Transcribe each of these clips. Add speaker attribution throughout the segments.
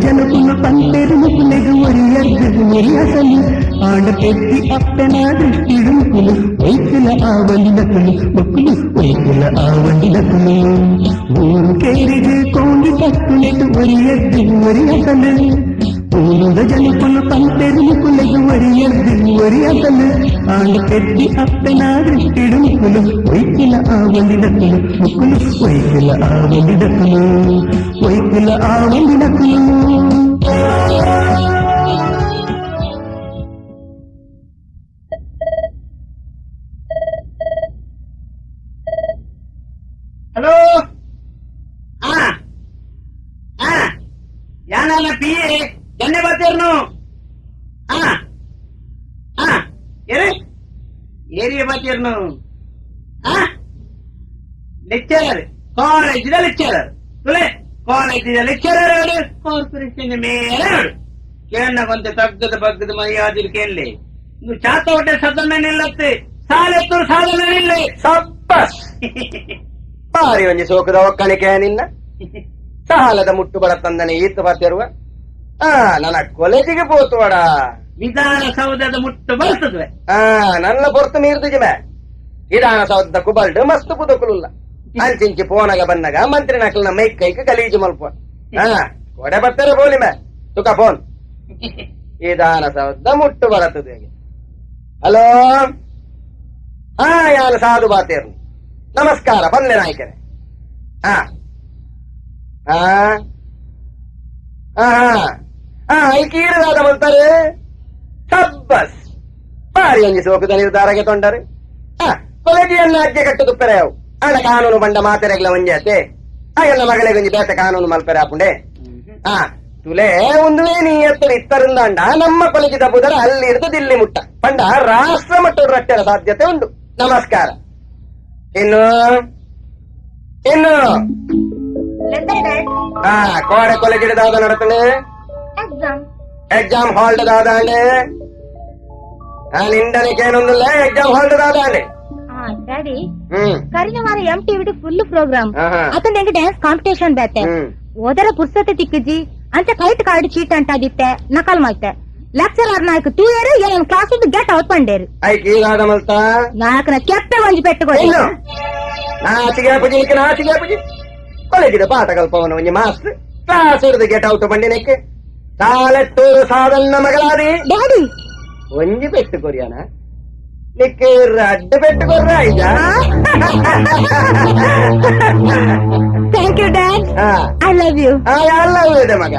Speaker 1: జనకుల పంటెరుముకునెగు ఒరియర్గగు ఒరియసలు ఆడపెట్టి అప్పెన దృష్టిడుముకులు వైకుల ఆవండినకులు మొక్కులు వైకుల ఆవండినకులు ఊరు కేరిగు కోండి పట్టునెటు ఒరియర్గగు ఒరియసలు ఊరుగ జనకుల పంటెరుముకునెగు ఒరియర్గగు ఒరియసలు ఆడపెట్టి అప్పెన దృష్టిడుముకులు వైకుల ఆవండినకులు మొక్కులు వైకుల ఆవండినకులు వైకుల ఆవండినకులు.
Speaker 2: ಹಲೋ ಯಾನಲ್ಲ ಪಿ ಎನ್ನೆ ಬರ್ತೀರ್ನು ಏರಿಯ ಬರ್ತೀರ್ನು ಲೆಕ್ಚರರ್ ಕಾಲೇಜಿನ ಲೆಕ್ಚರರ್ ತುಲೆ ಕಾಲೇಜಿನ ಲೆಕ್ಚರರ್ ಕಾರ್ಪೊರೇಷನ್ ಮೇಲೆ ಕೇಳನ್ನ ಕೊಂತ ತಗ್ಗದ ಬಗ್ಗದ ಮರ್ಯಾದಿಲ್ ಕೇಳಲಿ ನೀವು ಚಾತ ಹೊಟ್ಟೆ ಸದನ ನಿಲ್ಲತ್ತೆ ಸಾಲೆತ್ತು ಸಾಧನ ನಿಲ್ಲಿ
Speaker 3: ಸಬ್ಬಸ್ ಬಾರಿ ಒಂಜಿ ಸೋಕದ ಒಕ್ಕಣಿಕೆ ನಿನ್ನ ಸಾಲದ ಮುಟ್ಟು ಬಡ ತಂದನೆ ಈತ ಬರ್ತಿರುವ ನನ್ನ ಕಾಲೇಜಿಗೆ ಪೋತುವಡ
Speaker 2: ವಿಧಾನಸೌಧದ ಮುಟ್ಟು ಬರ್ತದೆ
Speaker 3: ನನ್ನ ಪೊರ್ತು ಮೀರ್ದಿಜಿಮೆ ವಿಧಾನಸೌಧದ ಕುಬಲ್ಡ್ ಮಸ್ತ್ ಪುದಕುಲ್ಲ ಅಂಚಿಂಚಿ ಪೋನಗ ಬನ್ನಗ ಮಂತ್ರಿ ನಕಲ್ನ ಮೈಕ್ ಕೈಕ ಗಲೀಜು ಮಲ್ಪ ಕೊಡೆ ಬರ್ತಾರೆ ಬೋಲಿಮೆ ತುಕ ಫೋನ್ ವಿಧಾನಸೌಧ ಮುಟ್ಟು ಬರತ್ತದೆ ಹಲೋ ಯಾರು ಸಾಧು ಬಾತೇರ್ನು ನಮಸ್ಕಾರ ಬಂದೆ ನಾಯ್ಕರೆ ಐಕೀರದಾದ ಬರ್ತಾರೆ ಸಬ್ಬಸ್ ಬಾರಿ ಒಂಜಿ ಸೋಕದ ನಿರ್ಧಾರಕ್ಕೆ ತೊಂಡರು ಕೊಲೆಜಿಯನ್ನ ಅಜ್ಜೆ ಕಟ್ಟು ತುಪ್ಪರೆ ಅವು ಅಡ ಕಾನೂನು ಬಂಡ ಮಾತೆರೆಗ್ಲ ಒಂಜಾತೆ ಆಗೆಲ್ಲ ಮಗಳಿಗೆ ಒಂಜಿ ಬೇತೆ ಕಾನೂನು ಮಲ್ಪರೆ ಹಾಪುಂಡೆ ತುಲೆ ಒಂದು ನೀ ಎತ್ತರು ಇತ್ತರಿಂದಾಂಡ ನಮ್ಮ ಕೊಲೆಜಿದ ಬುಧರ ಅಲ್ಲಿ ಹಿಡಿದು ದಿಲ್ಲಿ ಮುಟ್ಟ ಪಂಡ ರಾಷ್ಟ್ರ ಮಟ್ಟದ ರಟ್ಟೆರ ಸಾಧ್ಯತೆ ಉಂಟು ನಮಸ್ಕಾರ ಇನ್ನು ಕೋಡೆ ಕಾಲೇಜ್ ದಾದ ನಡತಂಡೆ ಎಕ್ಸಾಮ್ ಹಾಲ್ಡ್ ದಾದಾಂಡೆ నిండనికేనుందిలే ఎగ్జామ్ హాల్ దాదాండి
Speaker 4: డాడీ కరిన వారి ఎంటీవీ ఫుల్ ప్రోగ్రామ్ అతను ಎಂಗೆ ಡ್ಯಾನ್ಸ್ ಕಾಂಪಿಟೇಷನ್ ಬೇತೆ ಓದರ ಪುರ್ಸತೆ ತಿಕ್ಕಜಿ ಅಂತ ಕೈಟ್ ಕಾರ್ಡ್ ಚೀಟ್ ಅಂತ ದಿತ್ತೆ ನಕಲ್ ಮಾಯ್ತೆ ಲೆಕ್ಚರರ್ ನಾಯಕ ತೂಯರು ಏನ್ ಕ್ಲಾಸ್ ಗೆಟ್ ಔಟ್ ಪಂಡೇರು
Speaker 3: ಐಕ್ ಈಗಾದ ಮಲ್ತ
Speaker 4: ನಾಯಕನ ಕೆಪ್ಪೆ ಒಂಜಿ ಪೆಟ್ಟುಕೊಳ್ಳಿ
Speaker 3: ನಾಚಿಗೆ ಪುಜಿ ಕಾಲೇಜಿದ ಪಾಠ ಕಲ್ಪವನು ಒಂಜಿ ಮಾಸ್ಟರ್ ಕ್ಲಾಸ್ ಹಿಡಿದು ಗೆಟ್ ಔಟ್ ಪಂಡಿನಕ್ಕೆ ಸಾಲೆಟ್ಟೂರು ಸಾಧನ್ನ ಮಗಳಾದಿ
Speaker 4: డాడీ
Speaker 3: ಒಂಜಿ ಪೆಟ್ಟು ಕೊರಿಯಾನ ನಿಕ್ಕೆ ರಡ್ಡು ಪೆಟ್ಟು ಕೊರ್ರ ಈಗ
Speaker 4: thank you dad I love you
Speaker 3: ಎಲ್ಲ ಇದೆ ಮಗ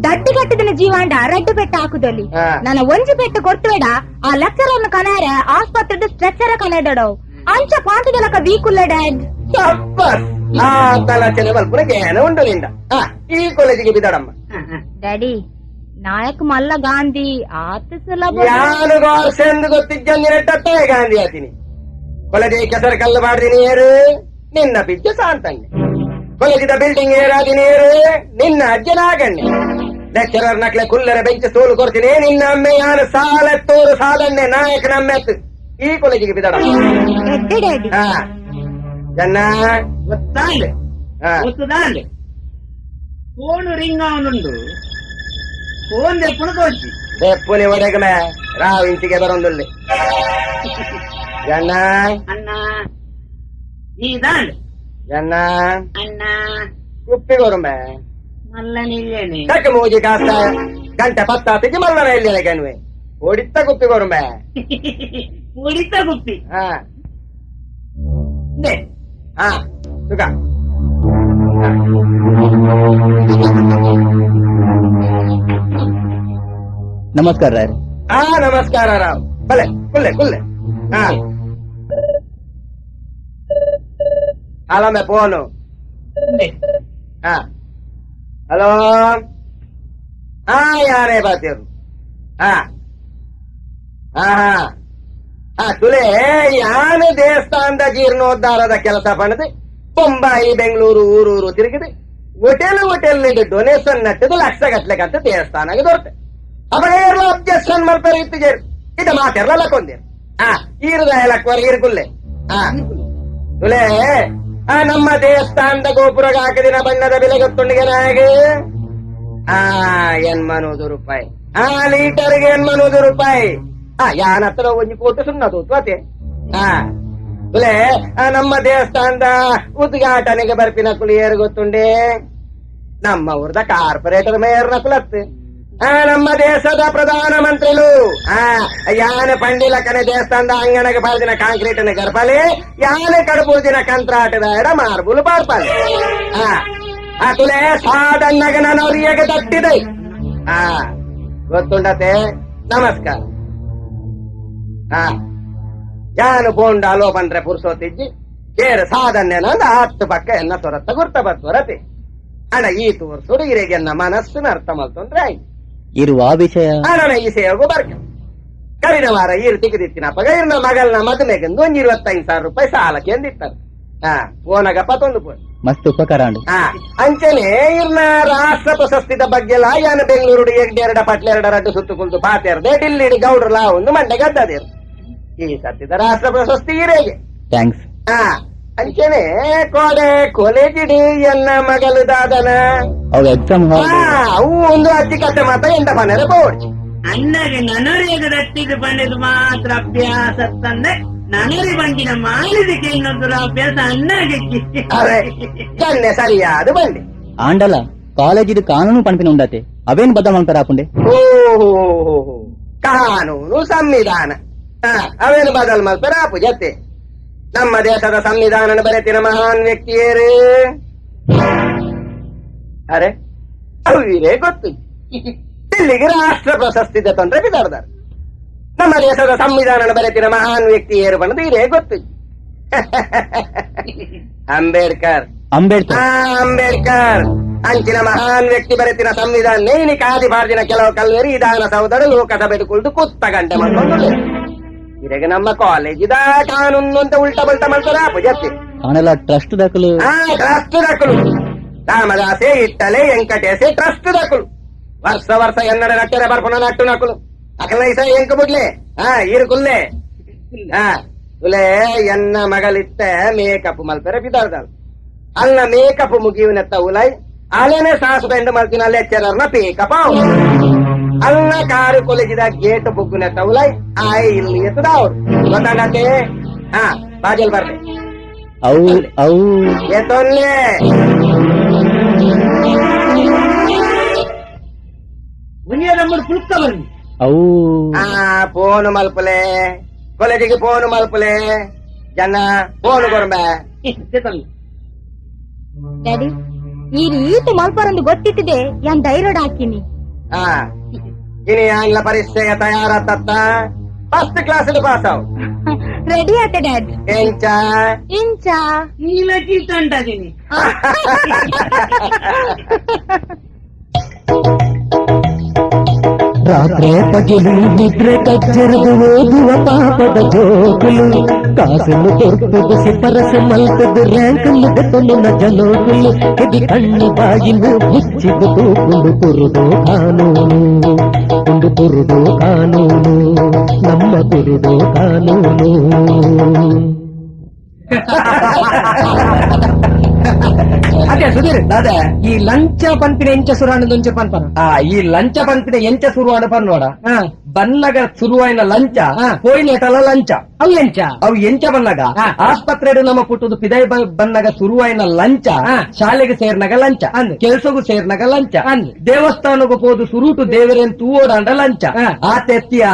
Speaker 4: ದಡ್ಡು ಕಟ್ಟಿದ ಜೀವಾಂಡ ರಡ್ಡು ಪೆಟ್ಟು ಹಾಕುದಲ್ಲಿ ನನ್ನ ಒಂಜಿ ಪೆಟ್ಟು ಕೊರ್ತಬೇಡ ಆ ಲೆಕ್ಚರರ್ ಕನಾರೆ ಆಸ್ಪತ್ರೆದ ಸ್ಟ್ರೆಚರ್ ಕನೆಡವು ಅಂಚ ಪಾಂತದಲಕ ವೀಕುಲ್ಲ ಡ್ಯಾಡ್
Speaker 3: ತಲಚನೆ ಮಲ್ಪುರ ಜ್ಞಾನ ಉಂಟು ನಿಂದ ಈ ಕಾಲೇಜಿಗೆ ಬಿದ್ದಾಡಮ್ಮ
Speaker 4: ಡ್ಯಾಡಿ ನಾಯಕ್ ಮಲ್ಲ ಗಾಂಧಿ ಆತ
Speaker 3: ನಾನು ಗೋರ್ಸೆಂದು ಗೊತ್ತಿದ್ದಂದಿರಟ್ಟೆ ಗಾಂಧಿ ಆತೀನಿ ಕಾಲೇಜಿ ಕೆಸರು ಕಲ್ಲು ಮಾಡಿದೀನಿ ಏರು ನಿನ್ನ ಬಿದ್ದ ಸಾಂತಂಗೆ ಕಾಲೇಜಿದ ಬಿಲ್ಡಿಂಗ್ ಏರಾದಿನಿ ಏರು ನಿನ್ನ ಅಜ್ಜನಾಗಣ್ಣೆ ಲೆಕ್ಚರರ್ ನಕ್ಲೆ ಕುಲ್ಲರ ಬೆಂಚ್ ಸೋಲು ಕೊಡ್ತೀನಿ ನಿನ್ನ ಅಮ್ಮೆ ಯಾರು ಸಾಲೆತ್ತೋರು ಸಾಲನ್ನೆ ನಾಯಕನ ಅಮ್ಮೆ ಎತ್ತು ಈ ಕಾಲೇಜಿಗೆ ಬಿದ್ದಾಡ ಜನ್ನ
Speaker 2: ಗೊತ್ತಾಂಡೆ ಗೊತ್ತದಾಂಡೆ ಫೋನ್ ರಿಂಗ್ ಅವನುಂಡು ಫೋನ್ ದೆಪ್ಪುನ ತೋಚಿ
Speaker 3: ದೆಪ್ಪುನಿ ಒಡೆಗಮೆ ರಾವ್ ಇಂಚಿಗೆ ಬರೊಂದುಲ್ಲಿ ಜನ್ನ
Speaker 2: ಅಣ್ಣ ನೀದಾಂಡೆ
Speaker 3: ಜನ್ನ
Speaker 2: ಅಣ್ಣ
Speaker 3: ಕುಪ್ಪಿಗೊರುಮೆ
Speaker 2: ಮಲ್ಲ ನಿಲ್ಲೇನೆ
Speaker 3: ತಕ್ಕ ಮೂಜಿ ಕಾಸ್ತ ಗಂಟೆ ಪತ್ತಾತಿಗೆ ಮಲ್ಲನ ಇಲ್ಲೇನೆ ಕಣ್ವೆ ಓಡಿತ್ತ ಕುಪ್ಪಿಗೊರುಮೆ
Speaker 2: ಹೊಡಿತ ಗುಪ್ಪಿ
Speaker 3: ಸುಖ
Speaker 1: ನಮಸ್ಕಾರ ರಾಯ್
Speaker 3: ನಮಸ್ಕಾರ ರಾವ್ ಬಲೆ ಕುಲ್ಲೆ ಕುಲ್ಲೆ ಅಲಮೆ ಫೋನು ಹಲೋ ಯಾರೇ ಬಾತಿರು ತುಲೆ ಯಾನು ದೇವಸ್ಥಾನದ ಜೀರ್ಣೋದ್ಧಾರದ ಕೆಲಸ ಪಣದು ಬೊಂಬಾಯಿ ಬೆಂಗಳೂರು ಊರೂರು ತಿರುಗಿದೆ ಹೋಟೆಲ್ ಡೊನೇಷನ್ ನಟ್ಟದು ಲಕ್ಷ ಗಟ್ಲೆಗಂತ ದೇವಸ್ಥಾನಕ್ಕೆ ದೊರತೆ ಅವಾಗ ಅಬ್ಜೆಕ್ಷನ್ ಮಲ್ಪರು ಇತ್ತಿಗೇರು ಇದ ಮಾತೆರ್ಲ ಕೊಂದೇರು ಈರದ ಹೇಳಕ್ವರ್ ಇರ್ಗುಲ್ಲೆ ತುಲೆ ನಮ್ಮ ದೇವಸ್ಥಾನದ ಗೋಪುರಗ ಹಾಕಿದಿನ ಬಣ್ಣದ ಬೆಲೆ ಗೊತ್ತುಂಡಿಗೆ ನಾಯಗೆ ಎನ್ಮನೂದು ರೂಪಾಯಿ ಲೀಟರ್ಗೆ ಎನ್ಮನೂದು ರೂಪಾಯಿ ಯಾನ ಹತ್ರ ಒಂಜಿ ಕೋಟಿ ಸುಣ್ಣದು ತ್ವತೆ ಕುಲೆ ನಮ್ಮ ದೇವಸ್ಥಾನದ ಉದ್ಘಾಟನೆಗೆ ಬರ್ಪಿನ ಕುಲಿ ಏರು ಗೊತ್ತುಂಡೆ ನಮ್ಮ ಊರ್ದ ಕಾರ್ಪೊರೇಟರ್ ಮೇಯರ್ನ ಕುಲತ್ ನಮ್ಮ ದೇಶದ ಪ್ರಧಾನ ಮಂತ್ರಿಲು ಯಾನ ಪಂಡಿಲಕ್ಕನೆ ದೇವಸ್ಥಾನದ ಅಂಗಣಗೆ ಬಾರ್ದಿನ ಕಾಂಕ್ರೀಟ್ ಗರ್ಪಲೆ ಯಾನ ಕಡಬೂದಿನ ಕಂತ್ರಾಟದ ಎಡ ಮಾರ್ಬುಲು ಪಾರ್ಪಲೆ ಕುಲೆ ಸಾದನ್ನಗ ನಾನು ಅವ್ರಿಗೆ ತಟ್ಟಿದೆ ಗೊತ್ತುಂಡತೆ ನಮಸ್ಕಾರ ಯಾನು ಬೋಂಡ ಲೋಪಂಡ್ರೆ ಪುರ್ಸೋತಿಜ್ಜಿ ಕೇರ ಸಾಧನ್ಯನಂದ 10 ಪಕ್ಕ ಎನ್ನ ಸೊರತ್ತ ಗುರ್ತ ಬರ್ತೊರತೆ ಅಣ್ಣ ಈ ತೋರ್ಸೋಡು ಇರೆಗೆನ್ನ ಮನಸ್ಸಿನ ಅರ್ಥ ಮಲ್ತೊಂದ್ರೆ ಆಯ್ತು
Speaker 1: ಇರುವ ವಿಷಯ
Speaker 3: ಅಣ್ಣ ಈ ಸೇವಗೂ ಬರ್ಕ ಕರಿನ ವಾರ ಈರು ತಿಕ್ಕದಿತ್ತಿನಪ್ಪಗ ಇರ್ನ ಮಗಳನ್ನ ಮದುವೆಗೆಂದು 25,000 ರೂಪಾಯಿ ಸಾಲಕ್ಕೆ ಎಂದಿರ್ತಾರೆ ಫೋನಾಗಪ್ಪ ತೊಂದು ಫೋನ್
Speaker 1: ಮಸ್ತ್ ಉಪಕಾರ ಉಂಡು
Speaker 3: ಅಂಚನೆ ಇರ್ನ ರಾಷ್ಟ್ರ ಪ್ರಶಸ್ತಿದ ಬಗ್ಗೆ ಯಾನ ಬೆಂಗಳೂರು 2 ಪಟ್ಲೆ 2 ಸುತ್ತು ಕುಲ್ತು ಪಾತೆರ್ದೆ ಡಿಲ್ಲಿಡಿ ಗೌಡ್ರಲ ಒಂದು ಮಂಡೆ ಗದ್ದದೇರು ಈ ಸತ್ತಿದ ರಾಷ್ಟ್ರ ಪ್ರಶಸ್ತಿ ಇರೇಗೆ
Speaker 1: ಥ್ಯಾಂಕ್ಸ್
Speaker 3: ಅಂಚನೆ ಕೊಲೆಗಿಡಿ ಎನ್ನ ಮಗಳು ದಾದನ
Speaker 1: ಅವ್ ಎಕ್ಸಾಮ್
Speaker 3: ಅವು ಒಂದು ಅಜ್ಜಿ ಕತೆ ಮಾತ ಎಂದ ಪನೆರೆ ಬೋಡ್ಚಿ
Speaker 2: ಅಣ್ಣಗೆ ನನರಿಗೆ ದಟ್ಟಿಗೆ ಬಂದಿದ್ದು ಮಾತ್ರ ಅಭ್ಯಾಸ ತಂದೆ ನನಗೆ ಬಂದಿನ ಮಾಡಿದಕ್ಕೆ ಇನ್ನೊಂದು ಅಭ್ಯಾಸ ಅಣ್ಣಗೆ
Speaker 3: ಅದೇ ಕಣ್ಣೆ ಸರಿಯಾದ ಬಂದೆ
Speaker 1: ಆಂಡಲ ಕಾಲೇಜಿದು ಕಾನೂನು ಪಂಪಿನ ಉಂಡತೆ ಅವೇನ್ ಬದ್ಧ ಮಾಡ್ತಾರ ಹಾಕೊಂಡೆ
Speaker 3: ಓಹೋ ಕಾನೂನು ಸಂವಿಧಾನ ಅವೇನು ಬದಲ್ ಮಲ್ಪರ ಆಪು ಜತೆ ನಮ್ಮ ದೇಶದ ಸಂವಿಧಾನ ಬರೆತಿನ ಮಹಾನ್ ವ್ಯಕ್ತಿಯರು ಅರೆ ಅವರೇ ಗೊತ್ತು ಇಲ್ಲಿಗೆ ರಾಷ್ಟ್ರ ಪ್ರಶಸ್ತಿ ತಂದ್ರೆ ಬಿದ್ದಾಡ್ದಾರೆ ನಮ್ಮ ದೇಶದ ಸಂವಿಧಾನ ಬರೆತಿನ ಮಹಾನ್ ವ್ಯಕ್ತಿಯರು ಬಂದು ಇರೇ ಗೊತ್ತು ಅಂಬೇಡ್ಕರ್ ಅಂಚಿನ ಮಹಾನ್ ವ್ಯಕ್ತಿ ಬರೆತಿನ ಸಂವಿಧಾನ ನೇನಿ ಕಾದಿ ಬಾರ್ದಿನ ಕೆಲವು ಕಲ್ವೇರಿ ವಿಧಾನಸೌಧದ ಲೋಕಸಭೆದು ಕುಳಿತು ಕೂತ ಗಂಟೆ ಮಾಡ್ಕೊಂಡು ಇರೆಗ ನಮ್ಮ ಕಾಲೇಜಿದ ಕಾನೂನು ಅಂತ ಉಲ್ಟಾ ಬಲ್ಟಾ ಮಾಡ್ತಾರ ಪೂಜಾತಿ
Speaker 1: ಅವನೆಲ್ಲ ಟ್ರಸ್ಟ್ ದಾಖಲು
Speaker 3: ಟ್ರಸ್ಟ್ ದಾಖಲು ರಾಮದಾಸೆ ಇಟ್ಟಲೆ ವೆಂಕಟೇಶೆ ಟ್ರಸ್ಟ್ ದಾಖಲು ವರ್ಷ ಎನ್ನಡ ನಟ್ಟರೆ ಬರ್ಪುನ ನಟ್ಟು ನಕಲು ಅಕಲೈಸ ಎಂಕ ಬಿಡ್ಲೆ ಇರುಕುಲ್ಲೆ ಕುಲೆ ಎನ್ನ ಮಗಳಿತ್ತ ಮೇಕಪ್ ಮಲ್ಪರೆ ಬಿದ್ದಾರ್ದಲ್ ಅಲ್ಲ ಮೇಕಪ್ ಮುಗಿಯುವನೆತ್ತ ಉಲೈ ಅಲ್ಲೇನೆ ಸಾಸು ಬೆಂಡು ಮಲ್ತಿನ ಲೆಕ್ಚರರ್ನ ಪೇಕಪ್ ಅಲ್ಲ ಕಾರು ಕಾಲೇಜಿದ ಗೇಟ್ ಬುಗ್ಗುನೆತ್ತ ಉಲೈ ಇಲ್ಲಿ ಎತ್ತದ ಅವ್ರು ಗೊತ್ತಾಗತ್ತೆ ಬಾಜಲ್ ಬರ್ಲೆ
Speaker 1: ಅವು
Speaker 3: ಎತ್ತೊನ್ಲೆ
Speaker 2: ನಮ್ಮದು ಪುಲ್ಕ ಬನ್ನಿ
Speaker 1: ಅವು
Speaker 3: ಫೋನು ಮಲ್ಪಲೆ ಕಾಲೇಜಿಗೆ ಫೋನು ಮಲ್ಪಲೆ ಜನ ಫೋನು ಕೊರ್ಬೆ
Speaker 4: ಡ್ಯಾಡಿ ಈ ರೀತಿ ಮಲ್ಪರಂದು ಗೊತ್ತಿಟ್ಟಿದೆ ಯಾನ್ ಧೈರ್ಯ ಹಾಕಿನಿ
Speaker 3: ಇನಿ ಆಂಗ್ಲ ಪರೀಕ್ಷೆಯ ತಯಾರತ್ತ ಫಸ್ಟ್ ಕ್ಲಾಸ್ ಪಾಸ್ ಆವ್
Speaker 4: ರೆಡಿ ಆಯ್ತೆ ಡ್ಯಾಡ್ ಇಂಚ
Speaker 2: ನೀಲಕ್ಕಿ ತಂಟಾದೀನಿ
Speaker 1: ರಾತ್ರಿ ಪಗಿಲು ನಿದ್ರೆ ಕಚ್ಚರದು ಓದುವ ಪಾಪದ ಜೋಕುಲು ಕಾಸನ್ನು ದೊರಕದು ಸಿಪರಸ ಮಲ್ಕದು ರ್ಯಾಂಕನ್ನು ಬೆತ್ತೊಂದು ಜನೋಕುಲು ಎದಿ ಕಣ್ಣು ಬಾಗಿಲು ಮುಚ್ಚಿದು ತೂಕುಂಡು ಕುರುದು ಕಾನೂನು ಒಂದು ಕುರುದು ಕಾನೂನು ನಮ್ಮ ಕುರುದು ಕಾನೂನು
Speaker 3: ಅದೇ ಸುಧೀರ್ ದಾದ ಈ ಲಂಚ ಪಂಪಿನ ಎಂಚ ಸುರಾಣದೊಂಚ ಪನ್ಪನ ಈ ಲಂಚ ಪಂಪಿನ ಎಂಚ ಸುರುವಾಣ ಪನ್ನೋಡ ಬನ್ನಗ ಶುರುವಾಯಿನ ಲಂಚ ಹೋಯ್ನೆಟಲ ಲಂಚ ಅವು ಎಂಚ ಬನ್ನಗ ಆಸ್ಪತ್ರೆ ನಮ್ಮ ಪುಟ್ಟದು ಪಿದೈ ಬನ್ನಗ ಶುರುವಾಯಿನ ಲಂಚ ಶಾಲೆಗೆ ಸೇರ್ನಾಗ ಲಂಚ ಕೆಲ್ಸಗೂ ಸೇರ್ನಾಗ ಲಂಚ ದೇವಸ್ಥಾನಗೂ ಹೋದು ಸುರುಟು ದೇವರೇನ್ ತೂವೋಡಾಂಡ ಲಂಚ ಆ ತೆತ್ತಿಯ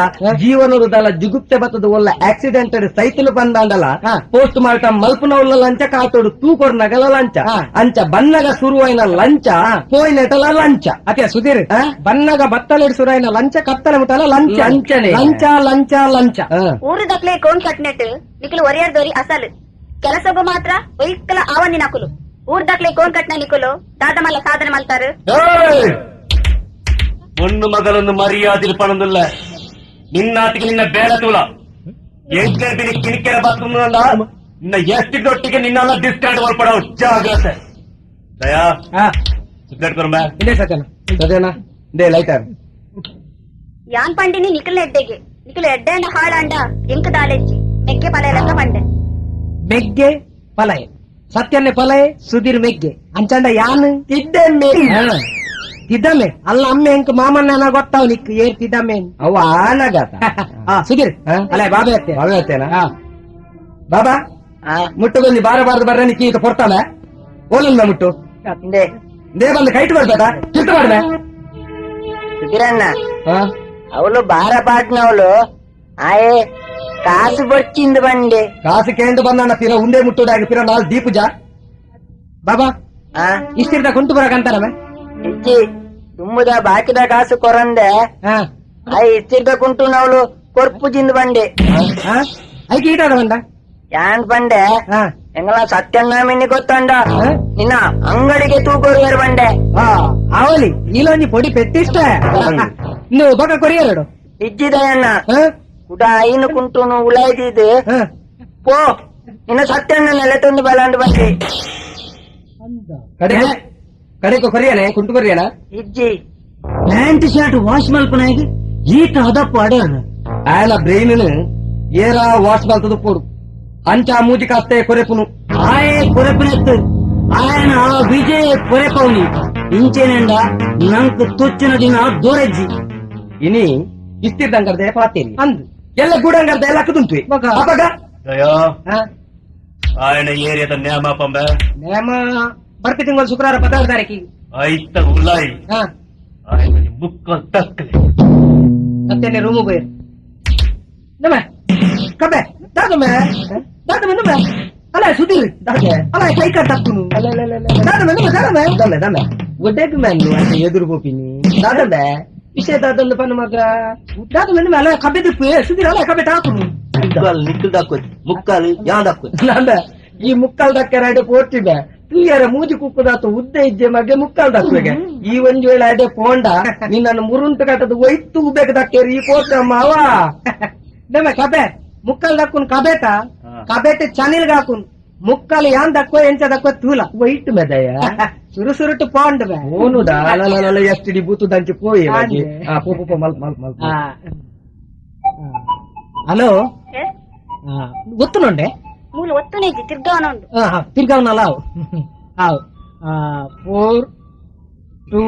Speaker 3: ಜೀವನದ ದಲ ಜುಗುಪ್ತೆ ಬತ್ತದ ಒಲ್ಲ ಆಕ್ಸಿಡೆಂಟೆಡ್ ಸೈಕಲ್ ಬಂದಾಂಡಲ ಪೋಸ್ಟ್ ಮಾರ್ಟಮ್ ಮಲ್ಪನ ಉಳ್ಳ ಲಂಚ ಕಾತೋಡು ತೂಕೊರ್ನಗಲ ಲಂಚ ಅಂಚ ಬನ್ನಗ ಶುರುವಾಯಿನ ಲಂಚ ಹೋಯ್ನೆಟಲ ಲಂಚ ಅದೇ ಸುಧೀರ್ ಬನ್ನಗ ಬತ್ತಲೆಡ್ ಸುರಾಯಿನ ಲಂಚ ಕತ್ತಲೆ ಮುಟ್ಟಲ ಲಂಚ ಅಂಚನೆ ಲಂಚ ಲಂಚ ಲಂಚ
Speaker 4: ಊರು ದಕ್ಲೆ ಕೋನ್ ಕಟ್ನೆಟ್ ನಿಕಲು ಒರಿಯರ್ದೋರಿ ಅಸಲು ಕೆಲಸಗೂ ಮಾತ್ರ ಒಯ್ಕಲ ಆವನ್ನಿ ನಕುಲು ಊರ್ ದಕ್ಲೆ ಕೋನ್ ಕಟ್ನ ನಿಕುಲು ದಾದಮಲ್ಲ ಸಾಧನೆ ಮಲ್ತಾರು
Speaker 5: ಒಂದು ಮಗಳನ್ನು ಮರ್ಯಾದಿಲ್ ಪಣದಿಲ್ಲ ನಿನ್ನಾಟಿಗೆ ನಿನ್ನ ಬೇಡ ತೂಲ ಎಂಟು ಕಿಣಿಕೆರ ಬಾತ್ರೂಮ್ ನಿನ್ನ ಎಷ್ಟಿದ್ದೊಟ್ಟಿಗೆ ನಿನ್ನೆಲ್ಲ ಡಿಸ್ಕಾರ್ಡ್ ಮಾಡ್ಕೊಡೋ ಜಾಗ್ರತೆ ದಯಾ ಸಿಗರೇಟ್ ಕೊರ್ಮ
Speaker 3: ಇದೇ ಸತ್ಯನ ದೇ ಲೈಟರ್
Speaker 4: ಯಾನ್ ಪಂಡಿನಿ ನಿಕಲ್ ಎಡ್ಡೆಗೆ ನಿಕಲು ಎಡ್ಡೆಂಡ ಹಾಳಾಂಡ ಎಂಕ ದಾಲೆಚ್ಚಿ ಮೆಗ್ಗೆ ಪಲೆಯಲಕ್ಕ ಪಂಡೆ
Speaker 3: ಮೆಗ್ಗೆ ಪಲಯೆ ಸತ್ಯನ್ನೇ ಪಲಯೆ ಸುಧೀರ್ ಮೆಗ್ಗೆ ಅಂಚಂಡ ಯಾನ್ ಇದ್ದೆ ತಿದ್ದಮ್ಮೆ ಅಲ್ಲ ಅಮ್ಮೆ ಎಂಕ್ ಮಾಮನ್ನ ಗೊತ್ತಾವ್ ನಿಕ್ ಏರ್ ತಿದ್ದಮ್ಮೆ ಅವ ಆನಗತ ಸುಗಿರ್ ಅಲ್ಲ ಬಾಬೆ ಅತ್ತೆ ಬಾಬೆ ಅತ್ತೇನಾ ಬಾಬಾ ಮುಟ್ಟುಗೊಂದು ಬಾರಬಾರ್ದು ಬರ್ರ ನಿಕ್ಕಿ ಈಗ ಕೊಡ್ತಾನೆ ಓಲಲ್ಲ ಮುಟ್ಟು ದೇ ಬಂದು ಕೈಟ್ ಬರ್ಬೇಕ ಚಿಟ್ಟು ಮಾಡ್ಬೆ
Speaker 6: ಸುಗಿರಣ್ಣ ಅವಳು ಬಾರ ಪಾಟ್ನವಳು ಆಯೇ ಕಾಸು ಬೊಚ್ಚಿಂದು ಬಂಡೆ
Speaker 3: ಕಾಸು ಕೇಂದು ಬಂದಣ್ಣ ಪಿರ ಉಂಡೆ ಮುಟ್ಟುದಾಗಿ ಪಿರ ನಾಲ್ ದೀಪುಜ ಬಾಬಾ ಇಷ್ಟಿರ್ದ ಕುಂಟು ಬರಕಂತಾರಮ್ಮ
Speaker 6: ಇಜ್ಜಿ ತುಂಬುದ ಬಾಕಿದ ಕಾಸು ಕೊರಂದೆ ಇಷ್ಟಿರ್ದ ಕುಂಟು ನವಳು ಕೊರ್ಪುಜಿಂದು ಬಂಡೆ
Speaker 3: ಐಕೆ ಈಟಾಡ ಬಂದ
Speaker 6: ಯಾನ್ ಬಂಡೆ ಎಂಗಲ ಸತ್ಯಣ್ಣ ಮಿನ್ನಿ ಗೊತ್ತಂಡ ನಿನ್ನ ಅಂಗಡಿಗೆ ತೂಕೋರು ಬಂಡೆ
Speaker 3: ಅವಲಿ ನೀಲೊಂಜಿ ಪೊಡಿ ಪೆಟ್ಟಿಷ್ಟ ಇನ್ನು ಬೊಕ ಕೊರಿಯರಡು
Speaker 6: ಇಜ್ಜಿದಯಣ್ಣ ಕುಡ ಐನು ಕುಂಟುನು ಉಳಾಯ್ದಿದ್ದು ಪೋ ನಿನ್ನ ಸತ್ಯಣ್ಣ ನೆಲೆ ತಂದು ಬಲಾಂಡು ಬಂದೆ
Speaker 3: ಕಡೆ ಕಡೆಗೆ ಕೊರಿಯನೆ ಕುಂಟು ಕೊರಿಯನ
Speaker 6: ಇಜ್ಜಿ
Speaker 3: ಪ್ಯಾಂಟ್ ಶರ್ಟ್ ವಾಶ್ ಮಲ್ಪನ ಇದು ಈತ ಅದಪ್ಪ ಅಡರ್ ఆయన బ్రెయిన్ ఏరా వాష్ మల్తదు పోడు అంచా మూతి కాస్తే కొరెపును ఆయే కొరెపునెత్తు ఆయన విజయ్ కొరెపవుని ఇంచేనండ ನಂಕ್ ತುಚ್ಚಿನ ದಿನ ದೂರಜ್ಜಿ ಇನಿ ಇಷ್ಟಿದ್ದಂಗರ್ದೆ ಪಾತೇನಿ ಅಂದು ಎಲ್ಲ ಗೂಡಂಗರ್ದೆ ಲಕ್ಕದುಂಟು ಅಪ್ಪಗ
Speaker 5: ఆయన ఏరియాದ ನೇಮ ಪಂಬೆ
Speaker 3: ನೇಮ ಬರ್ತಿ ತಿಂಗಳು ಶುಕ್ರವಾರ 16 ತಾರೀಕಿಗೆ
Speaker 5: ಐತ ಉಲ್ಲಾಯಿ ఆయన ಮುಕ್ಕ ತಕ್ಕಲೆ
Speaker 3: ಸತ್ಯನೆ ರೂಮು ಬೋಯ್ ನಮ ಕಬೆ ದಾದಮೆ ನಮ ಅಲ್ಲ ಸುಧೀರ್ ಅಲ್ಲ ಕೈ ಕಟ್ಟುನು ದಾದಮೆ ದಲ್ಲ ದಲ್ಲ ಒಡ್ಡೆಗ್ ಮೆನ್ನು ಅಂತ ಎದುರು ಬೋಪಿನಿ ದಾದಮೆ ವಿಷಯ ದಾದೊಂದು ಪನ್ನ ಮಗ ದಾದಮೆ ಅಲ್ಲ ಕಬೆ ದಿಪ್ಪು ಸುಧೀರ್ ಅಲ್ಲ ಕಬೆ ತಾಕುನು ನಿಕ್ಕಲ್ ದಾಕೋತಿ ಮುಕ್ಕಾಲು ಯಾವ್ದು ಹಾಕೋತಿ ನಂದ ಈ ಮುಕ್ಕಾಲ್ ದಕ್ಕರ ಅಡೆ ಪೋರ್ತಿದ್ದೆ ತೂಯರ ಮೂಜಿ ಕುಕ್ಕುದಾತು ಉದ್ದ ಇಜ್ಜೆ ಮಗೆ ಮುಕ್ಕಾಲ್ ದಕ್ಕುವೆಗೆ ಈ ಒಂದ್ ವೇಳೆ ಅಡೆ ಪೋಂಡ ನಿನ್ನನ್ನು ಮುರುಂಟು ಕಟ್ಟದು ಒಯ್ತು ಬೇಕು ದಕ್ಕೇರಿ ಈ ಪೋರ್ತಮ್ಮ ಅವ ನಮ ಕಬೆ ಮುಕ್ಕಲ್ ದಕ್ಕುನ್ ಕಬೇಟ ಕಬೇಟೆ ಚನಿಲ್ ಹಾಕುನ್ ಮುಕ್ಕಲ್ ಯಾನ್ ದಕ್ಕೋ ಎಂಚ ದಕ್ಕೋ ತೂಲ ಒಯ್ತು ಮೆದಯ ಸುರು ಸುರುಟು ಪಾಂಡ್ ಓನುದಾ ಅಲ್ಲ ಎಷ್ಟಿಡಿ ಬೂತು ದಂಚಿ ಪೋಯಿ ಪೋ ಮಲ್ ಮಲ್ ಮಲ್ ಹಲೋ ಗೊತ್ತುನುಂಡೆ
Speaker 4: ಮೂಲ ಒತ್ತುನೇಜಿ ತಿರ್ಗಾವನುಂಡು
Speaker 3: ತಿರ್ಗಾವನಲ್ಲ ಅವು 4 2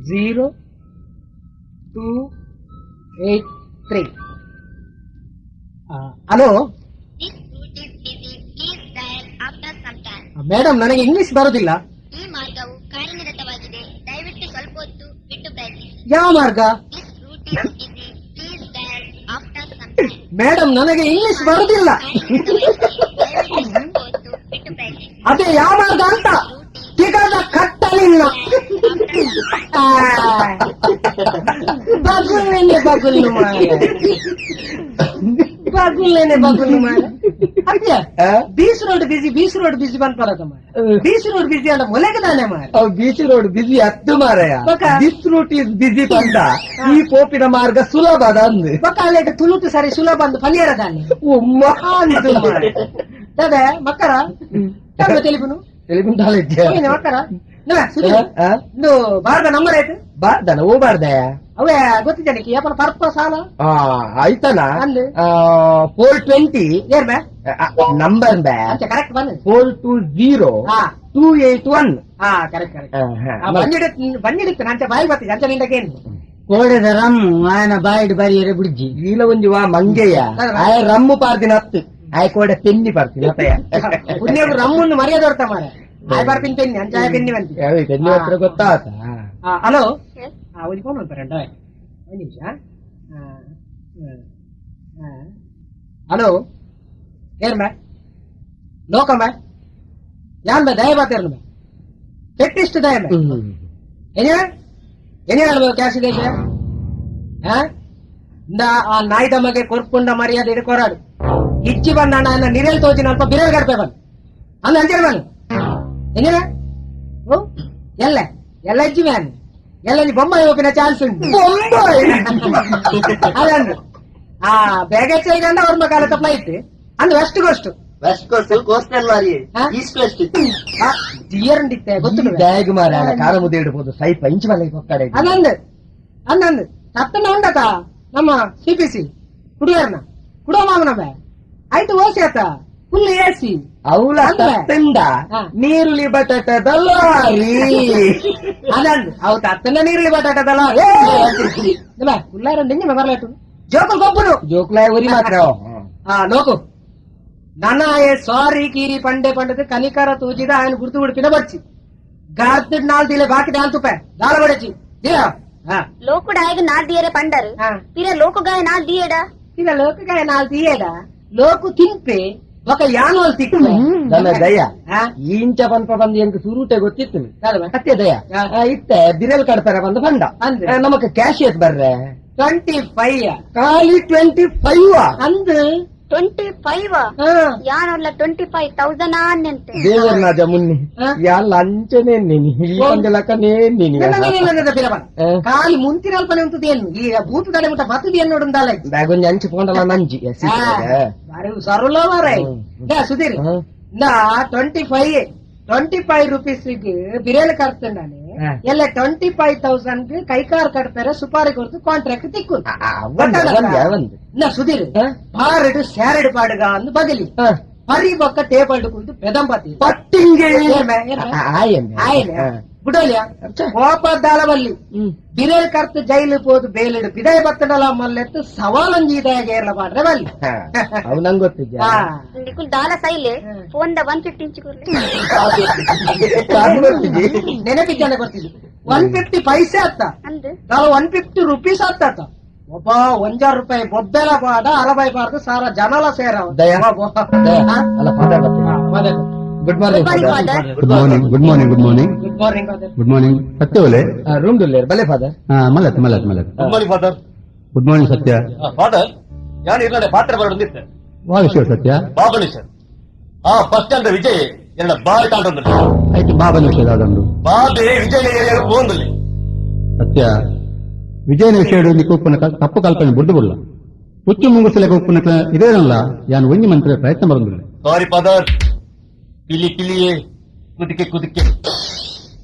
Speaker 3: 0 2 8 3 ಹಲೋ ಮೇಡಮ್ ನನಗೆ ಇಂಗ್ಲಿಷ್ ಬರೋದಿಲ್ಲ
Speaker 7: ಈ ಮಾರ್ಗವು ಕಾರ್ಯನಿರತವಾಗಿದೆ ದಯವಿಟ್ಟು ಸ್ವಲ್ಪ ಹೊತ್ತು ಬಿಟ್ಟು ಪ್ರಯತ್ನಿಸಿ
Speaker 3: ಯಾವ ಮಾರ್ಗ ಮೇಡಮ್ ನನಗೆ ಇಂಗ್ಲಿಷ್ ಬರೋದಿಲ್ಲ ಅದೇ ಯಾವ ಮಾರ್ಗ ಅಂತ ಟಿಕದ ಕಟ್ಟಲಿಲ್ಲ ಬಗುಲ್ಲೇನೆ ಬಗುಲ್ ಮಾಡ ಅದ್ಯ ಬೀಚ್ ರೋಡ್ ಬಿಸಿ ಬಂದ್ ಬರದಮ್ಮ ಬೀಚ್ ರೋಡ್ ಬಿಸಿ ಅಂತ ಮೊಲೆಗದಾನೆ ಮಾರ ಬೀಚ್ ರೋಡ್ ಬಿಸಿ ಹತ್ತು ಮಾರಯ ಬೀಚ್ ರೂಟ್ ಇಸ್ ಬಿಸಿ ಬಂದ ಈ ಪೋಪಿನ ಮಾರ್ಗ ಸುಲಭದ ಅಂದು ಬಕಾಲೇಟ ತುಳುಟು ಸರಿ ಸುಲಭ ಅಂದು ಪಲ್ಯರ ದಾನೆ ಅದೇ ಮಕ್ಕರ ತೆಲಿಪುನು ಮಕ್ಕರ ಇದು ಬಾರ್ದ ನಂಬರ್ ಆಯ್ತು ಬಾರ್ದನ ಓ ಬಾರ್ದಯ ಅವೇ ಗೊತ್ತಿದ್ದಾನೆ ಯಾಪನ ಪರ್ಪ ಸಾಲ ಆಯ್ತಾನ 420 ಏರ್ ಬೇ ನಂಬರ್ ಬೇ ಕರೆಕ್ಟ್ ಬಂದ 420281 ಕರೆಕ್ಟ್ ಬಂದಿಡಿತ್ತು ನಂತೆ ಬಾಯಿ ಬರ್ತಿದ್ದೆ ಅಂತ ನಿಂದಕ್ಕೇನು ಕೋಡೆದ ರಮ್ಮು ఆయన ಬಾಯಿಡ್ ಬರಿಯರೆ ಬಿಡ್ಜಿ ಈಲ ಒಂಜಿ ವಾ ಮಂಗೆಯ ಆಯ ರಮ್ಮು ಪಾರ್ದಿನ ಹತ್ತು ಆಯ ಕೋಡೆ ಪೆನ್ನಿ ಪಾರ್ತೀನಿ ಅತ್ತಯ್ಯ ಪುಣ್ಯರು ರಮ್ಮನ್ನು ಮರ್ಯಾದೆ ಹೊರ್ತ ಮಾರ ಆಯ ಬರ್ತೀನಿ ಪೆನ್ನಿ ಅಂಚಾಯ ಪೆನ್ನಿ ಬಂತಿ ಪೆನ್ನಿ ಹತ್ರ ಗೊತ್ತಾತ ಹಲೋ ಒಂದು ಫೋನ್ ಮಾಡ್ತಾರಂಡ ಒಂದು ನಿಮಿಷ ಹಲೋ ಏನ್ ಬೇ ಲೋಕ ಬೇ ಯಾನ್ ಬೇ ದಯ ಬಾತೇರ್ ಬೇ ಪೆಟ್ಟಿಷ್ಟು ದಯ ಬೇ ಏನೇ ಹೇಳ್ಬೋದು ಕ್ಯಾಶ್ ಇದೆ ಆ ನಾಯ್ದ ಮಗೆ ಕೊರ್ಪುಂಡ ಮರ್ಯಾದೆ ಇಡ್ಕೊರಾಡು ಇಚ್ಚಿ ಬಂದಣ್ಣ ನಿರೇಲ್ ತೋಚಿನ ಅಲ್ಪ ಬಿರೇಲ್ ಗಡ್ಪೆ ಬಂದು ಅಂದ ಅಂಜರ್ ಬಂದು ಏನೇನ ಎಲ್ಲ ಇಜ್ಜಿ ಮ್ಯಾನ್ ಎಲ್ಲ ಬೊಂಬಾಯಿ ಹೋಗಿನ ಚಾನ್ಸ್ ಉಂಟು ಅದಂದು ಬೇಗ ಹೆಚ್ಚಾಗ ಅವ್ರ ಮಕಾಲ ಫ್ಲೈಟ್ ಅಂದ್ ವೆಸ್ಟ್ ಕೋಸ್ಟ್ ಡಿಯರ್ಂಡಿತ್ತೆ ಗೊತ್ತು ಬ್ಯಾಗ್ ಮಾರ ಕಾರ ಮುದ್ದೆ ಇಡ್ಬೋದು ಸೈಪ್ ಇಂಚ್ ಮಲೆ ಕೊಕ್ಕಡೆ ಅಂದಂದು ಸತ್ತನ ಉಂಡತ ನಮ್ಮ ಸಿಪಿಸಿ ಕುಡಿಯರ್ನ ಕುಡೋ ಮಾಮನ ಬೇ ಆಯ್ತು ಓಸಿ ಆತ ಫುಲ್ ಎಸಿ ಅವಳ ತತ್ತಂದ ನೀರುಳ್ಳಿ ಬಟಾಟದ ಲಾರಿ
Speaker 6: అదండి అవు తత్తన నీళ్ళు పట్టాటదలా ఉల్లారండి మెమర్లేటు జోకులు గొప్పను
Speaker 3: జోకులా ఊరి మాత్ర
Speaker 6: లోకు నాన్న సారీ కీరి పండే పండుగ కనికర తూచిదా ఆయన గుర్తు కూడా పినబచ్చి గార్తు నాలుగు తీలే బాకి దాని తుప్ప దాలబడచ్చి దీరా
Speaker 7: లోకుడు ఆయన నాలుగు తీయరే పండారు పిర లోకుగాయ నాలుగు తీయడా
Speaker 6: ఇలా లోకుగా నాలుగు తీయడా లోకు తింపే ఒక యానోలు తిక్కు
Speaker 3: ದಯ ಇಂಚ ಪಂಪಂದು ಎಂಕ್ ಸುರೂಟೆ ಗೊತ್ತಿತ್ತು ಅತ್ತೆ ದಯ ಇತ್ತೆ ಬಿರಲ್ ಕಡ್ತಾರೆ ಒಂದು ಫಂಡ ನಮಕ್ ಕ್ಯಾಶ್ ಎತ್ ಬರ್ರೆ
Speaker 6: 25
Speaker 3: ಖಾಲಿ 25
Speaker 6: ಅಂದ್
Speaker 7: 25 ಯಾನೊಲ್ಲ 25,000 ಅನ್ನಂತೆ
Speaker 3: ದೇವರ್ನಾಜ ಮುನ್ನಿ ಯಾಲ್ಲ ಅಂಚನೆ ನೀನಿ ಈ ಲೆಕ್ಕನೇ ನೀನಿ
Speaker 6: కాలి ముంతిరాల పని ఉంటుంది ఈ బూతు దడ ముట్ట బతుది ఎన్నోడు ఉండాలి
Speaker 3: బ్యాగొంజి అంచి పోండల నంజి
Speaker 6: సరులో మారాయి సుధీర్ నా 25 ರೂಪೀಸ್ ಬಿರಿಯಾನಿ ಕಟ್ತಂಡಾನೆ ಎಲ್ಲ 25,000 ಕೈಕಾರ್ ಕಟ್ತಾರೆ ಸುಪಾರಿ ಕೊಡ್ತು ಕಾಂಟ್ರಾಕ್ಟ್ ತಿಕ್ಕು ಸುಧೀರ್ ಬಾರಡು ಸ್ಯಾರಡ್ ಪಾಡುಗ ಅಂದು ಬಗಲಿ ಹರಿ ಬೊಕ್ಕ ಟೇಬಲ್ ಕುಂತು ಬೆದಂಪತಿ
Speaker 3: ಪಟ್ಟಿಂಗೆ
Speaker 6: ಬಿಡೋಲಿಯಾ ಕೋಪದ್ದಾಲ ಬಲ್ಲಿ ಬಿರೇಲ್ ಕರ್ತು ಜೈಲು ಹೋದು ಬೇಲಿಡು ಬಿದಾಯ ಬತ್ತಡಲ ಮಲ್ಲೆತ್ತು ಸವಾಲಂಜಿ ಇದಾಗೇರ್ಲ ಮಾಡ್ರೆ ಬಲ್ಲಿ
Speaker 3: ಅವು ನಂಗೆ ಗೊತ್ತಿದ್ಯಾ
Speaker 7: ನಿಕುಲ್ ದಾಲ ಸೈಲೆ ಫೋನ್ ದ 150 ಇಂಚ್ ಕೊರ್ಲಿ
Speaker 6: ನೆನಪಿದ್ದಾನೆ ಗೊತ್ತಿದ್ದು 150 ಪೈಸೆ ಅತ್ತ
Speaker 7: ಅಂದ್
Speaker 6: 150 ರೂಪೀಸ್ ಅತ್ತ ಒಬ್ಬ 1,000 ರೂಪಾಯಿ ಬೊಬ್ಬೆಲ ಪಾಡ ಅರಬೈಬಾರ್ದು ಸಾರ ಜನಲ ಸೇರ
Speaker 3: good morning
Speaker 1: good morning good morning good morning
Speaker 6: good morning
Speaker 1: good morning Satya ಒಲೆ
Speaker 3: ರೂಮ್ ದುಲ್ಲೇರ್ ಬಲೆ ಫಾದರ್
Speaker 1: ಮಲತ್ ಮಲತ್ ಮಲತ್
Speaker 5: good morning father
Speaker 1: good morning Satya
Speaker 5: father ಯಾರು ಇರ್ಲಾಡೆ ಪಾತ್ರ ಬರೋದಿತ್ತೆ
Speaker 1: ವಾವಿಶ್ವ ಸತ್ಯ
Speaker 5: ಬಾಬನಿ ಸರ್ ಆ ಬಸ್ ಸ್ಟ್ಯಾಂಡ್ ವಿಜಯ್ ಎರಡ ಬಾರಿ ತಾಂಡೊಂದು
Speaker 1: ಆಯ್ತು ಬಾಬನ ವಿಷಯ ಅದೊಂದು
Speaker 5: ಬಾಬೆ ವಿಜಯ್ ಹೋಗುದಿಲ್ಲ
Speaker 1: ಸತ್ಯ ವಿಜಯನ ವಿಷಯ నీకు ತಪ್ಪು ಕಲ್ಪನೆ ಬುಡ್ದು ಬಿಡಲ್ಲ ಹುಚ್ಚು ಮುಂಗುಸಲೆಗೆ ಉಪ್ಪುನ ಇದೇನಲ್ಲ ಯಾನು ಒಂಜಿ ಮಂತ್ರ ಪ್ರಯತ್ನ ಬರೋದಿಲ್ಲ
Speaker 5: ಸಾರಿ ಫಾದರ್ ಕಿಲಿ ಕಿಲಿಯೇ ಕುದಿಕೆ ಕುದಿಕೆ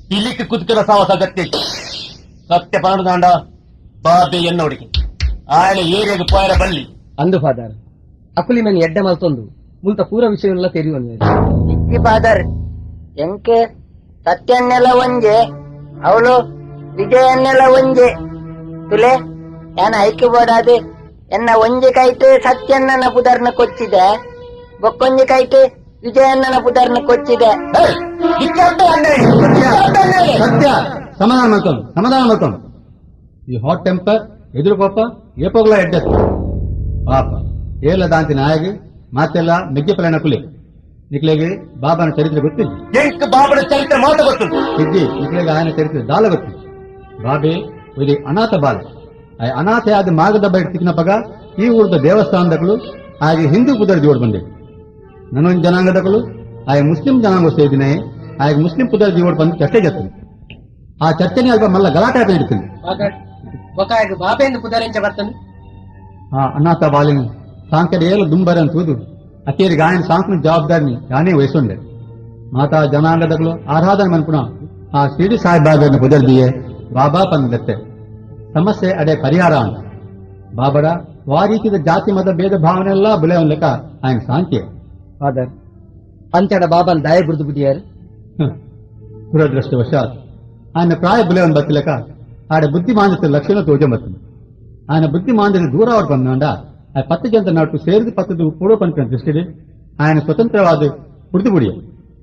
Speaker 5: ಕಿಲಿಕ್ಕೆ ಕುದಿಕೆಲ ಸಾವಸ ಅಗತ್ಯ ಸತ್ಯ ಪಣದಾಂಡ ಬಾಬೆ ಎನ್ನೋಡಿಗೆ ಆಯನ ಏರಿಯಾಗ ಪೋಯರ ಬಲ್ಲಿ
Speaker 3: ಅಂದು ಫಾದರ್ ಅಕುಲಿ ಮನೆ ಎಡ್ಡೆ ಮಲ್ತೊಂದು ಮುಂತ ಪೂರ ವಿಷಯವನ್ನೆಲ್ಲ ತೆರೆಯುವನು
Speaker 6: ಇಕ್ಕಿ ಫಾದರ್ ಎಂಕೆ ಸತ್ಯನ್ನೆಲ್ಲ ಒಂಜೆ ಅವಳು ವಿಜಯನ್ನೆಲ್ಲ ಒಂಜೆ ತುಲೆ ಯಾನ ಐಕ್ಯ ಬೋಡಾದೆ ಎನ್ನ ಒಂಜಿ ಕೈಟ್ ಸತ್ಯನ್ನ ಪುದರ್ನ ಕೊಚ್ಚಿದೆ ಬೊಕ್ಕೊಂಜಿ ಕೈಟ್ ವಿಜಯನ್ನ ಪುದರ್ನ ಕೊಚ್ಚಿದೆ
Speaker 1: ಸತ್ಯ ಸಮಾಧಾನ ಮಾಡ್ಕೊಂಡು ಸಮಾಧಾನ ಮಾಡ್ಕೊಂಡು ಈ ಹಾಟ್ ಟೆಂಪರ್ ಎದುರು ಪಾಪ ಏಪೋಗ್ಲ ಎಡ್ಡೆತ್ತು ಪಾಪ ಏಲ ದಾಂತಿ ನಾಯಗಿ ಮಾತೆಲ್ಲ ಮೆಗ್ಗೆ ಪ್ರಯಾಣ ಕುಲಿ ನಿಕ್ಲೆಗೆ ಬಾಬನ ಚರಿತ್ರೆ ಗೊತ್ತಿಲ್ಲ
Speaker 5: ಎಂಕ್ ಬಾಬನ ಚರಿತ್ರೆ ಮಾತ್ರ ಗೊತ್ತುಂಟು
Speaker 1: ಇದ್ದಿ ನಿಕ್ಲೆಗೆ ಆಯನ ಚರಿತ್ರೆ ದಾಲ ಗೊತ್ತಿಲ್ಲ ಬಾಬೆ ಇದು ಅನಾಥ ಬಾಲ ಆ ಅನಾಥೆ ಆದ ಮಾರ್ಗದ ಬಯಟ್ ತಿಕ್ಕಿನ ಪಗ ಈ ಊರದ ದೇವಸ್ಥಾನದಗಳು ಹಾಗೆ ಹಿಂದೂ ಪುದರ್ ಜೋಡ್ ಬಂದೆ ನನ್ನೊಂದು ಜನಾಂಗದಗಳು ಆಯ ಮುಸ್ಲಿಂ ಜನಾಂಗ ಸೇದಿನೇ ಆಯ ಮುಸ್ಲಿಂ ಪುದರ್ ಜೋಡ್ ಬಂದು ಚರ್ಚೆ ಜರ್ತೀನಿ ಆ ಚರ್ಚೆನೇ ಅಲ್ಪ ಮಲ್ಲ ಗಲಾಟೆ ಇಡ್ತೀನಿ
Speaker 6: ಬಾಬೆಯನ್ನು ಪುದರಿಂಚ ಬರ್ತಾನೆ
Speaker 1: ಆ ಅನಾಥ ಬಾಲಿನ ಸಾಂಕದ ಏಳು ದುಂಬರ ಅಂತೂದು ಅಕೇರಿಗೆ ఆయన సాంస్కృతిక జవాబుదారిని యానే వయసుండే మాతా జనాంగదకులు ఆరాధన మనుకున్న ఆ షిరిడి సాయిబాబాను కుదరదియే బాబా పందెತ್ತೆ ಸಮಸ್ಯೆ ಅಡೆ ಪರಿಹಾರ ಅಂತ ಬಾಬರ ವಾರೀತಿದ ಜಾತಿ ಮತ ಭೇದ ಭಾವನೆ ಎಲ್ಲ ಬೆಳೆ ಲೆಕ್ಕ ఆయన ಶಾಂತಿ
Speaker 3: ಫಾದರ್ ಅಂಚಡ ಬಾಬನ್ ದಯ ಬುರ್ದು ಬಿಟ್ಟಿಯಾರು
Speaker 1: ದುರದೃಷ್ಟವಶಾತ್ ఆయన ಪ್ರಾಯ ಬೆಳೆವನ್ ಬತ್ತಲೆಕ್ಕ ಆಡ ಬುದ್ಧಿಮಾಂದ್ಯದ ಲಕ್ಷಣ ತೋಜಂಬತ್ತು ఆయన ಬುದ್ಧಿಮಾಂದ್ಯದ ದೂರ ಅವ್ರು ಬಂದ ಆ 10 ಜನ ನಾಟು ಸೇರಿದ ಪತ್ತದು ಪೂರ್ವ ಪಂಪಿನ ದೃಷ್ಟಿಗೆ ఆయన ಸ್ವತಂತ್ರವಾದ ಹುಡುದುಬಿಡಿಯ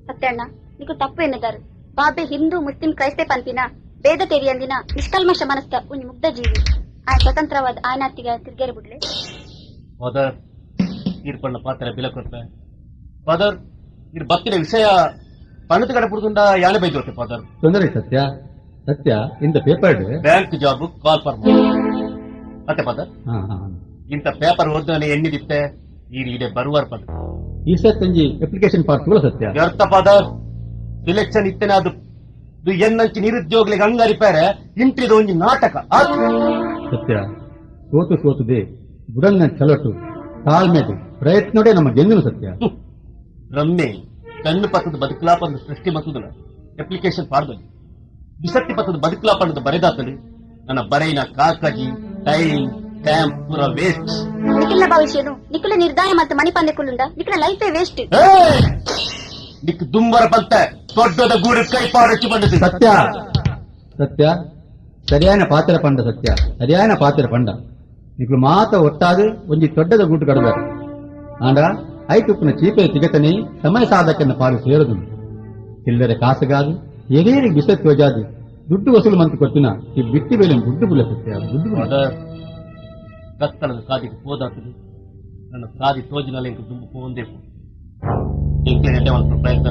Speaker 7: ಸತ್ಯಣ್ಣ ನೀಕು ತಪ್ಪು ಎನ್ನದಾರು ಬಾಬೆ ಹಿಂದೂ ಮುಸ್ಲಿಂ ಕ್ರೈಸ್ತೆ ಪಂಪಿನ ಭೇದ ತೆರಿಯಂದಿನ ನಿಷ್ಕಲ್ಮಶ ಮನಸ್ಕ ಒಂದು ಮುಗ್ಧ ಜೀವಿ ఆయన ಸ್ವತಂತ್ರವಾದ ఆయనತ್ತಿಗೆ ತಿರ್ಗೇರಿ ಬಿಡ್ಲೆ
Speaker 5: ಫಾದರ್ ಈರ್ಪಣ್ಣ ಪಾತ್ರ ಬಿಲ ಕೊಡ್ತ ಫಾದರ್ ಇರ್ ಬತ್ತಿನ ವಿಷಯ ಪಣದ ಕಡೆ ಪುಡ್ದುಂಡ ಯಾನೆ ಬೈದೋತೆ ಫಾದರ್
Speaker 1: ತೊಂದರೆ ಸತ್ಯ ಸತ್ಯ ಇಂದ paper
Speaker 5: bank job call for ಮತ್ತೆ ಫಾದರ್ ಇಂತ ಪೇಪರ್ ಓದಿದ್ರೆ ಎಣ್ಣಿದಿತ್ತೆ ಈ ರೀಡೆ ಬರುವಾರ ಪದ
Speaker 1: ಈ ಸತ್ತಂಜಿ ಅಪ್ಲಿಕೇಶನ್ ಫಾರ್ ತುಳ ಸತ್ಯ
Speaker 5: ವ್ಯರ್ಥ ಫಾದರ್ ಸಿಲೆಕ್ಷನ್ ಇತ್ತೇನೆ ಅದು ಎನ್ನಂಚಿ ನಿರುದ್ಯೋಗಿಗಳಿಗೆ ಹಂಗಾರಿಪಾರೆ ಇಂಟ್ರಿದ ಒಂಜಿ ನಾಟಕ
Speaker 1: ಸತ್ಯ ಸೋತು ಸೋತುದೆ ಬುಡಂಗ ಚಲಟು ತಾಳ್ಮೆದು ಪ್ರಯತ್ನೋಡೆ ನಮ್ಮ ಗೆಂದಿನ ಸತ್ಯ
Speaker 5: ರಮ್ಮೆ ಕಣ್ಣು ಪತ್ತದ ಬದುಕಲಾಪದ ಸೃಷ್ಟಿ ಮತ್ತದಲ್ಲ ಅಪ್ಲಿಕೇಶನ್ ಪಾಡ್ದಲ್ಲಿ ವಿಸಕ್ತಿ ಪತ್ತದ ಬದುಕಲಾಪಣದ ಬರೆದಾತಲಿ ನನ್ನ ಬರೆಯಿನ ಕಾಕಜಿ ಟೈಮ್ ಟೈಮ್ ಪೂರ ವೇಸ್ಟ್
Speaker 7: ನಿಖಿಲ್ನ ಭವಿಷ್ಯನು ನಿಖಿಲ ನಿರ್ಧಾರ ಮತ್ತು ಮಣಿ ಪಂದ್ಯಕ್ಕುಳ್ಳುಂಡ ನಿಖಿಲ ಲೈಫೇ ವೇಸ್ಟ್.
Speaker 5: ನಿಕ್ ದುಂಬರ ಪಂತ ದೊಡ್ಡದ ಗೂಡು ಕೈಪಾಡಚ್ಚಿ ಬಂದಿದೆ.
Speaker 1: సత్య సత్య సరియైన పాత్ర పండ సత్య సరియైన పాత్ర పండ నీకు మాత ఒట్టాది ಒಂಜಿ ದೊಡ್ಡದ ಗೂಟು ಕಡಬೇಕು ಆಂಡ ಐತುಪ್ಪನ ಚೀಪೆ ತಿಗತನಿ ಸಮಯ ಸಾಧಕನ್ನ ಪಾಲು ಸೇರದು ಚಿಲ್ಲರೆ ಕಾಸುಗಾದು ಎದೇರಿ ಬಿಸತ್ ವಜಾದು ದುಡ್ಡು ವಸೂಲು ಮಂತ್ ಕೊಟ್ಟಿನ ಈ ಬಿಟ್ಟಿ ಬೇಲೆ ದುಡ್ಡು ಬುಲ್ಲ ಸತ್ಯ ದುಡ್ಡು
Speaker 5: ಕತ್ತಲದ ಕಾದಿಗೆ ಹೋದಾತದು ನನ್ನ ಕಾದಿ ತೋಜಿನಲ್ಲಿ ಇಂಕ ದುಂಬು ಹೋಂದೇ ಇಂಕೆ ಒಂದು ಪ್ರಯತ್ನ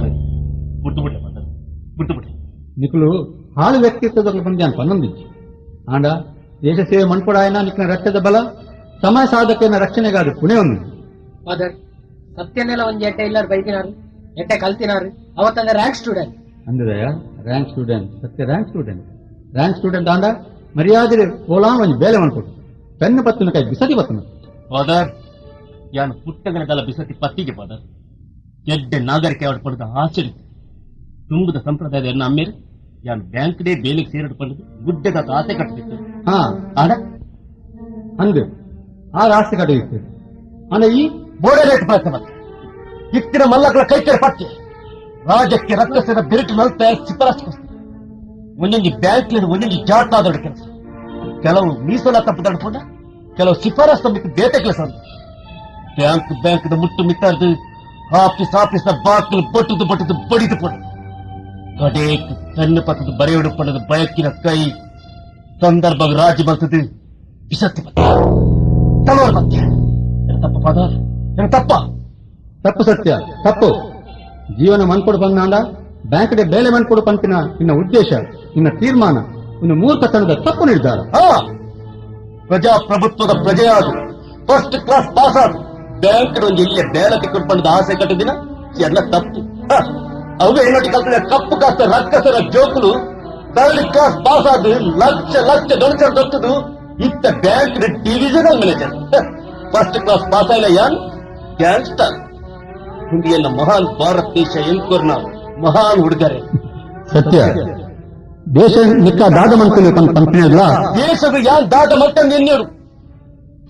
Speaker 5: ಬಿಟ್ಟುಬಿಟ್ಟೆ ಬಿಟ್ಟುಬಿಟ್ಟೆ
Speaker 1: నికులు హాలు వ్యక్తిత్వ పంద్యాన్ని పన్నందించి ఆండ దేశ సేవ మణ్పడాయన నిక్కిన రక్తದ బల ಸಮಯ ಸಾಧಕನ ರಕ್ಷಣೆ ಕಾದು ಪುಣೆ ఉంది
Speaker 6: ಫಾದರ್ ಸತ್ಯನೆಲ್ಲ ಒಂದ್ ಎಟ್ಟೆ ಇಲ್ಲಾರು ಬೈತಿನಾರು ಎಟ್ಟೆ ಕಲ್ತಿನಾರು ಅವತ್ತಂದ ರ್ಯಾಂಕ್ ಸ್ಟೂಡೆಂಟ್
Speaker 1: ಅಂದದಯ ರ್ಯಾಂಕ್ ಸ್ಟೂಡೆಂಟ್ ಸತ್ಯ ರ್ಯಾಂಕ್ ಸ್ಟೂಡೆಂಟ್ ಆಂಡ ಮರ್ಯಾದೆ ಓಲಾನ್ ಒಂಜಿ ಬೇಲೆ ಮನ್ಕೊಟ್ಟು ಪೆನ್ನು ಪತ್ತಿನ ಕೈ ಬಿಸತಿ ಪತ್ತನ
Speaker 5: ಫಾದರ್ ಯಾನು ಪುಟ್ಟಗನದಲ್ಲ ಬಿಸತಿ ಪತ್ತಿಗೆ ಫಾದರ್ ಎಡ್ಡೆ ನಾಗರಿಕೆ ಆಡ್ಪಡದ ಆಚರಿ ತುಂಬದ ಸಂಪ್ರದಾಯದ ಅಮ್ಮೇಲೆ ಯಾನು ಬ್ಯಾಂಕ್ ಡೇ ಬೇಲಿಗೆ ಸೇರಿಡ್ಪಡದು ಗುಡ್ಡೆದ ಆಸೆ ಕಟ್ಟಿತ್ತು.
Speaker 1: ಹಾ
Speaker 5: ಆಡ
Speaker 1: ಅಂದು ಆ ರಾಷ್ಟ್ರ ಕಟ್ಟಿತ್ತು ಆಂಡ ಈ
Speaker 5: ಬೋಡರೇಟ್ ಪ್ರಯತ್ನ ಇತ್ತಿನ ಮಲ್ಲಗಳ ಕೈಕೆರೆ ಪತ್ತೆ ರಾಜ್ಯಕ್ಕೆ ರಕ್ತಸೇನ ಬಿರುಕು ನಲ್ತೆ ಶಿಫಾರಸ್ಸು ಒಂದೊಂದು ಬ್ಯಾಂಕ್ ಒಂದೊಂದು ಜಾಟಾದೊಡ ಕೆಲಸ ಕೆಲವು ಮೀಸಲ ತಪ್ಪು ತಡ್ಕೊಂಡ ಕೆಲವು ಶಿಫಾರಸ್ಸು ಮಿಕ್ಕ ಬೇಟೆ ಕೆಲಸ ಬ್ಯಾಂಕ್ ಮುಟ್ಟು ಮಿತ್ತಾರ್ದು ಆಫೀಸ್ ಬಾಕಿಲು ಬಟ್ಟದು ಬಡಿದು ಪಡ ಕಡೇಕ್ ಕಣ್ಣು ಪಕ್ಕದ ಬರೆಯೋಡು ಪಡದ ಬಯಕಿನ ಕೈ ಸಂದರ್ಭ ರಾಜಿ ಬರ್ತದೆ ಬಿಸತ್ತಿ ತಲೋರ್ ಮತ್ತೆ ತಪ್ಪ ಫಾದರ್
Speaker 1: ತಪ್ಪು ಸತ್ಯ ತಪ್ಪು ಜೀವನ ಮನ್ಕೊಡು ಬಂದಾಂಡ ಬ್ಯಾಂಕ್ ಡೇ ಬೇಲೆ ಮನ್ಕೊಡು ಪಂಪಿನ ನಿನ್ನ ಉದ್ದೇಶ ನಿನ್ನ ತೀರ್ಮಾನ ಇನ್ನು ಮೂರ್ಖತನದ ತಪ್ಪು ನಿರ್ಧಾರ.
Speaker 5: ಪ್ರಜಾಪ್ರಭುತ್ವದ ಪ್ರಜೆಯಾದು ಫಸ್ಟ್ ಕ್ಲಾಸ್ ಪಾಸ್ ಆದು ಬ್ಯಾಂಕ್ ಇಲ್ಲೇ ಬೇಲೆ ತಿಕ್ಕೊಂಡು ಆಸೆ ಕಟ್ಟಿದಿನ ಎಲ್ಲ ತಪ್ಪು. ಅವೇ ನೋಡಿ ಕಲ್ತಿದ ಕಪ್ಪು ಕಾಸ್ತ ರಕ್ಕಸರ ಜೋಕುಲು ಥರ್ಡ್ ಕ್ಲಾಸ್ ಪಾಸ್ ಆದ ಲಕ್ಷ ಡೊನೇಷನ್ ದೊತ್ತದು ಇತ್ತ bank divisional manager first class pass ಆಯ್ಲ ಯಾನ್ ಗ್ಯಾಂಗ್ಸ್ಟರ್ ಇಂಡಿಯನ್ನ ಮಹಾನ್ ಭಾರತ ದೇಶ ಎಂಕೋರ್ನ ಮಹಾನ್ ಹುಡುಗರೆ
Speaker 1: ಸತ್ಯ ದೇಶ ನಿಕ್ಕ ದಾದ ಮನ್ಕೊಲಿ ಪಂಪಿನಲ್ಲ
Speaker 5: ದೇಶದ ಯಾನ್ ದಾದ ಮಟ್ಟಂದು ಎನ್ನೇರು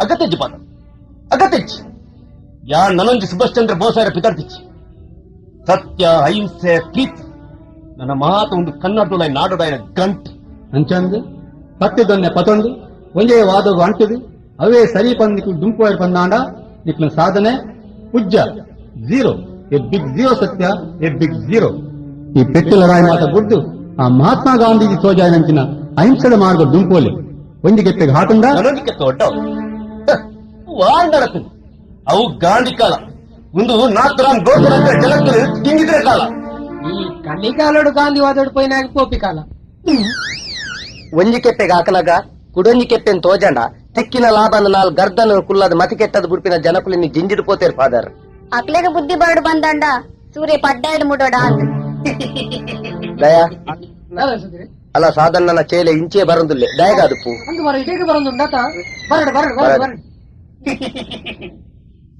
Speaker 5: ಅಗತ್ಯಜ್ಜಿ ಪಾದ ಅಗತ್ಯಜ್ಜಿ ಯಾನ್ ನನೊಂಜಿ ಸುಭಾಷ್ ಚಂದ್ರ ಬೋಸಾರ ಪಿತಾರ್ತಿಚ್ಚಿ ಸತ್ಯ ಅಹಿಂಸೆ ಪ್ರೀತಿ ನನ್ನ ಮಾತು ಒಂದು ಕನ್ನಡದೊಳ ನಾಡೋದಾಯ ಗಂಟು
Speaker 1: ಅಂಚಂದು ಪತ್ತಿದೊನ್ನೆ ಪತೊಂದು ಒಂದೇ ವಾದವು ಅಂಟದು ಅವೇ ಸರಿ ಪಂದಿಕು ದುಂಪು ಪಂದಾಂಡ ನಿಕ್ಲ ಸಾಧನೆ ಪುಜ್ಜ ಝೀರೋ ಎ ಬಿಗ್ ಝೀರೋ ಸತ್ಯ ಎ ಬಿಗ್ ಝೀರೋ ಈ ಪೆಟ್ಟಿಲ ರಾಯ ಮಾತ ಗುಡ್ದು ಆ ಮಹಾತ್ಮ ಗಾಂಧೀಜಿ ಸೋಜಾಯನಂಚಿನ ಅಹಿಂಸದ ಮಾರ್ಗ ದುಂಪೋಲಿ ಒಂದಿ ಗೆಪ್ಪೆಗೆ ಹಾಕಂಡ
Speaker 5: ನನಗೆ ದೊಡ್ಡ ವಾರ್ ನಡತದೆ ಅವು ಗಾಂಧಿ ಕಾಲ ಒಂದು ನಾಥರಾಮ್ ಗೋಕುಲ ಜಗತ್ತು ತಿಂಗಿದ್ರೆ ಕಾಲ
Speaker 6: ಈ ಕಲಿಕಾಲೋಡು ಗಾಂಧಿ ವಾದೋಡು ಪೋಯಿನಾಗ ಪೋಪಿ ಕಾಲ
Speaker 3: ಒಂಜಿ ಕೆಪ್ಪೆಗೆ ಹಾಕಲಾಗ ಕುಡೊಂಜಿ ಕೆಪ್ಪೆನ್ ತೋಜಂಡ ತಿಕ್ಕಿನ ಲಾಭನ ನಾಲ್ ಗರ್ದನ ಕುಲ್ಲದ ಮತಿ ಕೆಟ್ಟದ ಬುಡ್ಪಿನ ಜನಕುಲಿನಿ ಜಿಂಜಿಡು ಪೋತೇರ್ ಫಾದರ್
Speaker 7: ಅಕ್ಲೆಗ ಬುದ್ಧಿ ಬಾಡು ಬಂದಂಡ ಸೂರ್ಯ ಪಡ್ಡಾಡು ಮುಡೋಡ ಅಂತ
Speaker 3: ದಯಾ ಅಲ್ಲ ಸಾಧನ ಚೇಲೆ ಇಂಚೆ ಬರಂದುಲ್ಲೆ ದಯಗಾದುಪ್ಪು
Speaker 6: ಅಂದು ಮರ ಇದೇಗೆ ಬರೋದುಂಡಾತ ಬರಡು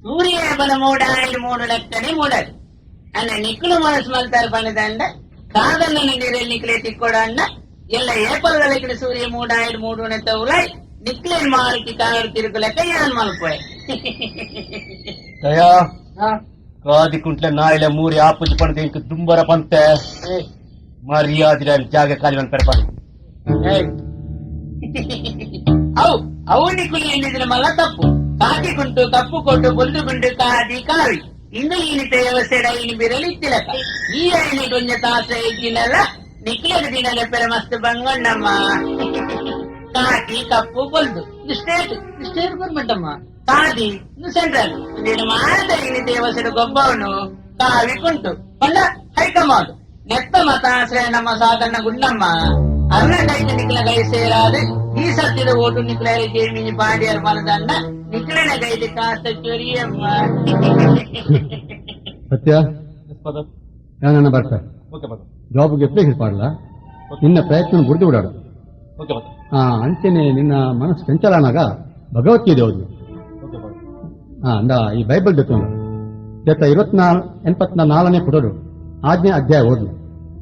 Speaker 2: ಸೂರ್ಯ ಬಲ ಮೂಡು ಲಕ್ಷಣೆ ಮೂಡದು ಅನ್ನ ನಿಕ್ಕಲು ಮನಸ್ಸು ಮಲ್ತಾರ ಪಣದಂಡ ಸಾಧನ ನಿಕ್ಕಲೆ ತಿಕ್ಕೊಡಣ್ಣ ಎಲ್ಲ ಏಪಲ್ಗಳಿಗೆ ಸೂರ್ಯ ಮೂಡು ತೌಲಾಯ್ ನಿಕ್ಲೇನ್ ಮಾರುತಿ ಕಾರು ತಿರುಗುಲಕ್ಕ ಯಾನ್ ಮಲ್ಪೋಯ್
Speaker 5: ದಯಾ ಕಾದಿ ಕುಂಟ್ಲೆ ನಾಯಿಲೆ ಮೂರಿ ಆಪುಜಿ ಪಣದ ಇಂಕ ದುಂಬರ ಪಂತೆ ಮರ್ಯಾದಿರ ಜಾಗ ಖಾಲಿ ಒಂದು ಪೆರಪ
Speaker 2: ಅವು ನಿಕ್ಕುಲಿ ಎನ್ನಿದ್ರೆ ಮಲ್ಲ ತಪ್ಪು ಕಾಟಿ ಕುಂಟು ಕಪ್ಪು ಕೊಟ್ಟು ಬೊಂದು ಗುಂಡು ಕಾದಿ ಕಾವಿ ಇನ್ನು ಈನಿತ ವ್ಯವಸ್ಥೆ ಇನಿ ಬಿರಲಿ ಇತ್ತಿಲಕ ಈ ಐನಿ ಕೊಂಚ ತಾಸ ಇದ್ದಿನಲ್ಲ ನಿಕ್ಲೆದ ದಿನದ ಪೆರ ಮಸ್ತ್ ಬಂಗೊಂಡಮ್ಮ ಕಾಟಿ ಕಪ್ಪು ಬೊಂದು ಸ್ಟೇಟ್ ಗೌರ್ಮೆಂಟಮ್ಮ ಕಾದಿ ಸೆಂಟ್ರಲ್ ಮಾರದ ಇನಿ ದೇವಸ್ಥೆ ಗೊಬ್ಬವನು ಕಾವಿ ಕುಂಟು ಕೊಂಡ ಹೈಕಮಾಂಡ್ ನೆತ್ತ ಮತಾಶ್ರಯ ನಮ್ಮ ಸಾಧನ ಗುಂಡಮ್ಮ ಅರ್ಣ ಕೈತ ನಿಕ್ಲ ಕೈ ಸೇರಾದೆ ಈ ಸತ್ಯದ ಓಟು ನಿಕ್ಲ ಜೇಮಿನಿ ಪಾಡಿಯರ್ ಮನದಂಡ ನಿಕ್ಲನ ಕೈದ ಕಾಸ್ತ ಚೊರಿಯಮ್ಮ
Speaker 1: ಸತ್ಯ ಯಾನನ್ನ ಬರ್ತಾ ಜಾಬ್ಗೆ ಅಪ್ಲೈ ಪಾಡಲ ನಿನ್ನ ಪ್ರಯತ್ನ ಗುರ್ತು ಬಿಡಾಡು ಅಂಚೆನೆ ನಿನ್ನ ಮನಸ್ಸು ಚಂಚಲನಾಗ ಭಗವದ್ಗೀತೆ ಓದು ಅಂದ ಈ ಬೈಬಲ್ ಜೊತೆ ಜೊತೆ 84 ಪುಟರು ಆಜ್ಞೆ ಅಧ್ಯಾಯ ಓದು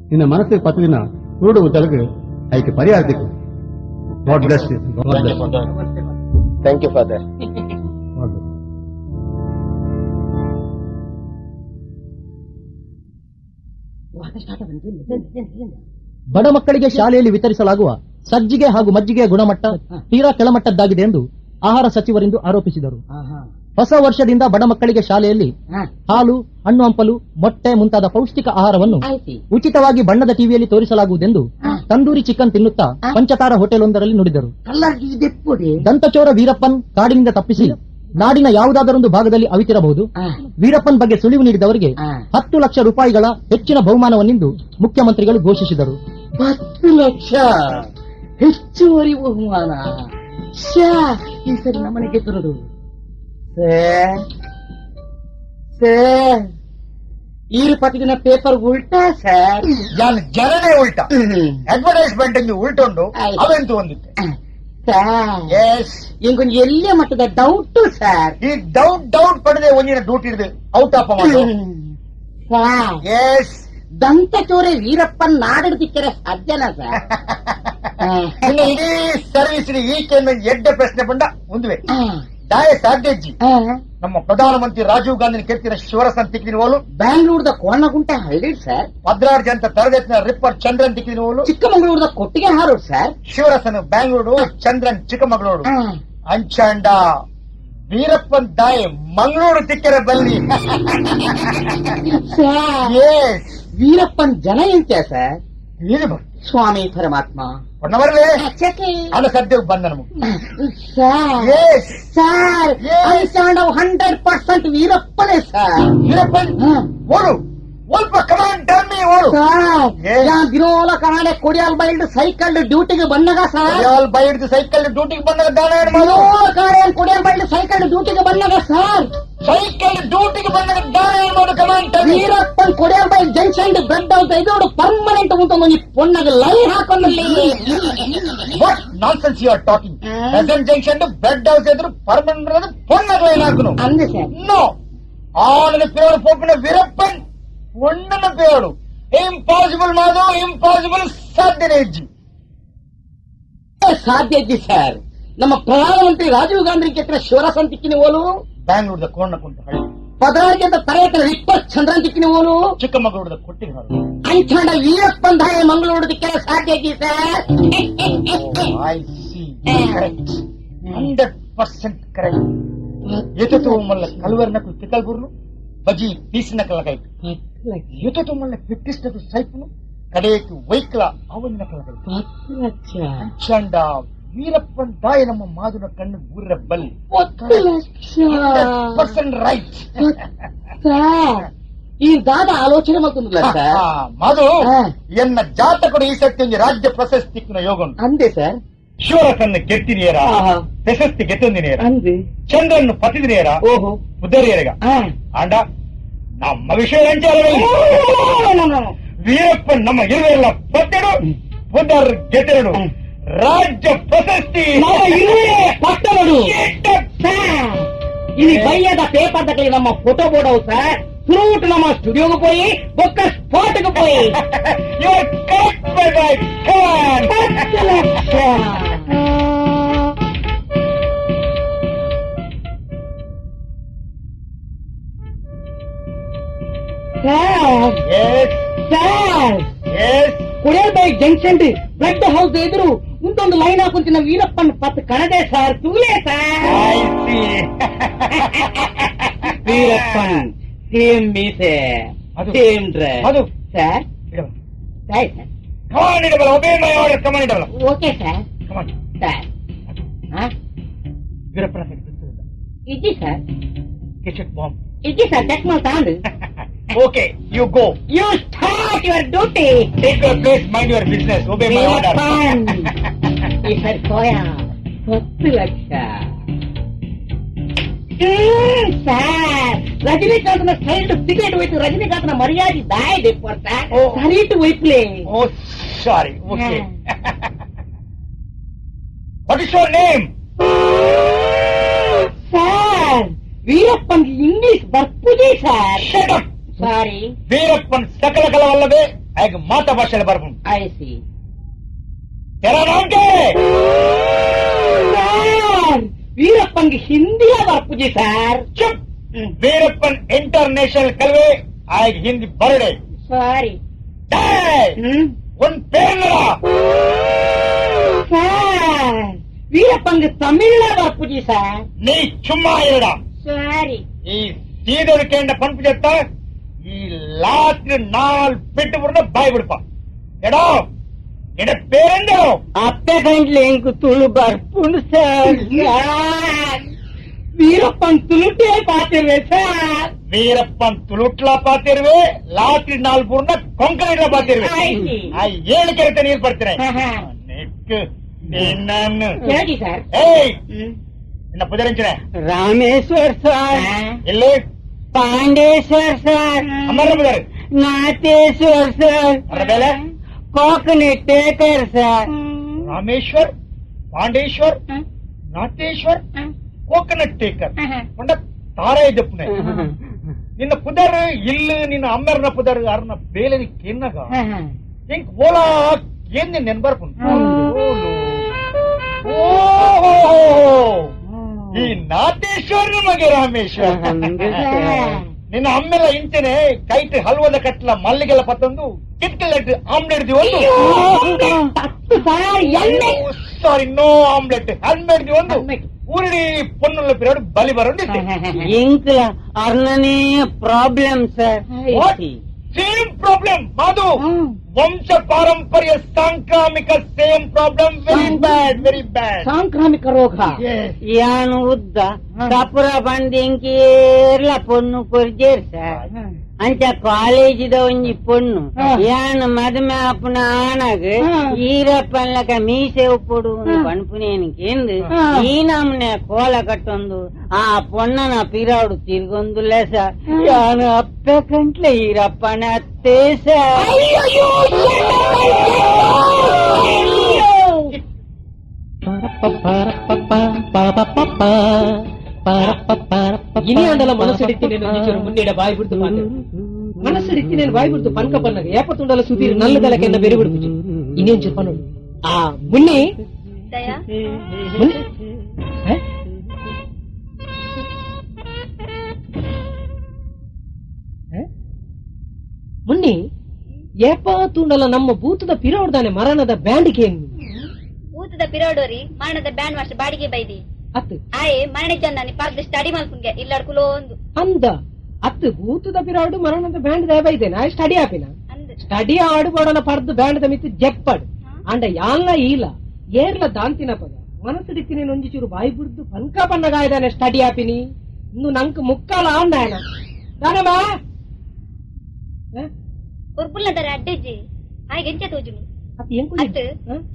Speaker 1: ನಿನ್ನ ಮನಸ್ಸಿಗೆ ಪತ್ತದಿನ ಕುರುಡು ಉದ್ದಲಿಗೆ ಐಕೆ ಪರಿಹಾರ ದಿಕ್ಕು God bless you
Speaker 3: thank you father
Speaker 1: God bless
Speaker 8: ಬಡ ಮಕ್ಕಳಿಗೆ ಶಾಲೆಯಲ್ಲಿ ವಿತರಿಸಲಾಗುವ ಸಜ್ಜಿಗೆ ಹಾಗೂ ಮಜ್ಜಿಗೆಯ ಗುಣಮಟ್ಟ ತೀರಾ ಕೆಳಮಟ್ಟದ್ದಾಗಿದೆ ಎಂದು ಆಹಾರ ಸಚಿವರಿಂದು ಆರೋಪಿಸಿದರು. ಹೊಸ ವರ್ಷದಿಂದ ಬಡ ಮಕ್ಕಳಿಗೆ ಶಾಲೆಯಲ್ಲಿ ಹಾಲು, ಹಣ್ಣು ಹಂಪಲು, ಮೊಟ್ಟೆ ಮುಂತಾದ ಪೌಷ್ಟಿಕ ಆಹಾರವನ್ನು ಉಚಿತವಾಗಿ ಬಣ್ಣದ ಟಿವಿಯಲ್ಲಿ ತೋರಿಸಲಾಗುವುದೆಂದು ತಂದೂರಿ ಚಿಕನ್ ತಿನ್ನುತ್ತಾ ಪಂಚತಾರ ಹೋಟೆಲ್ ಒಂದರಲ್ಲಿ ನುಡಿದರು. ದಂತಚೋರ ವೀರಪ್ಪನ್ ಕಾಡಿನಿಂದ ತಪ್ಪಿಸಿ ನಾಡಿನ ಯಾವುದಾದರೊಂದು ಭಾಗದಲ್ಲಿ ಅವಿತಿರಬಹುದು. ವೀರಪ್ಪನ್ ಬಗ್ಗೆ ಸುಳಿವು ನೀಡಿದವರಿಗೆ 10 ಲಕ್ಷ ರೂಪಾಯಿಗಳ ಹೆಚ್ಚಿನ ಬಹುಮಾನವನ್ನಿಂದು ಮುಖ್ಯಮಂತ್ರಿಗಳು ಘೋಷಿಸಿದರು.
Speaker 6: 10 ಲಕ್ಷ ಹೆಚ್ಚುವರಿ ಬಹುಮಾನ ಈ ಸರಿ ನಮ್ಮನೆಗೆ ತರುದು. ఈరు పతికిన పేపర్ ఉల్టా సార్
Speaker 9: ಜನನೇ ಉಲ್ಟಾ ಅಡ್ವರ್ಟೈಸ್ಮೆಂಟ್ ಉಲ್ಟುಂಡು ಅವೆಂತು ಒಂದಿತ್ತೆ
Speaker 6: ಎಸ್ ಇಂಕೊಂದು ಎಲ್ಲೇ ಮಟ್ಟದ ಡೌಟ್ ಸರ್
Speaker 9: ಈ ಡೌಟ್ ಪಡೆದೆ ಒಂದಿನ ಡ್ಯೂಟಿ ಇಡಿದು ಔಟ್ ಆಫ್
Speaker 6: ಸರ್
Speaker 9: ಎಸ್
Speaker 6: ದಂತಚೋರೆ ವೀರಪ್ಪನ್ ನಾಡಿಡ್ತಿಕ್ಕರೆ ಸಾಧ್ಯನಾ ಸರ್
Speaker 9: ಇಡೀ ಸರ್ವಿಸ್ ಈಕೆ ಎಡ್ಡೆ ಪ್ರಶ್ನೆ ಬಂದ ಒಂದುವೆ ದಾಯ ಸಾಧ್ಯಜ್ಜಿ ನಮ್ಮ ಪ್ರಧಾನಮಂತ್ರಿ ರಾಜೀವ್ ಗಾಂಧಿ ಕೆತ್ತಿನ ಶಿವರಸನ್ ತಿಕ್ಕಿನವಳು
Speaker 6: ಬ್ಯಾಂಗ್ಳೂರ್ದ ಕೋಣಗುಂಟ ಹಳ್ಳಿ ಸರ್
Speaker 9: ಭದ್ರಾರ್ಜಿ ಅಂತ ತರಗತಿನ ರಿಪ್ಪರ್ ಚಂದ್ರನ್ ತಿಕ್ಕಿನವಳು
Speaker 6: ಚಿಕ್ಕಮಗಳೂರ್ದ ಕೊಟ್ಟಿಗೆ ಹಾರೋಡ್ ಸರ್
Speaker 9: ಶಿವರಸನ್ ಬ್ಯಾಂಗ್ಳೂರು ಚಂದ್ರನ್ ಚಿಕ್ಕಮಗಳೂರು ಅಂಚಾಂಡ ವೀರಪ್ಪನ್ ದಾಯ್ ಮಂಗಳೂರು ತಿಕ್ಕರೆ ಬಲ್ಲಿ
Speaker 6: ವೀರಪ್ಪನ್ ಜನ ಎಂತ ಸರ್
Speaker 9: ವೀರಪ್ಪ
Speaker 6: ಸ್ವಾಮಿ ಪರಮಾತ್ಮ
Speaker 9: ಬರಲೇ ಅಲ್ಲ ಸದ್ಯಕ್ಕೆ ಬಂದ
Speaker 6: ಸರ್ 100% ವೀರಪ್ಪನೇ ಸರ್
Speaker 9: ವೀರಪ್ಪನ್ ಓಡು ಸ್ವಲ್ಪ ಕಮಾಂಡ್ ಟೆಲ್ ಮೀ ಓಡು
Speaker 6: ಸರ್ ದಿನೋಲ ಕನಾಡೆ ಕೊಡಿಯಾಲ್ ಬೈಲ್ಡ್ ಸೈಕಲ್ ಡ್ಯೂಟಿಗೆ ಬಂದಾಗ ಸರ್
Speaker 9: ಕೊಡಿಯಾಲ್ ಬೈಲ್ಡ್ ಸೈಕಲ್ ಡ್ಯೂಟಿಗೆ ಬಂದಾಗ ದಾನ
Speaker 6: ದಿನೋಲ ಕನಾಡೆ ಕೊಡಿಯಾಲ್ ಬೈಲ್ಡ್ ಸೈಕಲ್ ಡ್ಯೂಟಿಗೆ ಬಂದಾಗ ಸರ್
Speaker 9: ಸೈಕಲ್ ಡ್ಯೂಟಿಗೆ ಬಂದಾಗ ದಾನ ಮಾಡೋದು command
Speaker 6: Veerappan Kodialbail junction ಬೆಡ್ ಔಟ್ ಇದು ಪರ್ಮನೆಂಟ್ ಉಂಟು ಈ ಪೊಣ್ಣಗೆ ಲೈನ್ ಹಾಕೊಂಡಲ್ಲಿ
Speaker 9: what nonsense you are talking present junction ಬೆಡ್ ಹೌಸ್ ಎದುರು ಪರ್ಮನೆಂಟ್ ಪೊಣ್ಣಗೆ ಲೈನ್ ಹಾಕನು
Speaker 6: ಅಂದೆ ಸರ್
Speaker 9: ನೋ ಆನನ ಪೇರು ಪೋಪಿನ ವೀರಪ್ಪನ್ ಒಂದನ ಪೇರು ಇಂಪಾಸಿಬಲ್ ಮಾದು ಇಂಪಾಸಿಬಲ್ ಸಾಧ್ಯನೇ ಇಜ್ಜಿ
Speaker 6: ಸಾಧ್ಯ ಇದ್ದಿ ಸರ್ ನಮ್ಮ ಪ್ರಧಾನಮಂತ್ರಿ ರಾಜೀವ್ ಗಾಂಧಿ ಕೆತ್ತಿನ ಶಿವರಸನ್ ತಿಕ್ಕಿನ ಓಲು
Speaker 9: ಬ್ಯಾಂಗ್ಳೂರ್ದ ಕೋಣಕುಂಟ ಹಳ್ಳಿ
Speaker 6: ಪದರಾರ್ಜಿ ಅಂತ ತರಗತಿನ ರಿಪ್ಪರ್ ಚಂದ್ರನ್ ತಿಕ್ಕಿನ ಓಲು
Speaker 9: ಚಿಕ್ಕಮಗಳೂರದ ಕೊಟ್ಟಿಗೆ ಹಾಲು
Speaker 6: ಅಂಚಾಂಡ ವೀರಪ್ಪನ್ ದಾಯ ಮಂಗಳೂರು ದಿಕ್ಕರ ಸಾಧ್ಯ ಇದ್ದಿ sir
Speaker 9: I C correct 100% correct ಎತ್ತು ಮಲ್ಲ ಕಲ್ವರ್ನಕು ತಿಕ್ಕಲ್ಬೂರ್ನು ಬಜಿ ಪೀಸಿನ ಕಲಕೈತು ಎತ್ತು ಮಲ್ಲ ಫಿಟ್ಟಿಸ್ಟದು ಸೈಪುನು ಕಡೆಯಕ್ಕೆ ವೈಕ್ಲ ಅವನ್ನ ಕಲಕೈತು
Speaker 6: 10 ಲಕ್ಷ
Speaker 9: ಅಂಚಾಂಡ ವೀರಪ್ಪನ್ ದಾಯ ನಮ್ಮ ಮಾದುನ ಕಣ್ಣು ಬೂರ್ರ ಬಲ್ಲಿ
Speaker 6: 10 ಲಕ್ಷ
Speaker 9: ಪರ್ಸೆಂಟ್ ರೈಟ್
Speaker 6: ಸರ್ ಈ ದಾದ ಆಲೋಚನೆ ಮಾಡ್ಕೊಂಡಿಲ್ಲ ಸರ್
Speaker 9: ಮಾದು ಎನ್ನ ಜಾತಕರು ಈ ಸತಿ ಒಂದು ರಾಜ್ಯ ಪ್ರಶಸ್ತಿಕ್ಕಿನ ಯೋಗ
Speaker 6: ಅಂದೆ ಸರ್
Speaker 9: ಶಿವರಸನ್ನ ಗೆತ್ತಿನಿಯರ ಪ್ರಶಸ್ತಿ ಗೆತ್ತೊಂದಿನಿಯರ
Speaker 6: ಅಂದೆ
Speaker 9: ಚಂದ್ರನ್ನು ಪತಿದಿನಿಯರ
Speaker 6: ಓಹೋ
Speaker 9: ಉದರಿಯರಗ ಆಂಡ ನಮ್ಮ ವಿಷಯ ವೀರಪ್ಪನ್ ನಮ್ಮ ಇರುವೆಲ್ಲ ಪತ್ತೆಡು ಉದರ್ ಗೆತ್ತೆರಡು ರಾಜ್ಯ ಪ್ರಶಸ್ತಿ
Speaker 6: ಪಟ್ಟಣರು ఇది బయ్యద పేపర్ దగ్గర నమ్మ ఫోటో పోడవు సార్ ఫ్రూట్ నమ్మ స్టూడియోకి పోయి ఒక్క స్పాట్ కు పోయి Kodialbail junction blood house ಎದುರು ಮುಂದೊಂದು ಲೈನ್ ಹಾಕೊಂತಿನ ವೀರಪ್ಪನ್ ಪತ್ ಕಣದೆ ಸರ್ ತೂಲೆ ಸರ್ ವೀರಪ್ಪನ್ ಸೇಮ್ ಮೀಸೆ ಸೇಮ್ ಡ್ರೆಸ್
Speaker 9: ಅದು
Speaker 6: sir sir
Speaker 9: commendable obey my order commendable
Speaker 6: okay sir
Speaker 9: command
Speaker 6: sir
Speaker 9: ವೀರಪ್ಪನ
Speaker 6: ಇದ್ದಿ ಸರ್
Speaker 9: ಕಿಚನ್ ಬಾಂಬ್
Speaker 6: ಇದ್ದಿ ಸರ್ ಚೆಕ್ ಮಾಡ್ತಾಂಡು
Speaker 9: Okay, you go.
Speaker 6: You start your duty.
Speaker 9: Take your place, mind your business. Obey my order.
Speaker 6: Sir, Koya. 10 lakh sir ರಜನಿಕಾಂತ್ನ side ticket ಹೋಯ್ತು ರಜನಿಕಾಂತ್ನ ಮರ್ಯಾದೆ ದಾಯ ದೆಪ್ಪರ್ತ ಸರಿಟ್ಟು ಹೋಯ್ತಲೇ
Speaker 9: Oh, sorry. Okay. What is your name?
Speaker 6: Sir Veerappan English ಬರ್ಪುಜಿ sir
Speaker 9: Shut up.
Speaker 6: Sorry
Speaker 9: Veerappan ಸಕಲ ಕಲವಲ್ಲದೆ ಆಗ ಮಾತಾ ಭಾಷೆಯಲ್ಲಿ ಬರ್ಬೋದು
Speaker 6: ಐ ಸಿ
Speaker 9: ತೆರ ನಾಮ್ಕೆ
Speaker 6: ಸರ್ ವೀರಪ್ಪನ್ಗೆ ಹಿಂದಿಯ ಬರ್ಪುಜಿ ಸರ್
Speaker 9: ಚುಪ್ ವೀರಪ್ಪನ್ ಇಂಟರ್ನ್ಯಾಷನಲ್ ಕಲ್ವೆ ಆಗ ಹಿಂದಿ ಬರಡೆ
Speaker 6: ಸಾರಿ
Speaker 9: ಒಂದ್ ಪೇರ್ಲಾ
Speaker 6: சார் வீரப்பங்கு தமிழ்ல வரப்புஜி சார்
Speaker 9: ನೀ ಚುಮ್ಮ ಇರಡ
Speaker 6: சரி
Speaker 9: ಈ ಸೀದರಿಕೆಂಡ ಪಂಪು చెత్త ಈ ಲಾತ್ರಿ ನಾಲ್ ಬಿಟ್ಟು ಬಿಡ ಬಾಯ್ ಬಿಡಪ್ಪ ಎಡೋ ಎಡ ಪೇರೆಂದು
Speaker 6: அத்தை கண்டில எனக்கு துளு பர்ப்புண்டு சார் வீரப்பன் துளுட்டே பாத்துருவேன் சார்
Speaker 9: ವೀರಪ್ಪನ್ ತುಳುಟ್ಲಾ ಪಾತಿರುವೆ ಲಾತ್ರಿ ನಾಲ್ ಬೂರ್ನ ಕೊಂಕಣಿಡ್ಲ ಪಾತಿರುವೆ
Speaker 6: ಆಯ್ತು.
Speaker 9: ಆ 7 ಕೆರೆತ ನೀರ್ ಬರ್ತೀನಿ ನೆಕ್ ನಿನ್ನನ್ನು
Speaker 6: சரி சார்
Speaker 9: ಏಯ್ ನಿನ್ನ ಪುದರಿಂಚನೆ
Speaker 6: ராமேஸ்வர் சார்
Speaker 9: ಎಲ್ಲಿ
Speaker 6: பாண்டேஸ்வர் சார்
Speaker 9: ಅಮರ ಪುದರ್
Speaker 6: நாத்தேஸ்வர் சார்
Speaker 9: ಅರ ಬೇಲೆ
Speaker 6: coconut taker sir
Speaker 9: Rameshwar Pandeshwar Natheshwar coconut taker ಕೊಂಡ ತಾರೇ ಜಪ್ಪನೆ ನಿನ್ನ ಪುದರ್ ಇಲ್ಲಿ ನಿನ್ನ ಅಮ್ಮರ್ನ ಪುದರ್ ಅರ್ನ ಬೇಲೆದಿ ಕೆನ್ನಗ ಇಂಕ್ ಓಲಾ ಏನ್ ನೆನ್ಬರ್ಪುನ್ ಈ ನಾಥೇಶ್ವರ ಮಗೆ ರಾಮೇಶ್ವರ್ ನಿನ್ನ ಅಮ್ಮೆಲ್ಲ ಇಂಚನೆ ಕೈಟ್ ಹಲ್ವದ ಕಟ್ಲ ಮಲ್ಲಿಗೆಲ್ಲ ಪತ್ತೊಂದು ಕಿಟ್ಕೆಲೆಟ್ omelette sorry no omelette helmet ಒಂದು ಊರಿಡಿ ಪೊನ್ನುಲ್ಲ ಪಿರಿಯಡ್ ಬಲಿ ಬರೋದಿತ್ತೆ
Speaker 6: ఇంకుల అర్ననే ప్రాబ్లం సార్
Speaker 9: ಸೇಮ್ ಪ್ರಾಬ್ಲಮ್ ಮಾದು ವಂಶ ಪಾರಂಪರ್ಯ ಸಾಂಕ್ರಾಮಿಕ ಸೇಮ್ ಪ್ರಾಬ್ಲಮ್ ವೆರಿ ಬ್ಯಾಡ್
Speaker 6: ಸಾಂಕ್ರಾಮಿಕ ರೋಗ ಯಾನು ಉದ್ದ ಕಪುರ ಬಂದು ಇಂಕೇರ್ಲ ಪೊಣ್ಣು ಕೊರ್ಜೇರ್ ಸರ್ ಅಂಚ ಕಾಲೇಜಿದ ಒಂಜಿ ಪೊಣ್ಣು ಯಾನು ಮದುವೆ ಅಪ್ಪನ ಆನಗ ಈರಪ್ಪನ್ಲಕ ಮೀಸೆ ಉಪ್ಪುಡು ಪನ್ಪುನೇನಿಕೆಂದು ಈ ನಮ್ನೆ ಕೋಲ ಕಟ್ಟೊಂದು ಆ ಪೊಣ್ಣನ ಪಿರಾಡು ತಿರ್ಗೊಂದುಲ್ಲ ಸರ್ ಯಾನು ಅಪ್ಪ ಕಂಟ್ಲೆ ಈರಪ್ಪನ ಅತ್ತೆ ಸರ್
Speaker 10: ఇనియాండల మనసుడిత్తి నేను నిజరు మున్నిడ బాయి బిడ్దు పాను మనసుడిత్తి నేను బాయి బిడ్దు పనక పన్నగ ఏపతుండల సుదీర్ నల్లదలకెన్న బెరిబిడుపుచు ఇనేం చెప్పను ఆ మున్ని
Speaker 7: దయా
Speaker 10: మున్ని ಮುನ್ನಿ ಏಪಾತುಂಡಲ ನಮ್ಮ ಭೂತದ ಪಿರೋಡ್ದಾನೆ ಮರಣದ ಬ್ಯಾಂಡ್ಗೆ
Speaker 7: ಊತದ ಪಿರೋಡೋರಿ ಮರಣದ ಬ್ಯಾಂಡ್ ವರ್ಷ ಬಾಡಿಗೆ ಬೈದಿ
Speaker 10: ಅತ್ತು
Speaker 7: ಆಯೆ ಮರಣ ಜನ್ನಾನಿ ಪರ್ದು ಸ್ಟಡಿ ಮಲ್ಪುಂಗೆ ಇಲ್ಲಡ್ಕುಲೋ ಒಂದು
Speaker 10: ಅಂದ ಅತ್ತು ಭೂತದ ಪಿರಾಡು ಮರಣದ ಬ್ಯಾಂಡ್ ದೇವೈದೇನ ಸ್ಟಡಿ ಆಪಿನ
Speaker 7: ಅಂದ್
Speaker 10: ಸ್ಟಡಿ ಆಡುಬೋಡನ ಪರ್ದು ಬ್ಯಾಂಡ್ ಮಿತ್ತು ಜಪ್ಪಡ್ ಅಂಡ ಯಾಲ್ಲ ಈಲ ಏರ್ಲ ದಾಂತಿನ ಪದ ಮನಸ್ಸಿಡಿತ್ತಿ నేను ಒಂಜಿಚೂರು ಬಾಯಿ ಬಿಡ್ದು ಪಂಕ ಪನ್ನಗಾಯ್ದಾನೆ ಸ್ಟಡಿ ಆಪಿನಿ ಇನ್ನು ನಂಕ್ ಮುಕ್ಕಾಲ ಆಂದಾಯನ ದಾನಮಾ
Speaker 7: ಉರ್ಪುಲ್ಲದರ ಅಡ್ಡೆಜ್ಜಿ ಆಯ್ಗೆ ಎಂಚ ತೋಜುನು
Speaker 10: ಅತ್ ಎಂಕೊಂಜಿ
Speaker 7: ಅತ್ತು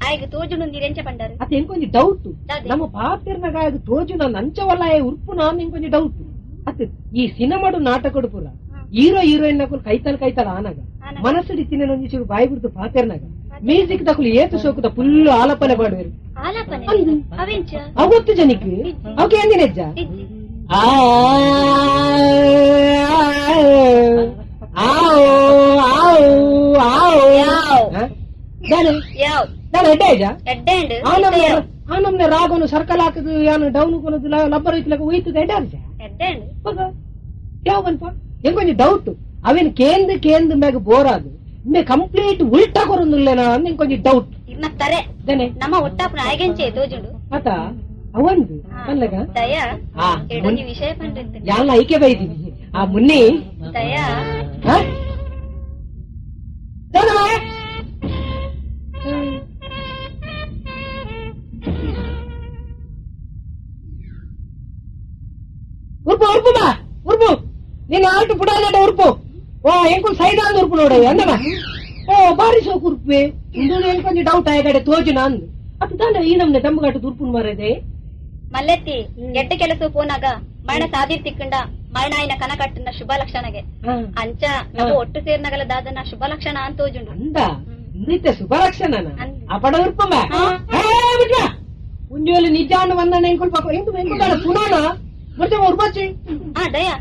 Speaker 7: ಆಯ್ಗೆ ತೋಜುನು ನೀರೆಂಚ ಪಂಡಾರು
Speaker 10: ಅತ್ ಎಂಕೊಂಜಿ ಡೌಟ್
Speaker 7: ಅದೇ.
Speaker 10: ನಮ್ಮ ಪಾತಿರ್ನಗಾಯದು ತೋಜು ನನ್ನ ಅಂಚವಲ್ಲ ಉರ್ಪು ನಾನು ಎಂಕೊಂಜಿ ಡೌಟ್ ಅತ್ ಈ ಸಿನಿಮಾಡು ನಾಟಕಡು ಪುರ ಹೀರೋ ಹೀರೋಯಿನ್ ನಕುಲು ಕೈತಲ್ ಆನಗ
Speaker 7: ಆನಗ.
Speaker 10: ಮನಸ್ಸಿಡಿತ್ತಿನ ಒಂಜಿಚೂರು ಬಾಯಿ ಬಿಡ್ದು ಪಾತಿರ್ನಾಗ ಮ್ಯೂಸಿಕ್ ತಕುಲು ಏತು ಸೋಕುದ ಫುಲ್ ಆಲಪನೆ ಮಾಡುವರು
Speaker 7: ಆಲಾಪನೆ
Speaker 10: ಅಂದು.
Speaker 7: ಅವೆಂಚ
Speaker 10: ಅವತ್ತು ಜನಕ್ಕೆ ಅವಕ್ಕೆ ಎಂದಿನೆಜ್ಜ
Speaker 7: ಇಜ್ಜಿ ಯಾವ್ ಎಡ್ಡೆಂಡ್
Speaker 10: ಆ ನಮ್ನೆ ರಾಗನು ಸರ್ಕಲ್ ಹಾಕದು ಯಾನು ಡೌನ್ ಕೊನದು ಲಬ್ಬರ್ ಐತ್ಲಕ ಹೋಯ್ತದ ಎಡ್ಡಾರ್ಜ
Speaker 7: ಎಡ್ಡೆಂಡ್
Speaker 10: ಯಾವನ್ಪ ಎಂಕೊಂಜಿ ಡೌಟ್ ಅವೇನ್ ಕೇಂದ್ ಮ್ಯಾಗ ಬೋರ್ ಆದು ಇನ್ನು ಕಂಪ್ಲೀಟ್ ಉಲ್ಟಾ ಕೊರೊಂದುಲ್ಲೇನ ಅಂದ್ ಎಂಕೊಂಜಿ ಡೌಟ್
Speaker 7: ಇನ್ನ ತರೆ
Speaker 10: ದನೆ
Speaker 7: ನಮ್ಮ ಒಟ್ಟಾಪನ ಆಯ್ಗೆಂಚೆ ತೋಜುಂಡು
Speaker 10: ಆತ ಅವಂದು ಅಲ್ಲಗ
Speaker 7: ದಯಾ
Speaker 10: ಆ,
Speaker 7: ಎಡೊಂಜಿ ವಿಷಯ ಪಂಡಿರ್ತೀನಿ
Speaker 10: ಯಾನ ಐಕೆ ಬೈದೀನಿ ಆ ಮುನ್ನಿ
Speaker 7: ದಯಾ
Speaker 10: ಹ? ದಾನಮ್ಮ? ಉರ್ಪು ಬಾ ಉರ್ಪು ನೀನ್ ಆಲ್ಟು ಪುಡಾದ ಉರ್ಪು ಓ ಎಂಕು ಸೈಡ್ ಆದ ಉರ್ಪು ನೋಡ ಅಂದಮ ಓ ಬಾರಿ ಸೋಕು ಉರ್ಪೆ ಇಂದು ಎಂಕೊಂಜಿ ಡೌಟ್ ಆಯ್ಗಡೆ ತೋಜುನ ಅಂದು ಅದು ತಾನೆ ಈ ನಮ್ನೆ ದಮ್ಮಗಾಟು ಉರ್ಪುನ್ ಮಾರದೆ
Speaker 7: ಮಲ್ಲೆತ್ತಿ ಎಡ್ಡೆ ಕೆಲಸ ಪೋನಾಗ ಮರಣ ಸಾದಿರ್ ತಿಕ್ಕಂಡ ಮರಣ ಆಯ್ನ ಕನ ಕಟ್ಟಿನ ಶುಭ ಲಕ್ಷಣಗೆ ಅಂಚ ನಾವು ಒಟ್ಟು ಸೇರ್ನಗಲ ದಾದನ ಶುಭ ಲಕ್ಷಣ ಅಂತ ತೋಜುಂಡು
Speaker 10: ಅಂದ ಇಂದಿತ್ತೆ ಶುಭಲಕ್ಷಣನ
Speaker 7: ಅಂದ್.
Speaker 10: ಅಪಡ ಉರ್ಪಮ್ಮ ಉಂಜೋಲಿ ನಿಜಾನು వందన ఎంకుల్ పాప ఎంకు ఎంకుదాల సునాన ಮತ್ತೆ ಉರ್ಬಚ್ಚಿ
Speaker 7: ಆ ದಯಾ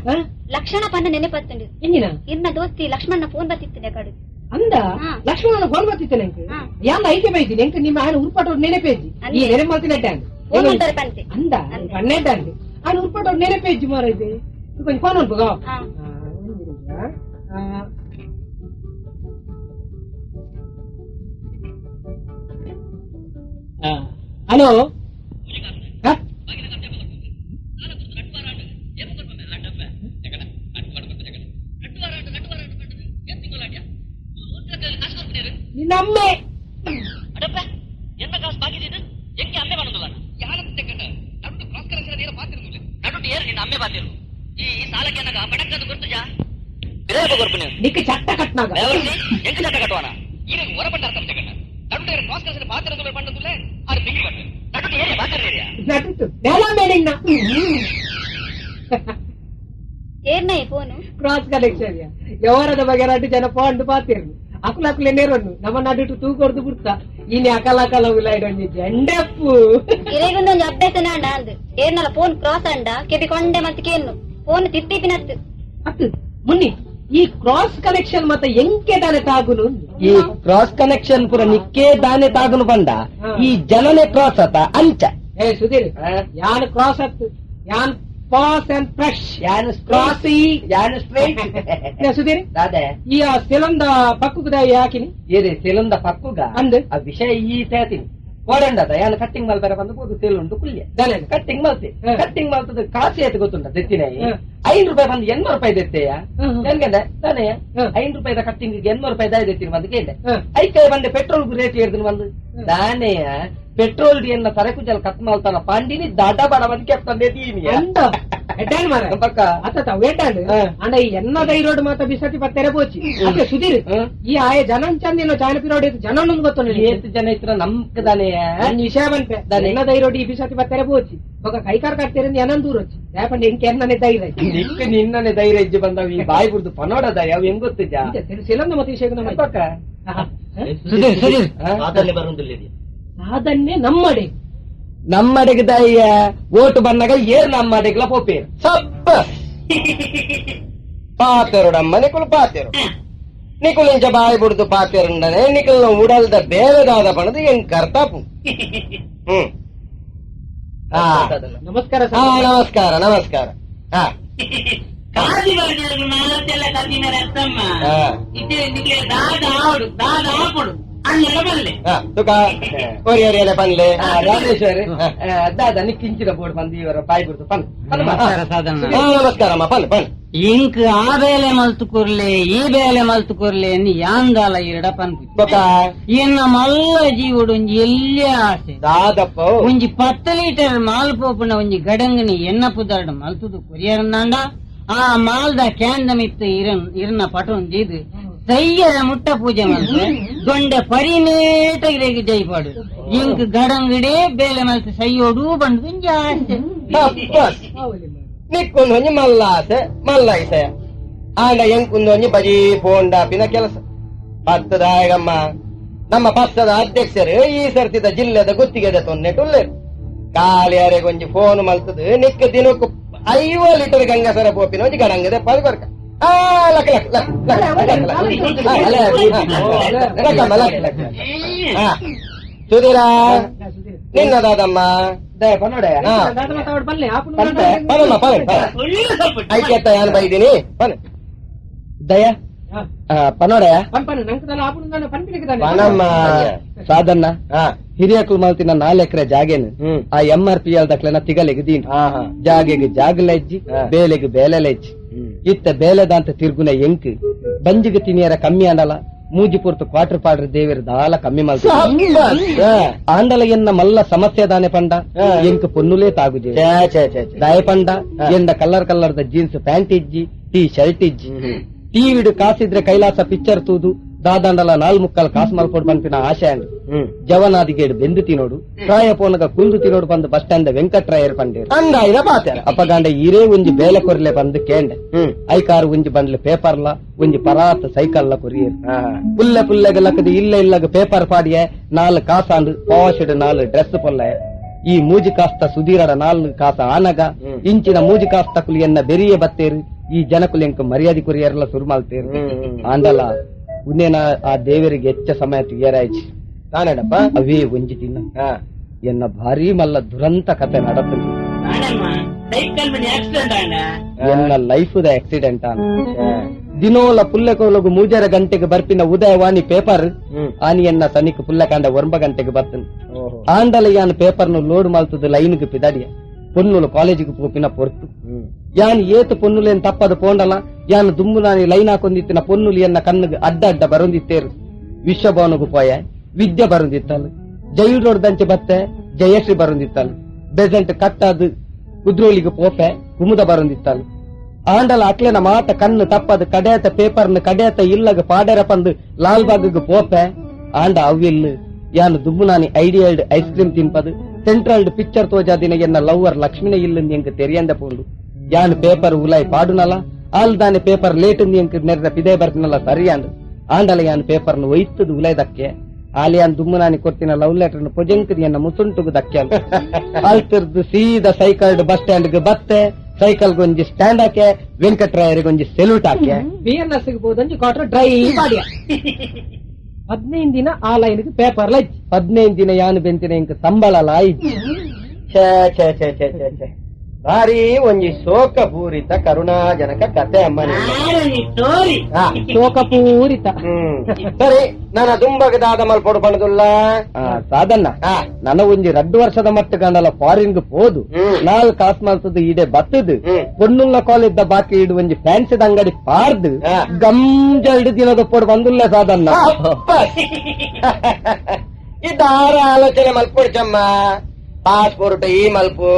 Speaker 7: ಲಕ್ಷಣ ಪನ್ನ ನೆನೆಪತ್ತುಂಡು
Speaker 10: ಎಂಜಿನ
Speaker 7: ಇನ್ನ ದೋಸ್ತಿ ಲಕ್ಷ್ಮಣ್ಣ ಫೋನ್ ಬತ್ತಿತ್ತಿದೆ ಕಡು
Speaker 10: ಅಂದ
Speaker 7: ಹಾ.
Speaker 10: ಲಕ್ಷ್ಮಣನ ಫೋನ್ ಬರ್ತಿತ್ತೇನೆ ಎಂಕು
Speaker 7: ಹಾ.
Speaker 10: ಯಾಂದ ಐಕೆ ಬೈತೀನಿ ಎಂಕು ನಿಮ್ಮ ఆయన ಉರ್ಪಾಟೋಡ್ ನೆನೆಪೇಜಿ ಈ ನೆನೆ ಮಾತಿನಟ್ಟೆ
Speaker 7: ಫೋನ್ ಮಾಡ್ತಾರೆ ಪಂತೆ
Speaker 10: ಅಂದ ಪನ್ನೆಡ್ಡ ಅಂದೆ ఆయన ಉರ್ಪಾಟೋಡ್ ನೆನೆಪೇಜಿ ಮಾರೈತೆ ಕೊಂಚ ಫೋನ್ ಅನ್ಪಗ
Speaker 7: ಹಾ.
Speaker 10: ಹಲೋ ನಿನ್ನಮ್ಮೆ నీకు చట్ట కట్టినాక
Speaker 7: ಏರ್ನ ಫೋನು
Speaker 10: ಕ್ರಾಸ್ ಕನೆಕ್ಷನ್ ఎవರದ బగరాటి జన పాండు పాతేరు అకులకులు ఎన్నేరొన్ను ನಮ್ಮ ನಡುಟು ತೂಕೊಡ್ದು ಬಿಡ್ತಾ ಇನಿ ಅಕಲ ಉಲಾಯ್ಡೊಂಜಿ ಜಂಡೆಪ್ಪು
Speaker 7: ಇರೇಗೊಂದೊಂದು ಅಭ್ಯಾಸ ನಾಂಡ ಅಂದ್ ಏರ್ನಲ ಫೋನ್ ಕ್ರಾಸ್ ಅಂಡ ಕೆಬಿ ಕೊಂಡೆ ಮತ್ತೆ ಕೇನು ಫೋನ್ ತಿತ್ತಿಪಿನತ್ತು
Speaker 10: ಅತ್ತು ಮುನ್ನಿ ಈ ಕ್ರಾಸ್ ಕನೆಕ್ಷನ್ ಮತ್ತೆ ಎಂಕೆ ದಾನೆ ತಾಗುನು
Speaker 3: ಈ ಕ್ರಾಸ್ ಕನೆಕ್ಷನ್ ಪುರ ನಿಕ್ಕೇ ದಾನೆ ತಾಗುನು ಬಂದ ಈ ಜನನೆ ಕ್ರಾಸ್ ಆತ ಅಂಚ
Speaker 10: ಏ ಸುಧೀರ್ ಯಾನ್ ಕ್ರಾಸ್ ಅತ್ತು ಯಾನ್ ಪಾಸ್ ಅಂಡ್ ಫ್ರೆಶ್ ಯಾನ್ ಕ್ರಾಸಿ ಯಾನ್ ಸ್ಟ್ರೈಟ್ ಸುಧೀರ್
Speaker 3: ಅದೇ
Speaker 10: ಈ ಸಿಲಂದ ಪಕ್ಕದ ಯಾಕಿನಿ
Speaker 3: ಏರಿ ಸೇಲುಂದ ಪಕ್ಕುಗ
Speaker 10: ಅಂದ್
Speaker 3: ಆ ವಿಷಯ ಈ ತೇತೀನಿ ಓಡಂಡದ ಯಾನ್ ಕಟ್ಟಿಂಗ್ ಮಲ್ಪರ ಬಂದು ಬೋದು ಸೇಲುಂಡು ಕುಲ್ಯ ಕಟ್ಟಿಂಗ್ ಮಲ್ತೆ ಕಟ್ಟಿಂಗ್ ಮಲ್ತದ ಕಾಸಿ ಆಯ್ತು ಗೊತ್ತುಂಟ ತೆತ್ತಿನ ₹5 ಬಂದು ₹800 ತೆತ್ತೆಯ ಹೆಂಗಂದೆ ತಾನೇ ₹5 ಕಟ್ಟಿಂಗ್ ₹800 ತೆತ್ತೀನಿ ಬಂದು ಕೇಳಿದೆ ಐಕೆ ಬಂದೆ ಪೆಟ್ರೋಲ್ ರೇಟ್ ಹೇಳಿದ್ರು ಬಂದು ದಾನೆಯ ಪೆಟ್ರೋಲ್ ಡಿಯನ್ನ ಸರಕು ಜಲ ಕತ್ ಮಾಲ್ತಾನ ಪಾಂಡಿನಿ ದಾಟ ಬಡ ಬಂದು ಕೆಪ್ತಂದೆ ತೀನಿ
Speaker 10: పక్క అత్త వేటాడు అండ్ ఎన్న ధైర్యోడు మాత బిసతి పత్తెರೆ పోచి అట్లా సుధీర్ ఈ ಆಯ ಜನ ಚಂದಿನ ಚಾಯನ ಪಿರೋಡಿ ಜನ ಗೊತ್ತು
Speaker 3: ಎಷ್ಟು ಜನ ಇತ್ರ ನಮ್ಕದಾನೆ
Speaker 10: విషయ అంటే దాని ఎన్న ధైర్యోడు ఈ బిసతి పత్తెರೆ పోచి ఒక కైకార్ కట్టేరింది ఎన్న దూర వచ్చి లేకపోతే ఇంకెన్ననే ధైర్య
Speaker 3: ನಿಕ್ಕ ನಿನ್ನನೆ ಧೈರ್ಯ ಇಜ್ಜಿ ಬಂದವ ಈ ಬಾಯಿ ಬಿಡ್ದು ಪನೋಡದ ಯಾವ ಹೆಂಗ್ ಗೊತ್ತಿದ್ದ
Speaker 10: ಸಿಲಂದ ಮತ್ತೆ ವಿಷಯ
Speaker 3: ಪಕ್ಕ
Speaker 10: ಸಾಧನೆ ನಮ್ಮಡೆ
Speaker 3: ನಮ್ಮಡೆಗೆ ದಯ್ಯ ಓಟು ಬಂದಾಗ ಏರ್ ನಮ್ಮಡೆಗ್ಲ ಪೋಪೇರು ಸಬ್ಬ ಪಾತೆರುಡಮ್ಮ ನಿಕುಲು ಪಾತೆರು ನಿಕುಲು ಇಂಚ ಬಾಯಿ ಬಿಡ್ದು ಪಾತೆರುಂಡನೆ ನಿಕುಲ್ ಉಡಲ್ದ ಬೇರೆದಾದ ಪಣದು ಹೆಂಗ್ ಕರ್ತಾಪು
Speaker 10: ನಮಸ್ಕಾರ
Speaker 3: ನಮಸ್ಕಾರ ನಮಸ್ಕಾರ ಹಾ
Speaker 2: కాజీ పడినారు నాలెల్ల కదిన రత్తమ్మ ఇదే నికే దాదా ఆవుడు దాదా ఆపుడు అన్నల బల్లే
Speaker 3: ತುಕ ಕೊರಿಯರಿಯಲ್ಲ ಪನ್ಲೆ ರಾಜೇಶ್ವರಿ ದಾದ ನಿಕ್ಕಿಂಚಿನ ಬೋರ್ಡ್ ಬಂದು ಇವರ ಬಾಯಿ ಬಿಡ್ತು ಪನ್ ನಮಸ್ಕಾರಮ್ಮ ಪನ್ ಪನ್
Speaker 6: ಇಂಕ್ ಆ ಬೇಲೆ ಮಲ್ತುಕೊರ್ಲೆ ಈ ಬೇಲೆ ಮಲ್ತುಕೊರ್ಲೆ అని యాందాల ఇరడ పన్పు
Speaker 3: ತುಕ
Speaker 6: ఇన్న మల్ల జీవుడు ఎల్లి ఆసೆ
Speaker 3: ದಾದಪ್ಪ
Speaker 6: ಒಂಜಿ 10 ಲೀಟರ್ ಮಾಲ್ ಪೋಪುನ ಒಂಜಿ ಗಡಂಗನಿ ಎನ್ನ ಪುದಾರ್ಡ ಮಲ್ತುದು ಕೊರಿಯರ್ನಾಂಡ ಆ ಮಾಲ್ದ ಕ್ಯಾಂದಮಿತ್ತು ಇರನ ಪಟೋನ್ ಜೀದು ಸಯ್ಯರ ಮುಟ್ಟ ಪೂಜೆ ಮಾಡ್ತಾರೆ ದೊಂಡೆ ಪರಿನೇಟಗಿರೆಗೆ ಜೈಪಾಡು ಇಂಕ್ ಗಡಂಗಡೆ ಬೇಲೆ ಮಲ್ತು ಸಯ್ಯೋಡು ಬಂದು ಜಾಸ್ತಿ
Speaker 3: ನಿಕ್ಕೊಂದು ಒಂಜಿ ಮಲ್ಲಾಸೆ ಮಲ್ಲಾಯಿಸೆ ಆಂಡ ಎಂಕುಂದು ಒಂಜಿ ಬಜಿ ಪೋಂಡಾಪಿನ ಕೆಲಸ ಪತ್ತದಾಯಗಮ್ಮ ನಮ್ಮ ಪಕ್ಷದ ಅಧ್ಯಕ್ಷರು ಈ ಸರ್ತಿದ ಜಿಲ್ಲೆದ ಗುತ್ತಿಗೆದ ತೊನ್ನೆ ಟುಲ್ಲೇರು ಕಾಲಿಯಾರೆಗೊಂಜಿ ಫೋನ್ ಮಲ್ತದು ನಿಕ್ಕ ದಿನಕ್ಕೂ 5 ಲೀಟರ್ ಗಂಗಸರ ಪೋಪಿನ ಒಂಜಿ ಗಡಂಗದೆ ಪಲ್ಕೊರ್ಕ ಸುಧೀರ ನಿನ್ನದಾದಮ್ಮ ಐಕ್ಯತ್ತ ಯಾನ್ ಬೈದೀನಿ ದಯ ಪನೋಡಯ ಪನಮ್ಮ ಸಾಧನ್ನ ಹಿರಿಯಕಲು ಮಾಲ್ತಿನ 4 ಎಕರೆ ಜಾಗೇನು ಆ MRPL ದಕ್ಲೆನ ತಿಗಲೆಗೆ ದೀನ್ ಜಾಗೆಗೆ ಜಾಗಲೆಜ್ಜಿ ಬೇಲೆಗೆ ಬೇಲೆಲೆಜ್ಜಿ ಇತ್ತ ಬೇಲೆದಾಂತ ತಿರ್ಗುನ ಎಂಕ್ ಬಂಜಿಗೆ ತಿನಿಯರ ಕಮ್ಮಿ ಅಂಡಲ ಮೂಜಿ ಪುರ್ತು ಕ್ವಾರ್ಟರ್ ಪಾಡ್ರ ದೇವಿರ ದಾಲ ಕಮ್ಮಿ ಮಲ್ತ ಆಂಡಲ ಎನ್ನ ಮಲ್ಲ ಸಮಸ್ಯೆ ದಾನೆ ಪಂಡ ಎಂಕ್ ಪೊನ್ನುಲೇ ತಾಗುಜೆ ದಾಯ ಪಂಡ ಎಂದ ಕಲ್ಲರ್ ದ ಜೀನ್ಸ್ ಪ್ಯಾಂಟ್ ಇಜ್ಜಿ ಟೀ ಶರ್ಟ್ ಇಜ್ಜಿ ಟಿವಿಡು ಕಾಸಿದ್ರೆ ಕೈಲಾಸ ಪಿಕ್ಚರ್ ತೂದು ದಾದಂಡಲ 4 ಕಾಸು ಮಲ್ಪೊಡು ಪಂಪಿನ ಆಶೆ ಅಂಡ್ ಜವನಾದಿಗೇಡು ಬೆಂದು ತಿನೋಡು ಪ್ರಾಯ ಪೋನಗ ಕುಂದು ತಿನೋಡು ಬಂದು ಬಸ್ ಸ್ಟ್ಯಾಂಡ್ ವೆಂಕಟ್ರಾಯರ್ ಪಂಡೇರು ಅಂದಾಯಿರ ಪಾತ್ಯಾರ ಅಪ್ಪಗಾಂಡ ಇರೇ ಒಂಜಿ ಬೇಲೆ ಕೊರ್ಲೆ ಬಂದು ಕೇಂಡೆ ಐಕಾರು ಒಂಜಿ ಬಂಡ್ಲೆ ಪೇಪರ್ಲ ಒಂಜಿ ಪರಾತ ಸೈಕಲ್ಲ ಕೊರಿಯರು ಪುಲ್ಲೆಗ ಲಕ್ಕದ ಇಲ್ಲಗ ಪೇಪರ್ ಪಾಡಿಯೆ 4 ಕಾಸಾಂಡು ಪಾಶಡ್ 4 ಡ್ರೆಸ್ ಪೊಲ್ಲೆ ಈ ಮೂಜಿ ಕಾಸ್ತ ಸುಧೀರಡ 4 ಕಾಸ ಆನಗ ಇಂಚಿನ ಮೂಜಿ ಕಾಸ್ತಕುಲು ಎನ್ನ ಬೆರಿಯ ಬತ್ತೇರು ಈ ಜನಕುಲು ಎಂಕ ಮರ್ಯಾದೆ ಕೊರಿಯರ್ಲ ಸುರು ಮಾಲ್ತೇರು ಆಂಡಲ ಉನ್ನೇನ ಆ ದೇವರಿಗೆ ಹೆಚ್ಚ ಸಮಯ ತುಯ್ಯರಾಯ್ಚಿ ತಾನೇಡಪ್ಪ ಅವೇ ಒಂಜಿ ತಿನ್ನ ಎನ್ನ ಭಾರಿ ಮಲ್ಲ ದುರಂತ ಕತೆ ನಡತು
Speaker 2: ಸೈಕಲ್ ಆಕ್ಸಿಡೆಂಟ್
Speaker 3: ಎನ್ನ ಲೈಫ್ ದ ಆಕ್ಸಿಡೆಂಟ್ ದಿನೋಲ ಪುಲ್ಲೆಕೋಲಗು 3 ಗಂಟೆಗೆ ಬರ್ಪಿನ ಉದಯವಾಣಿ ಪೇಪರ್ ಆನಿಯನ್ನ ಸನಿಕ್ ಪುಲ್ಲಕಾಂಡ 9 ಗಂಟೆಗೆ ಬರ್ತನೆ ಆಂಡಲ ಯಾನ್ ಪೇಪರ್ನು ಲೋಡ್ ಮಾಲ್ತದ ಲೈನ್ಗೆ ಪಿದಾಡಿಯ పొన్నులు కాలేజీకి పోపిన పొర్తు యాన్ ఏతు పొన్నులేని తప్పదు పోండల యాన్ దుమ్ములాని లైన్ ಹಾಕೊಂಡಿತ್ತಿನ పొన్నులు ಎನ್ನ ಕಣ್ಣಿಗೆ ಅಡ್ಡ ಅಡ್ಡ ಬರೊಂದಿತ್ತೇರು ವಿಶ್ವಭವನಗೂ ಪೋಯ ವಿದ್ಯೆ ಬರೊಂದಿತ್ತಲು ಜೈಲ್ ರೋಡ್ ದಂಚೆ ಬತ್ತೆ ಜಯಶ್ರೀ ಬರೊಂದಿತ್ತಲು ಬೆಸೆಂಟ್ ಕಟ್ಟದು ಕುದ್ರೋಳಿಗೆ ಪೋಪೆ ಕುಮುದ ಬರೊಂದಿತ್ತಲು ಆಂಡಲ ಅಕ್ಲೆನ ಮಾತ ಕಣ್ಣು ತಪ್ಪದು ಕಡೆಯತ ಪೇಪರ್ನ ಕಡೆಯತ ಇಲ್ಲಗ ಪಾಡೆರ ಪಂದು ಲಾಲ್ಬಾಗ್ಗೆ ಪೋಪೆ ಆಂಡ ಅವಿಲ್ಲು ಯಾನು ದುಮ್ಮುನಾನಿ ಐಡಿಯಲ್ಡ್ ಐಸ್ ಕ್ರೀಮ್ ತಿನ್ಪದು ಸೆಂಟ್ರಲ್ಡ್ ಪಿಕ್ಚರ್ ತೋಜಾದಿನ ಎನ್ನ ಲವ್ವರ್ ಲಕ್ಷ್ಮಿನ ಇಲ್ಲಂದು ಎಂಕ್ ತೆರಿಯಂದ ಪೋಂಡು ಯಾನ್ ಪೇಪರ್ ಉಲಾಯ್ ಪಾಡುನಲ್ಲ ಆಲ್ ದಾನಿ ಪೇಪರ್ ಲೇಟ್ ಎಂಕ್ ನೆರೆದ ಪಿದೇ ಬರ್ತಿನಲ್ಲ ಸರಿಯಾಂಡು ಆಂಡಲ ಯಾನ್ ಪೇಪರ್ನು ಒಯ್ತದು ಉಲಾಯ್ದಕ್ಕೆ ಆಲಿಯಾನ್ ದುಮ್ಮುನಾನಿ ಕೊಟ್ಟಿನ ಲವ್ ಲೆಟರ್ನ ಪೊಜಂಕದಿ ಎನ್ನ ಮುಸುಂಟುಗು ದಕ್ಕೆ ಆಲ್ತಿರ್ದು ಸೀದಾ ಸೈಕಲ್ಡ್ ಬಸ್ ಸ್ಟ್ಯಾಂಡ್ಗೆ ಬತ್ತೆ ಸೈಕಲ್ ಗೊಂಜಿ ಸ್ಟ್ಯಾಂಡ್ ಹಾಕೆ ವೆಂಕಟರಾಯರಿಗೊಂಜಿ ಸೆಲ್ಯೂಟ್ ಹಾಕೆ
Speaker 10: BNS ಬೋದಂಜಿ ಕ್ವಾರ್ಟರ್ ಡ್ರೈ ಮಾಡಿಯ 15 ದಿನ ಆ ಲೈನ್ಗೆ ಪೇಪರ್ ಲೈಚ್
Speaker 3: 15 ದಿನ ಯಾನು ಬೆಂತಿನ ಇಂಕ ಸಂಬಳ ಲಾಯ್ಚಿ ಛೇ ಛೇ ಛೇ ಛೇ ಛೇ ಛೇ ಭಾರಿ ಒಂಜಿ ಶೋಕ ಪೂರಿತ ಕರುಣಾಜನಕ ಕತೆ ಅಮ್ಮನ
Speaker 10: ಶೋಕಪೂರಿತ
Speaker 3: ಸರಿ ನನ್ನ ದುಂಬಗದಾದ ಮಲ್ಪೊಡು ಪಣದುಲ್ಲ ಸಾಧನ್ನ ನನ್ನ ಒಂಜಿ 2 ವರ್ಷದ ಮಟ್ಟ ಗಂಡಲ ಫಾರಿನ್ಗೆ ಪೋದು 4 ಕಾಸು ಮಲ್ತದು ಇಡೆ ಬತ್ತದು ಪೊನ್ನುಲ್ಲ ಕಾಲೇಜ್ ಬಾಕಿ ಇಡು ಒಂಜಿ ಫ್ಯಾನ್ಸಿದ ಅಂಗಡಿ ಪಾರ್ದು ಗಂಜಲ್ಡ್ ದಿನದ ಪೊಡು ಬಂದುಲ್ಲ ಸಾಧನ್ನ ಇದಾರ ಆಲೋಚನೆ ಮಲ್ಪೊಡ್ಚಮ್ಮ ಪಾಸ್ಪೋರ್ಟ್ ಈ ಮಲ್ಪು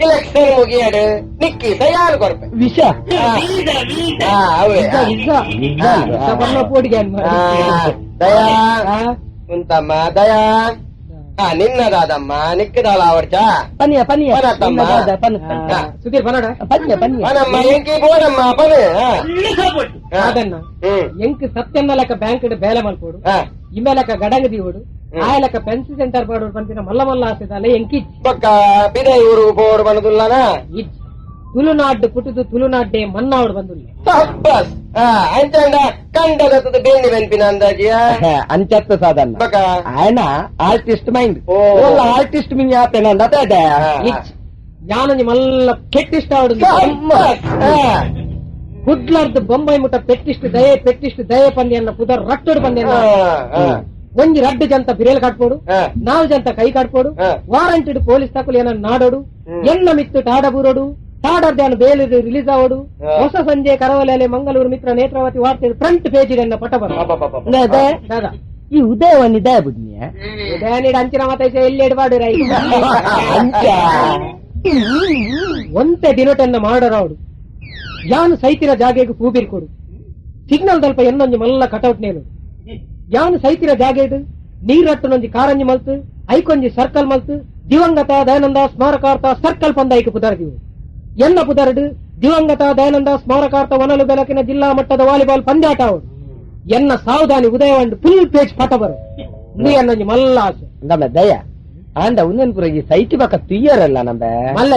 Speaker 3: ಇಲೆಕ್ಷನ್ ಮುಗಿಯಡು ನಿಕ್ಕಿ ಸಯಾನು ಕೊರ್ಪೆ ವಿಷ ದಯಾ ಉಂತಮ್ಮ ದಯಾ ನಿನ್ನದಾದಮ್ಮ ನಿಕ್ಕದಾಳ ಅವರ್ಚಾ ಪನಿಯ ಪನಿಯ
Speaker 10: ಸುಧೀರ್ ಪನ್ನಡ
Speaker 3: ಪನಮ್ಮ ಎಂಕಿ ಬೋಡಮ್ಮ ಪನ
Speaker 10: ಅದನ್ನ ಎಂಕ್ ಸತ್ಯನ್ನ ಲೆಕ್ಕ ಬ್ಯಾಂಕ್ ಬೇಲೆ ಮಲ್ಪೋಡು ಇಮ್ಮೆ ಲೆಕ್ಕ ಗಡಂಗ ದೀವೋಡು ಆ ಲೆಕ್ಕ ಪೆನ್ಸಿ ಸೆಂಟರ್ ಮಾಡೋಡು ಬಂದಿನ ಮಲ್ಲ ಮಲ್ಲ ಆಸೆದಲ್ಲ ಎಂಕಿ
Speaker 3: ಪಕ್ಕ ಬಿದೈ ಊರು ಪೋಡು ಬಂದುಲ್ಲನ
Speaker 10: ತುಳುನಾಡು ಪುಟುದು ತುಳುನಾಡ್ಡೆ ಮನ್ನಾವಡು ಬಂದುಲ್ಲ
Speaker 3: ಅಂಚಂಡ ಕಂಡದತ್ತದ ಬೇಣಿ ಬೆನ್ಪಿನ ಅಂದಾಜಿಯ ಅಂಚತ್ತ ಸಾಧನ ఆయన ಆರ್ಟಿಸ್ಟ್ ಮೈಂಡ್ ಆರ್ಟಿಸ್ಟ್ ಮಿನ್ ಯಾಪೇನ
Speaker 10: ಯಾನಂಜಿ ಮಲ್ಲ ಕೆಟ್ಟಿಷ್ಟ ಆಡುದು ಕುಡ್ಲಾರ್ದು ಬೊಂಬೈ ಮುಟ್ಟ ಪೆಟ್ಟಿಷ್ಟು ದಯೆ ಪಂದ್ಯನ್ನ ಪುದರ್ ರಟ್ಟೋಡು ಪಂದ್ಯನ್ನ ಒಂಜಿ 2 ಜಂತ ಬಿರೇಲ್ ಕಟ್ಪೋಡು 4 ಜಂತ ಕೈ ಕಟ್ಪೋಡು ವಾರಂಟೆಡ್ ಪೊಲೀಸ್ ತಕುಲು ಏನ ನಾಡೋಡು ಎನ್ನ ಮಿತ್ತು ಟಾಡಬೂರೋಡು ಟಾಡರ್ದ್ಯಾನು ಬೇಲೆ ರಿಲೀಸ್ ಆವೋಡು ಹೊಸ ಸಂಜೆ ಕರವಲೆಲೆ ಮಂಗಳೂರು ಮಿತ್ರ ನೇತ್ರಾವತಿ ವಾರ್ತೆ ಫ್ರಂಟ್ ಪೇಜ್ ಎನ್ನ ಪಟ ಬರ
Speaker 3: ಈ ಉದಯವನ್ನ ಇದೇ ಬುದ್ಧಿಯ
Speaker 10: ಉದಯನಿಡ ಅಂಚಿನ ಮತ ಎಲ್ಲಿ ಎಡಬಾಡು ರೈ ಒಂತೆ ದಿನಟನ್ನ ಮಾಡರಾವಡು ಯಾನು ಸೈತಿನ ಜಾಗೆಗೆ ಪೂಬಿರ್ ಕೊಡು ಸಿಗ್ನಲ್ ದಲ್ಪ ಎನ್ನೊಂಜಿ ಮಲ್ಲ ಕಟೌಟ್ ನೇನು ಯಾನು ಸೈತಿನ ಜಾಗೆಡು ನೀರಟ್ಟನೊಂಜಿ ಕಾರಂಜಿ ಮಲ್ತು ಐಕೊಂಜಿ ಸರ್ಕಲ್ ಮಲ್ತು ದಿವಂಗತ ದಯಾನಂದ ಸ್ಮಾರಕಾರ್ಥ ಸರ್ಕಲ್ ಪಂದ ಐಕ ಪುದರ್ದಿವು ಎನ್ನ ಪುದರ್ಡು ದಿವಂಗತ ದಯಾನಂದ ಸ್ಮಾರಕಾರ್ಥ ವನಲು ಬೆಳಕಿನ ಜಿಲ್ಲಾ ಮಟ್ಟದ ವಾಲಿಬಾಲ್ ಪಂದ್ಯಾಟ ಅವರು ಎನ್ನ ಸಾವಧಾನಿ ಉದಯವಂಡು ಫುಲ್ ಪೇಜ್ ಪಟ ಬರು ನೀ ಅನ್ನೊಂಜಿ ಮಲ್ಲ ಆಸೆ
Speaker 3: ನಮ್ಮ ದಯ ಆಂಡ ಉನ್ನನ್ಪುರ ಈ ಸೈಟಿ ಬಕ್ಕ ತುಯ್ಯರಲ್ಲ ನಮ್ಮ
Speaker 10: ಮಲ್ಲ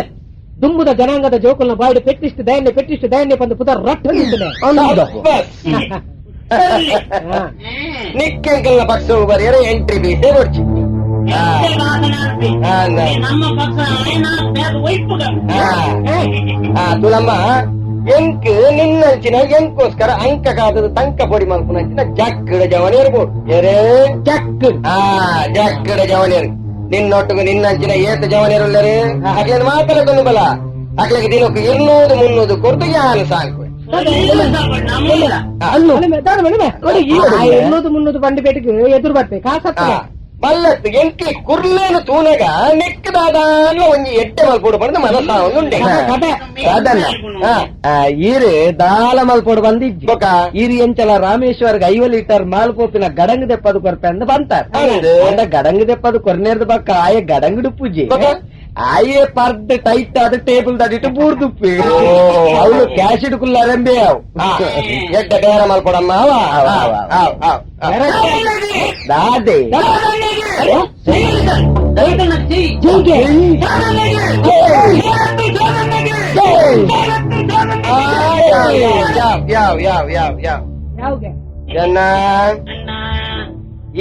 Speaker 10: ದುಂಬುದ ಜನಾಂಗದ ಜೋಕುಲ್ನ ಬಾಯ್ಡು ಪೆಟ್ಟಿಷ್ಟು ದಯನ್ನೆ ಪಂದು ಪುದರ್ ರಟ್ಟ
Speaker 3: ನಿಕ್ಕೆಂಕಲ್ನ ಪಕ್ಷ ಬರೆಯರೆ ಎಂಟ್ರಿ ಬೀಸೆ ಕೊಡ್ಚಿ ತುಲಮ್ಮ ಎಂಕ್ ನಿನ್ನಂಚಿನ ಎಂಕೋಸ್ಕರ ಅಂಕ ಕಾದದ ತಂಕ ಪೊಡಿ ಮಲ್ಪುನಂಚಿನ ಜಕ್ಕಡ ಜವನೇರು ಬೋಡು ಎರೆ ಜಕ್ಕಡ ಜವನೇರು ನಿನ್ನೊಟ್ಟಿಗೆ ನಿನ್ನಂಚಿನ ಏತ ಜವನೇರುಲ್ಲರೆ ಅಕ್ಲೇನು ಮಾತಾಡೋದು ಬಲ ಅಕ್ಲಿಗೆ ದಿನಕ್ಕೆ 200-300 ಕೊಡ್ತು ಯಾನು ಸಾಕು
Speaker 10: 200-300 ಬಂಡಿ ಪೇಟೆಗೆ ಎದುರು ಬರ್ತೆ ಕಾಸತ್ತ
Speaker 3: ಮಲ್ಲತ್ತು ಎಂಕಿ ಕುರ್ಲೇನು ತೂನಗ ನೆಕ್ಕದಾದ ಒಂಜಿ ಎಟ್ಟೆ ಮಲ್ಪೋಡು ಬಂದು ಮನಸ್ಸ ಒಂದುಂಡೆ ಈರು ದಾಲ ಮಲ್ಪೋಡು ಬಂದಿಜ್ಜಿ ಈರು ಎಂಚಲ ರಾಮೇಶ್ವರ್ಗೆ 5 ಲೀಟರ್ ಮಾಲ್ಪೋಪಿನ ಗಡಂಗ್ ದೆಪ್ಪದು ಕೊರ್ಪೆ ಅಂದ ಬಂತಾರ ಗಡಂಗ್ ದೆಪ್ಪದು ಕೊರ್ನೇರ್ದು ಬಕ್ಕ ಆಯ ಗಡಂಗಡು ಪೂಜೆ ಆಯೇ ಪರ್ದ ಟೈಟ್ ಆದ ಟೇಬಲ್ ದಾಡಿಟ್ಟು ಬೂರ್ದುಪ್ಪಿ ಅವಳು ಕ್ಯಾಶ್ ಇಡ್ಕುಲ್ಲ ರೆಂಬೆ ಎಡ್ಡ ಬೇರೆ ಮಲ್ಪೋಡಮ್ಮ ದಾದೆ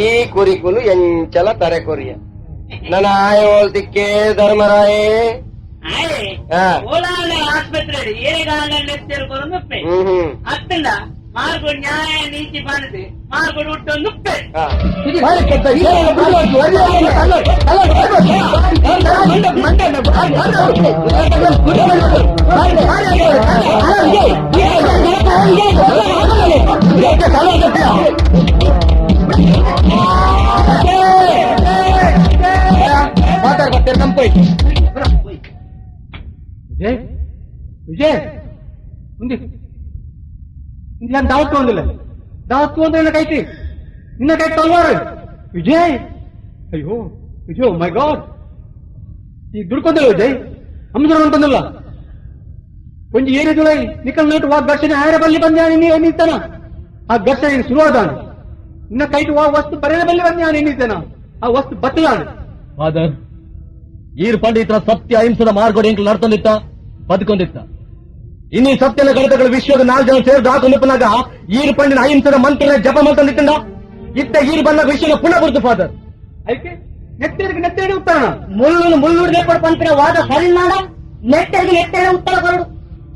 Speaker 3: ಈ ಕುರಿಕುಲು ಎಂಚಲ ತರೆ ಕೊರಿಯ ನನ್ನ ಆಯ ಹೋಲ್ತಿಕ್ಕೆ ಧರ್ಮರಾಯೇ
Speaker 2: ಆಸ್ಪತ್ರೆ
Speaker 3: ಹ್ಮ್
Speaker 2: ಅತ್ತಂಡ ಮಾರ್ಕೊಂಡು ನ್ಯಾಯ ನೀತಿ ಬಂದಿದೆ ಮಾರ್ಕೊಂಡು ಹುಟ್ಟು ನುಪ್ಪೆ
Speaker 9: ಮಾತಾಡ್ಬರ್ತೇನೆ ನಂಬೋಯ್ತು
Speaker 1: ವಿಜಯ್ ವಿಜಯ್ ಮುಂದೆ ഞാൻ ദാവത്ത് വന്നില്ല ദാവത്ത് വന്ന് എന്നെ കയറ്റി നിന്നെ കയറ്റോവാറ് വിജയ് അയ്യോ അയ്യോ മൈ ഗോഡ് ಈ ದುಡ್ಕೊಂದಿಲ್ಲ ವಿಜಯ್ ಅಮ್ಮಜನ ಅನ್ಕೊಂದಿಲ್ಲ ಕೊಂಚ ಏರಿದುಳೈ ನಿಕ್ಕಲ್ ನೋಟು ವಾ ಘರ್ಷಣೆ ಆಯರ ಬಲ್ಲಿ ಬಂದ ಎನ್ನಿತ್ತಾನ ಆ ಘರ್ಷಣೆ ಶುರುವಾದಾನ ನಿನ್ನ ಕೈಟು ವಾ ವಸ್ತು ಬರೆಯ ಬಲ್ಲಿ ಬಂದ ಎನ್ನಿತ್ತಾನ ಆ ವಸ್ತು ಬತ್ತಲಾನ
Speaker 8: ಫಾದರ್ ಈರ್ ಪಂಡಿತರ ಸತ್ಯ ಅಹಿಂಸದ ಮಾರ್ಗೋಡಿ ಎಂಕ್ಲು ನಡ್ತಂದಿತ್ತ ಬದುಕೊಂಡಿತ್ತ ಇನ್ನೀ ಸತ್ಯನ ಗಣಿತಗಳು ವಿಶ್ವದ 4 ಜನ ಸೇರಿದು ಹಾಕೊಂಡಿಪ್ಪನಾಗ ಈರ್ ಪಂಡಿನ ಅಹಿಂಸದ ಮಂತ್ರ ಜಪ ಮಾಡ್ತಂದಿತ್ತಂಡ ಇತ್ತ ಈರ್ ಬಂದಾಗ ವಿಶ್ವನ ಪುನಃ ಬರುತ್ತು ಫಾದರ್
Speaker 1: ಅದಕ್ಕೆ ನೆತ್ತೇರಿಗೆ ಉತ್ತಾನ
Speaker 6: ಮುಳ್ಳುಡ್ದೆ ಪಂತ್ರ ವಾದ ಸರಿ ಮಾಡ ನೆಟ್ಟರಿಗೆ ಉತ್ತರ ಕೊರಡು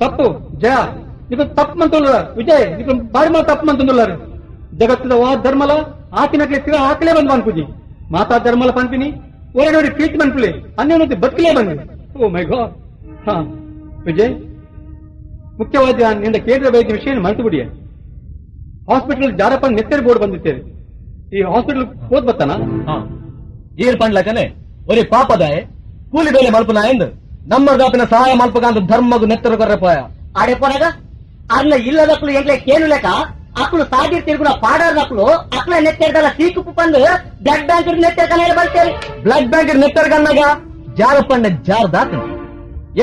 Speaker 1: ತಪ್ಪು ಜಯ నీకు తప్పు మంతున్నారు విజయ్ నీకు బారి మా తప్పు మంతున్నారు జగత్తుల వా ధర్మల ఆకినట్లే తిర ఆకలే ಬಂದು ಅನ್ಕುಜಿ ಮಾತಾ ಧರ್ಮಲ ಪಂಪಿನಿ ಓರೆ ನೋಡಿ ಪ್ರೀತಿ ಮನ್ಪುಲೆ ಅನ್ನೋದು ಬದುಕಲೇ ಬಂದು ಓ ಮೈ ಗಾಡ್ ಹಾ ವಿಜಯ್ ಮುಖ್ಯವಾಗಿ ನಿಂದ ಕೇಂದ್ರ ವೈದ್ಯ ವಿಷಯ ಮರೆತು ಬಿಡಿಯ ಹಾಸ್ಪಿಟಲ್ ಜಾರಪ್ಪ ನೆತ್ತೇರಿ ಬೋರ್ಡ್ ಬಂದಿತ್ತೇವೆ ಈ ಹಾಸ್ಪಿಟಲ್ ಹೋದ್ ಬತ್ತಾನ
Speaker 8: ಈರ್ ಪಂಡ್ಲಕನೆ ಒರಿ ಪಾಪದಾಯ ಕೂಲಿ ಬೇಲೆ ಮಲ್ಪನ ಎಂದು ನಮ್ಮ ದಾಪಿನ ಸಹಾಯ ಮಲ್ಪಕ ಅಂತ ಧರ್ಮಗು ನೆತ್ತರು ಕೊರ್ರಪಾಯ
Speaker 6: ಆಡೆ ಪೊರಗ ಅಲ್ಲ ಇಲ್ಲದಕ್ಕಳು ಎಂಗ್ಲೆ ಕೇಳು ಲೆಕ್ಕ ಅಕ್ಕಳು ಸಾದಿ ತಿರುಗುನ ಪಾಡಾದಕ್ಕಳು ಅಕ್ಕಳ ನೆತ್ತೇರ್ದಲ್ಲ ಸೀಕು ಬಂದು ಬ್ಲಡ್ ಬ್ಯಾಂಕ್ ನೆತ್ತೇರ್ಕನ ಬರ್ತೇವೆ
Speaker 8: ಬ್ಲಡ್ ಬ್ಯಾಂಕ್ ನೆತ್ತರ್ಗನ್ನಾಗ ಜಾರಪ್ಪಣ್ಣ ಜಾರ್ ದಾತ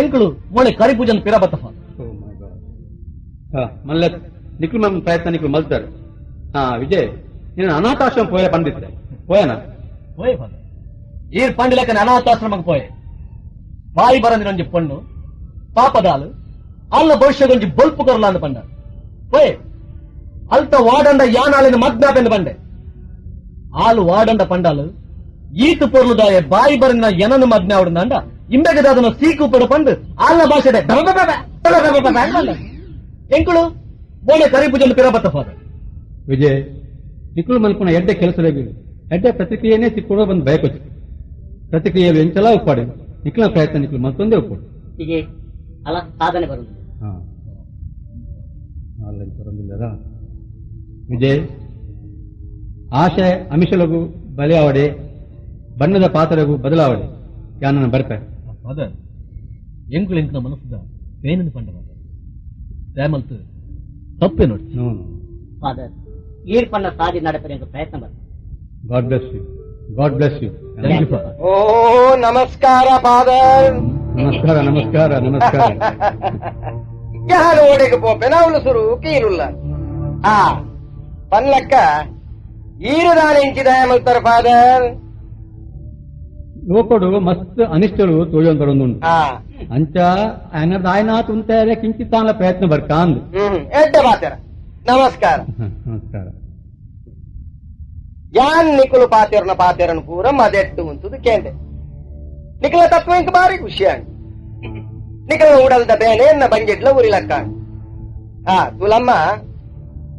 Speaker 8: ಎಂಕ್ಳು ಮೊಳೆ ಕರಿಪೂಜನ್ ಪಿರ ಬತ್ತಫ
Speaker 1: ಮಲ್ಲ ನಿಕ್ಲು ನಮ್ಮ ಪ್ರಯತ್ನ ನಿಕ್ಲು ಮಲ್ತಾರೆ ಹಾ ವಿಜಯ್ ನೀನು ಅನಾಥಾಶ್ರಮ ಪೋಯ ಬಂದಿದ್ದೆ ಪೋಯನ
Speaker 8: పోయే పద ఈ పండులకి అనాథాశ్రమకు పోయే బాయి బరంది నుంచి పండు పాపదాలు అల్ల భవిష్యత్తు నుంచి బొల్పు కొరలాంది పండ పోయే అల్త వాడండ యానాలని మగ్నాపెంది పండే ఆలు వాడండ పండాలు ఈతు పొర్లు దాయే బాయి బరిన ఎనను మగ్నావుడుందండ ఇంబెగ దాదన సీకు పొడు పండు ఆళ్ళ భాషడే ಎಂಕುಳು ಬೋಳೆ ಕರಿಪೂಜನ್ ಪಿರಬತ್ತ ಫಾದರ್
Speaker 1: ವಿಜಯ್ ನಿಕ್ಲು ಮಲ್ಪುಣ ಎಡ್ಡೆ ಕೆಲಸದಾಗಿ ಎಡ್ಡೆ ಪ್ರತಿಕ್ರಿಯೆನೇ ಸಿಕ್ಕೊಡೋ ಬಂದು ಭಯಕೊಚ್ಚು ಪ್ರತಿಕ್ರಿಯೆಯಲ್ಲಿ ಎಂಚಲ ಉಪ್ಪಾಡೆ ನಿಕ್ಲ ಪ್ರಯತ್ನ ನಿಕ್ಲು ಮತ್ತೊಂದೇ ಉಪ್ಪಾಡು
Speaker 6: ಹೀಗೆ ಅಲ್ಲ ಸಾಧನೆ ಬರುದು
Speaker 1: ಹಾ ಅಲ್ಲ ಬರೋದಿಲ್ಲರ ವಿಜಯ್ ಆಶೆ ಅಮಿಷಲಗು ಬಲಿಯಾವಡೆ ಬಣ್ಣದ ಪಾತ್ರಗೂ ಬದಲಾವಡೆ ಯಾನನ್ನ ಬರ್ತಾರೆ
Speaker 8: ಫಾದರ್ ಎಂಕುಳು ಎಂಕ್ನ ಮನಸ್ಸದ ಪೇನನ್ನು ಪಂಡ ರೇಮಂತ್ ತಪ್ಪೇ ನೋಡಿ
Speaker 6: ಫಾದರ್ ಈರ್ಪನ್ನ ಸಾಧಿ ನಡೆಪರೆ ಪ್ರಯತ್ನ ಬರ್ತದೆ
Speaker 1: God bless you God bless you
Speaker 8: thank you father
Speaker 3: ಓ ನಮಸ್ಕಾರ ಫಾದರ್
Speaker 1: ನಮಸ್ಕಾರ ನಮಸ್ಕಾರ ನಮಸ್ಕಾರ
Speaker 3: ಯಾರು ಓಡೆಗೆ ಪೋಪೆ ನಾವು ಸುರು ಕೀರುಲ್ಲ ಆ ಪನ್ಲಕ್ಕ ಈರುದಾನಿಂಚಿದ ಮಲ್ತಾರ ಫಾದರ್
Speaker 1: ಲೋಕಡು ಮಸ್ತ್ ಅನಿಷ್ಟಗಳು ತೋಜೊಂದು ಬರೋದುಂಟು
Speaker 3: ಆ
Speaker 1: ಅಂಚ ఆయనదాయనాథ్ ఉంటే కించితాల ప్రయత్నం ಬರ್ಕಾಂದು
Speaker 3: ಎಡ್ಡ ಪಾತೆರ ನಮಸ್ಕಾರ
Speaker 1: ನಮಸ್ಕಾರ
Speaker 3: ಯಾನ್ ನಿಕುಲು ಪಾತೆರನ ಪೂರ ಮದೆಟ್ಟು ಉಂಟುದು ಕೇಂದೆ ನಿಕಲ ತತ್ವ ಇಂಕ ಬಾರಿ ಖುಷಿ ಅಂಡ್ ನಿಕಲ ಊಡಲ್ದ ಬೇನೆ ಎನ್ನ ಬಂಜೆಟ್ಲ ಉರಿಲಕ್ಕ ತುಲಮ್ಮ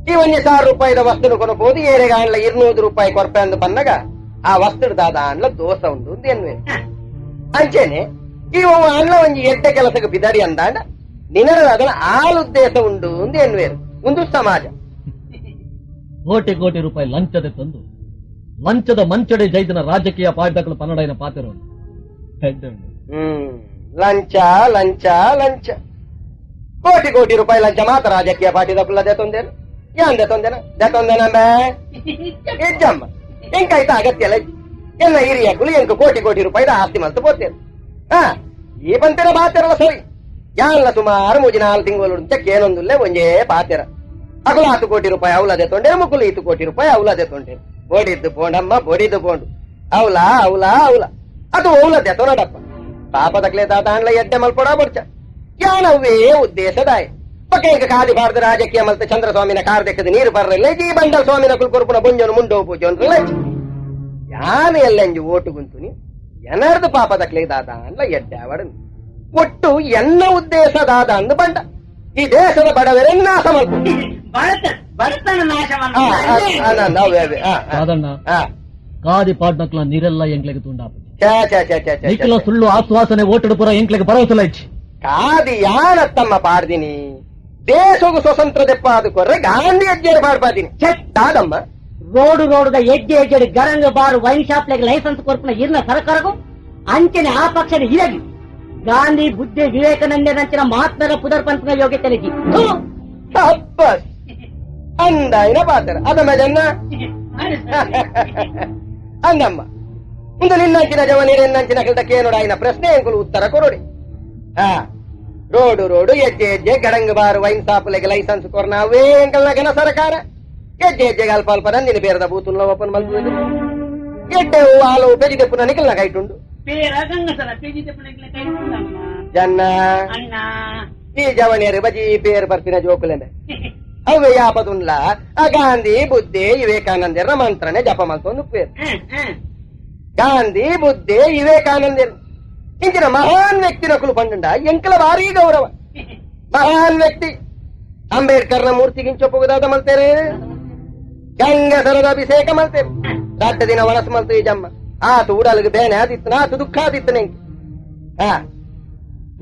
Speaker 3: ಈ 1,000 ರೂಪಾಯಿದ ವಸ್ತುನು ಕೊನಬಹುದು ಏರೆಗ ಅಂಡ್ಲ 200 ರೂಪಾಯಿ ಕೊರಪೆ ಅಂದು ಪನ್ನಗ ಆ ವಸ್ತುಡು ದಾದ ಅಂಡ್ಲ ದೋಸ ಉಂಡು ಎನ್ವೆ ಅಂಚೆನೆ ಈ ಅಂಡ್ಲ ಒಂಜಿ ಎಡ್ಡೆ ಕೆಲಸಕ್ಕೆ ಬಿದರಿ ಅಂದಾಂಡ ನಿನರದ ಅದನ್ನ ಆಲುದ್ದೇಶ ಉಂಡು ಎನ್ವೇರು ಒಂದು ಸಮಾಜ
Speaker 8: ಕೋಟಿ ಕೋಟಿ ರೂಪಾಯಿ ಲಂಚದೆ ತಂದು ಲಂಚದ ಮಂಚಡೆ ಜೈತನ ರಾಜಕೀಯ ಪಾಠಗಳು ಪನ್ನಡೈನ ಪಾತ್ರ
Speaker 3: ಲಂಚ ಲಂಚ ಲಂಚ ಕೋಟಿ ಕೋಟಿ ರೂಪಾಯಿ ಲಂಚ ಮಾತ್ರ ರಾಜಕೀಯ ಪಾಠದ ದೆತೊಂದೇನು ಯಾನ್ ದೆತೊಂದೇನ ಇಜ್ಜಮ್ಮ ಎಂಕಾಯ್ತ ಅಗತ್ಯ ಇಲ್ಲ ಎಲ್ಲ ಹಿರಿಯಕ್ಕಳು ಎಂಕು ಕೋಟಿ ಕೋಟಿ ರೂಪಾಯಿದ ಆಸ್ತಿ ಮಲ್ತು ಪೋತೇರು ಈ ಬಂತೆರ ಬಾತೆರಲ್ಲ ಸರಿ ಯಾನ್ಲ ಸುಮಾರು 3-4 ತಿಂಗಳು ಏನೊಂದುಲ್ಲೇ ಒಂಜೇ ಪಾತೆರ ಅಗಲು 10 ಕೋಟಿ ರೂಪಾಯಿ ಅವಲದೆ ತೊಂಡೆ ಮುಗುಲು 2 ಕೋಟಿ ರೂಪಾಯಿ ಅವಲದೆ ತೊಂಡೆ ಬೋಡಿದ್ದು ಬೋಂಡಮ್ಮ ಬೋಡಿದ್ದು ಬೋಂಡು ಅವಲ ಅದು ಅವಲದೆ ತೊನಡಪ್ಪ ಪಾಪದಕ್ಲೆ ತಾತ ಅಂಡ್ಲ ಎಡ್ಡೆ ಮಲ್ಪೊಡ ಬಡ್ಚ ಯಾನವೇ ಉದ್ದೇಶದಾಯ ಪಕ್ಕ ಈಗ ಖಾಲಿ ಭಾರತ ರಾಜಕೀಯ ಮಲ್ತ ಚಂದ್ರಸ್ವಾಮಿನ ಕಾರ್ ದೆಕ್ಕದ ನೀರು ಬರ್ರಲ್ಲ ಈ ಬಂಡಲ್ ಸ್ವಾಮಿನ ಕುಲ್ಕೊರ್ಪುನ ಬುಂಜನು ಮುಂಡೋ ಪೂಜೆ ಯಾನು ಎಲ್ಲಂಜು ಓಟು ಗುಂತುನಿ ಎನರ್ದು ಪಾಪದಕ್ಲೆ ದಾದ ಅಂಡ್ಲ ಎಡ್ಡೆ ಅವಡನು ಒಟ್ಟು ಎನ್ನ ಉದ್ದೇಶದಾದ ಅಂದು ಬಂಡ ಈ ದೇಶದ ಬಡವರೇ ನಾಶ ಮಾಡ್ಕೊಂಡು
Speaker 6: ಬಡತನ ನಾಶ
Speaker 8: కాదన్న కాది పాడినట్ల నీరెల్లా ఎంట్లకి తుండాపు నీకులో సుళ్ళు ఆశ్వాసనే ఓటుడు పుర ఎంట్లకి భరోసా ఇచ్చి
Speaker 3: కాది యానత్తమ్మ పాడిదిని ದೇಶಗೂ ಸ್ವತಂತ್ರ ದೆಪ್ಪಾದು ಕೊರ್ರೆ ಗಾಂಧಿ ಅಜ್ಜೇರು ಪಾಡ್ಪಾದಿನಿ ಕಾದಮ್ಮ
Speaker 6: ರೋಡುದ ಹೆಜ್ಜೆ ಗರಂಗ ಬಾರು ವೈನ್ ಶಾಪ್ ಲೈಸೆನ್ಸ್ ಕೊರ್ಪಿನ ಇರ್ನ ಸರ್ಕಾರಗೂ ಅಂಚನೆ ಆ ಪಕ್ಷದ ಹಿರಗಿ ಗಾಂಧಿ ಬುದ್ಧಿ ವಿವೇಕಾನಂದನಂಚಿನ ಮಹಾತ್ಮರ ಪುದರ್ ಪಂಪಿನ ಯೋಗ್ಯತೆ
Speaker 3: ಅಬ್ಬಸ್ ಅಂದಾಯಿನ ಪಾತ್ರ ಅದಮ್ಮ ಜನ್ನ ಅಂದಮ್ಮ ಮುಂದೆ ನಿನ್ನಂಚಿನ ಜವನಿರೆನ್ನಂಚಿನ ಕೆಲಸಕ್ಕೆ ನೋಡಾಯಿನ ಪ್ರಶ್ನೆ ಎಂಕುಲು ಉತ್ತರ ಕೊರೋಡಿ ರೋಡು ಹೆಜ್ಜೆ ಗಡಂಗ ಬಾರು ವೈನ್ ಶಾಪ್ಲೆಗೆ ಲೈಸೆನ್ಸ್ ಕೊರ್ನಾವೇ ಎಂಕಲ್ನಗನ ಸರ್ಕಾರ ಹೆಜ್ಜೆ ಅಲ್ಪ ನಂದಿನ ಬೇರದ ಬೂತುಲ್ಲ ಓಪನ್ ಮಲ್ಪುವುದು ಗೆಡ್ಡೆ ಹಾಲು ಪೆಜಿದೆಪ್ಪುನ ನಿಖಲ್ನ ಕೈಟುಂಡು ಜನ್ನ ಈ ಜವನಿಯರು ಬಜಿ ಪೇರು ಬರ್ತಿನ ಜೋಕುಲೆಂಬೆ ಅವೇ ಯಾಪದುನ್ಲ ಆ ಗಾಂಧಿ ಬುದ್ಧಿ ವಿವೇಕಾನಂದರ ಮಂತ್ರನೆ ಜಪ ಮಲ್ತೊಂದು ಪೇರು ಗಾಂಧಿ ಬುದ್ಧಿ ವಿವೇಕಾನಂದರು ಇಂಚಿನ ಮಹಾನ್ ವ್ಯಕ್ತಿನ ಕುಲು ಪಂಡ ಎಂಕಲ ಭಾರಿ ಗೌರವ ಮಹಾನ್ ವ್ಯಕ್ತಿ ಅಂಬೇಡ್ಕರ್ನ ಮೂರ್ತಿಗಿಂಚೊಪ್ಪುವುದಾದ ಮಲ್ತೇರೆ ಗಂಗಸರದ ಅಭಿಷೇಕ ಮಲ್ತೇವೆ ದಡ್ಡ ದಿನ ವನಸ್ ಮಲ್ತೀವಿ ಜಮ್ಮ ಆತು ಉಡಲ್ಗೆ ಬೇನೆ ಆದಿತ್ತು ಆತು ದುಃಖ ಆದಿತ್ತು ನೆಂಗೆ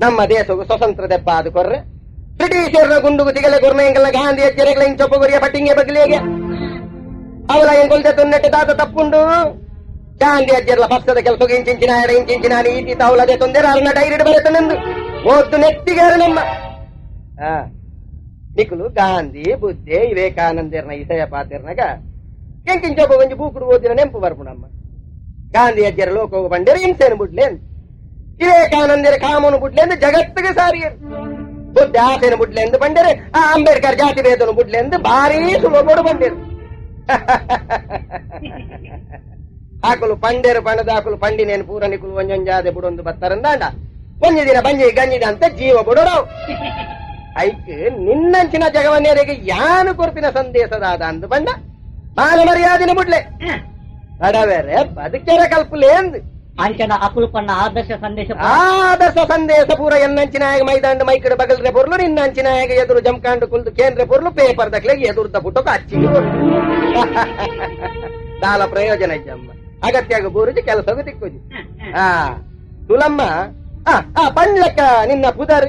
Speaker 3: ನಮ್ಮ ದೇಶಗೂ ಸ್ವತಂತ್ರ ದೆಪ್ಪ ಅದು ಕೊರ್ರೆ ಬ್ರಿಟಿಷರ್ನ ಗುಂಡುಗು ತಿಗಲೆ ಕೊರ್ನೆ ಎಂಕಲ್ಲ ಗಾಂಧಿ ಅಜ್ಜರೆಗಳ ಇಂಚೊಪ್ಪುಗುರಿಯ ಪಟ್ಟಿಂಗೆ ಬಗ್ಲಿಗೆ ಅವಳ ಎಂಕೊಲ್ದೆ ತೊನ್ನೆಟ್ಟೆ ದಾತ ತಪ್ಪುಂಡು ಗಾಂಧಿ ಅಜ್ಜರ್ಲ ಪಕ್ಷದ ಕೆಲಸಕ್ಕೆ ಇಂಚಿಂಚಿನ ನೀತಿ ತಾವುಲದೆ ತೊಂದರೆ ಅರ್ನ ಡೈರಿಡ್ ಬರೆತನೆಂದು ಓದ್ದು ನೆತ್ತಿಗಾರ ನಮ್ಮ ನಿಖಲು ಗಾಂಧಿ ಬುದ್ಧಿ ವಿವೇಕಾನಂದರ್ನ ಇಸಯ ಪಾತಿರ್ನಾಗ ಎಂಕಿಂಚೊಬ್ಬ ಒಂಜಿ ಬೂಕುಡು ಓದಿನ ನೆಂಪು ಬರ್ಪುಣಮ್ಮ ಗಾಂಧಿ ಅಜ್ಜರ ಲೋಕ ಬಂಡೇರು ಹಿಂಸೆನು ಬಿಡ್ಲೆ ವಿವೇಕಾನಂದರ ಕಾಮನು ಬಿಡ್ಲೆ ಎಂದು ಜಗತ್ತಿಗೆ ಸಾರಿಯರು ಬುದ್ಧ ಆಸೆನು ಬಿಡ್ಲೆ ಎಂದು ಬಂಡೇರೆ ಆ ಅಂಬೇಡ್ಕರ್ ಜಾತಿ ಭೇದನು ಬಿಡ್ಲೆ ಎಂದು ಭಾರೀ ಸುಲಭೋಡು ಬಂಡೇರು ಆಕಲು ಪಂಡೇರು ಪಣದ ಆಕಲು ಪಂಡಿನೇನು ಪೂರ ನಿಕುಲು ಒಂಜೊಂಜಾದೆ ಬುಡೊಂದು ಬತ್ತಾರಂದಾಂಡ ಒಂಜಿ ದಿನ ಬಂಜಿ ಗಂಜಿದ ಅಂತ ಜೀವ ಬುಡೋರಾವ್ ಐಕ್ ನಿನ್ನಂಚಿನ ಜಗವನ್ಯರಿಗೆ ಯಾನು ಕೊರ್ಪಿನ ಸಂದೇಶದಾದ ಅಂದು ಬಂಡ ಮಾನ ಮರ್ಯಾದಿನ ಬಿಡ್ಲೆ ಬಡವೇರೆ ಬದುಕೆರ ಕಲ್ಪುಲೆ ಎಂದು
Speaker 6: ಅಂಚನ ಅಕುಲ್ಪನ್ನ ಆದರ್ಶ
Speaker 3: ಸಂದೇಶ ಪೂರ ಎನ್ನಂಚಿನ ಮೈದಾಂಡ ಮೈಕಡೆ ಬಗಲ್ರೆ ಪೊರ್ಲು ನಿನ್ನಂಚಿನ ಎದುರು ಜಮ್ಕಾಂಡು ಕುಲ್ದು ಕೇಂದ್ರ ಪೊರ್ಲು ಪೇಪರ್ ದಕ್ಲೆಗೆ ಎದುರ್ದ ಪುಟ್ಟಕ ಹಚ್ಚಿ ದಾಲ ಪ್ರಯೋಜನ ಜಮ್ಮ ಅಗತ್ಯಾಗ ಬೂರುಜಿ ಕೆಲಸಗೂ ತಿಕ್ಕುಜಿ ತುಲಮ್ಮ ಪಂಡ್ಲಕ್ಕ ನಿನ್ನ ಪುದರ್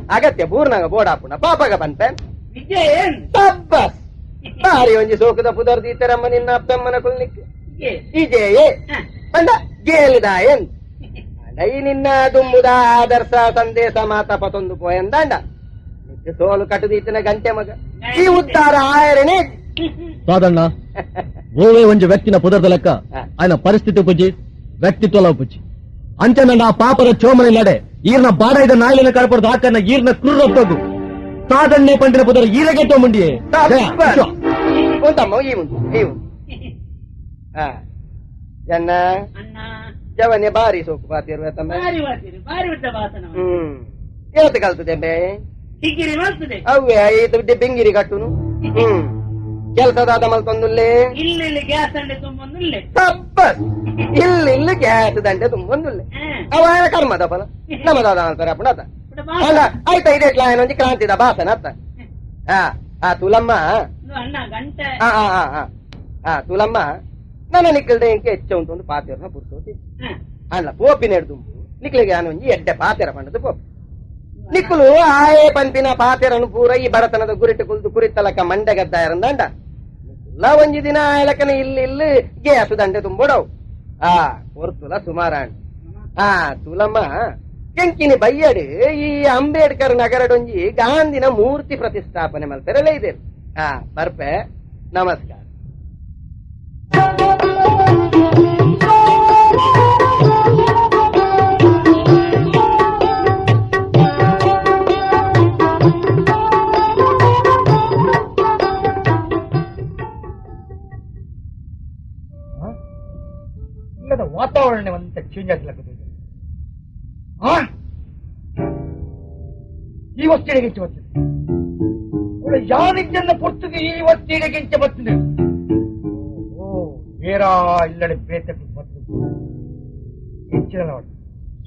Speaker 3: ಅಗತ್ಯ ಬೂರ್ನಾಗ ಬೋಡಾಪುಣ ಪಾಪಗ ಬಂತೆ ಬಾರಿ ಒಂಜಿ ಸೋಕದ ಪುದರ್ ದೀತರಮ್ಮ ನಿನ್ನ ಅಪ್ಪಮ್ಮನ ಕುಲ್ನಿಕ್ಕೆ ಇಜೇ ಬಂದ ಗೇಲಿದಾಯನ್ ಅಡೈ ನಿನ್ನ ದುಮ್ಮುದ ಆದರ್ಶ ಸಂದೇಶ ಮಾತಪತೊಂದು ಪೋಯಂದಾಂಡ ಸೋಲು ಕಟುದೀತಿನ ಗಂಟೆ ಮಗ ಈ ಉದ್ದಾರ ಆಯರಣೆ
Speaker 8: కాదన్న ఓవే ಒಂಜಿ ವ್ಯಕ್ತಿನ ಪುದರ್ದ ಲೆಕ್ಕ ఆయన ಪರಿಸ್ಥಿತಿ ಪುಜಿ ವ್ಯಕ್ತಿತ್ವಲ ಪುಜಿ ಅಂಚನ ಆ ಪಾಪರ ಚೋಮನೆ ನಡೆ ಈರ್ನ ಬಾಡೈದ ನಾಯಿನ ಕಳ್ಪಡ್ದು ಹಾಕನ್ನ ಈರ್ನ ಕ್ರೂರೊತ್ತೋಗು ಸಾಧನೆ ಪಂಡಿನ ಪುದರ್ ಈರಗೆ ತೋಮಂಡಿಯೇ
Speaker 3: ಉಂಟಮ್ಮ ಈ ಉಂಟು ಈ ಉಂಟು ಜನ್ನ ಜವನೆ ಬಾರಿ ಸೋಕು ಪಾತಿರುವ ತಮ್ಮ ಇವತ್ತು ಕಲ್ತದೆ ಅವೇ ಐದು ಬೆಂಗಿರಿ ಕಟ್ಟುನು ಕೆಲಸದಾದ ಮಲ್ತೊಂದುಲ್ಲೇ ಇಲ್ಲಿ ಗ್ಯಾಸ್ ದಂಡೆ ತುಂಬೊಂದುಲ್ಲೆ ಅವ ಕರ್ಮದ ಫಲ ನಮ್ಮದಾದ ಅಂತಾರೆ ಅಪ್ಪಣದ ಆಯ್ತಾ ಇದೆಟ್ಲ ಏನೊಂದು ಕ್ರಾಂತಿದ ಭಾಷಣ ಅತ್ತ ತುಲಮ್ಮ ತುಲಮ್ಮ ನನ್ನ ನಿಕ್ಕಲ್ದೆ ಎಂಕೆ ಹೆಚ್ಚ ಉಂಟು ಪಾತೆರನ ಪುರ್ಸೋತಿ ಅಲ್ಲ ಪೋಪಿನ ದುಂಬು ನಿಕ್ಲಿಗೆ ಒಂಜಿ ಎಡ್ಡೆ ಪಾತೆರ ಪಂಡದು ಪೋಪಿ ನಿಕ್ಕುಲು ಆಯೇ ಪಂಪಿನ ಪಾತೆರನು ಪೂರ ಈ ಬಡತನದ ಗುರಿಟ್ಟು ಕುಲ್ದು ಕುರಿತಲಕ ಮಂಡೆಗದ್ದಾಯರಂದಾಂಡ ನಿಕ್ಕುಲ್ಲ ಒಂಜಿ ದಿನ ಆಯಲಕನ ಇಲ್ಲಿ ಗ್ಯಾಸು ದಂಡೆ ತುಂಬೋಡವು ಹೊರ್ತುಲ ಸುಮಾರಾಣ್ ತುಲಮ್ಮ ಕೆಂಕಿನಿ ಬಯ್ಯಡು ಈ ಅಂಬೇಡ್ಕರ್ ನಗರಡೊಂಜಿ ಗಾಂಧಿನ ಮೂರ್ತಿ ಪ್ರತಿಷ್ಠಾಪನೆ ಮಲ್ಪೆರಲೇ ಇದೆ ಬರ್ಪೆ ನಮಸ್ಕಾರ
Speaker 9: ಇಲ್ಲದ ವಾತಾವರಣ ಅಂತ ಚೇಂಜ್ ಆಗ್ಲಕ್ಕದ ಈ ವಸ್ತಿಡೆಗಿಂಚ ಬರ್ತದೆ ಯಾರಿಗೆಲ್ಲ ಪೊರ್ತುಗೆ ಈ ವಸ್ತಿಡೆಗಿಂಚ ಬರ್ತದೆ ಬೇರಾ ಇಲ್ಲಡೆ ಬೇತಕ್ಕೆ ಬರ್ತದೆ ಹೆಚ್ಚಿನ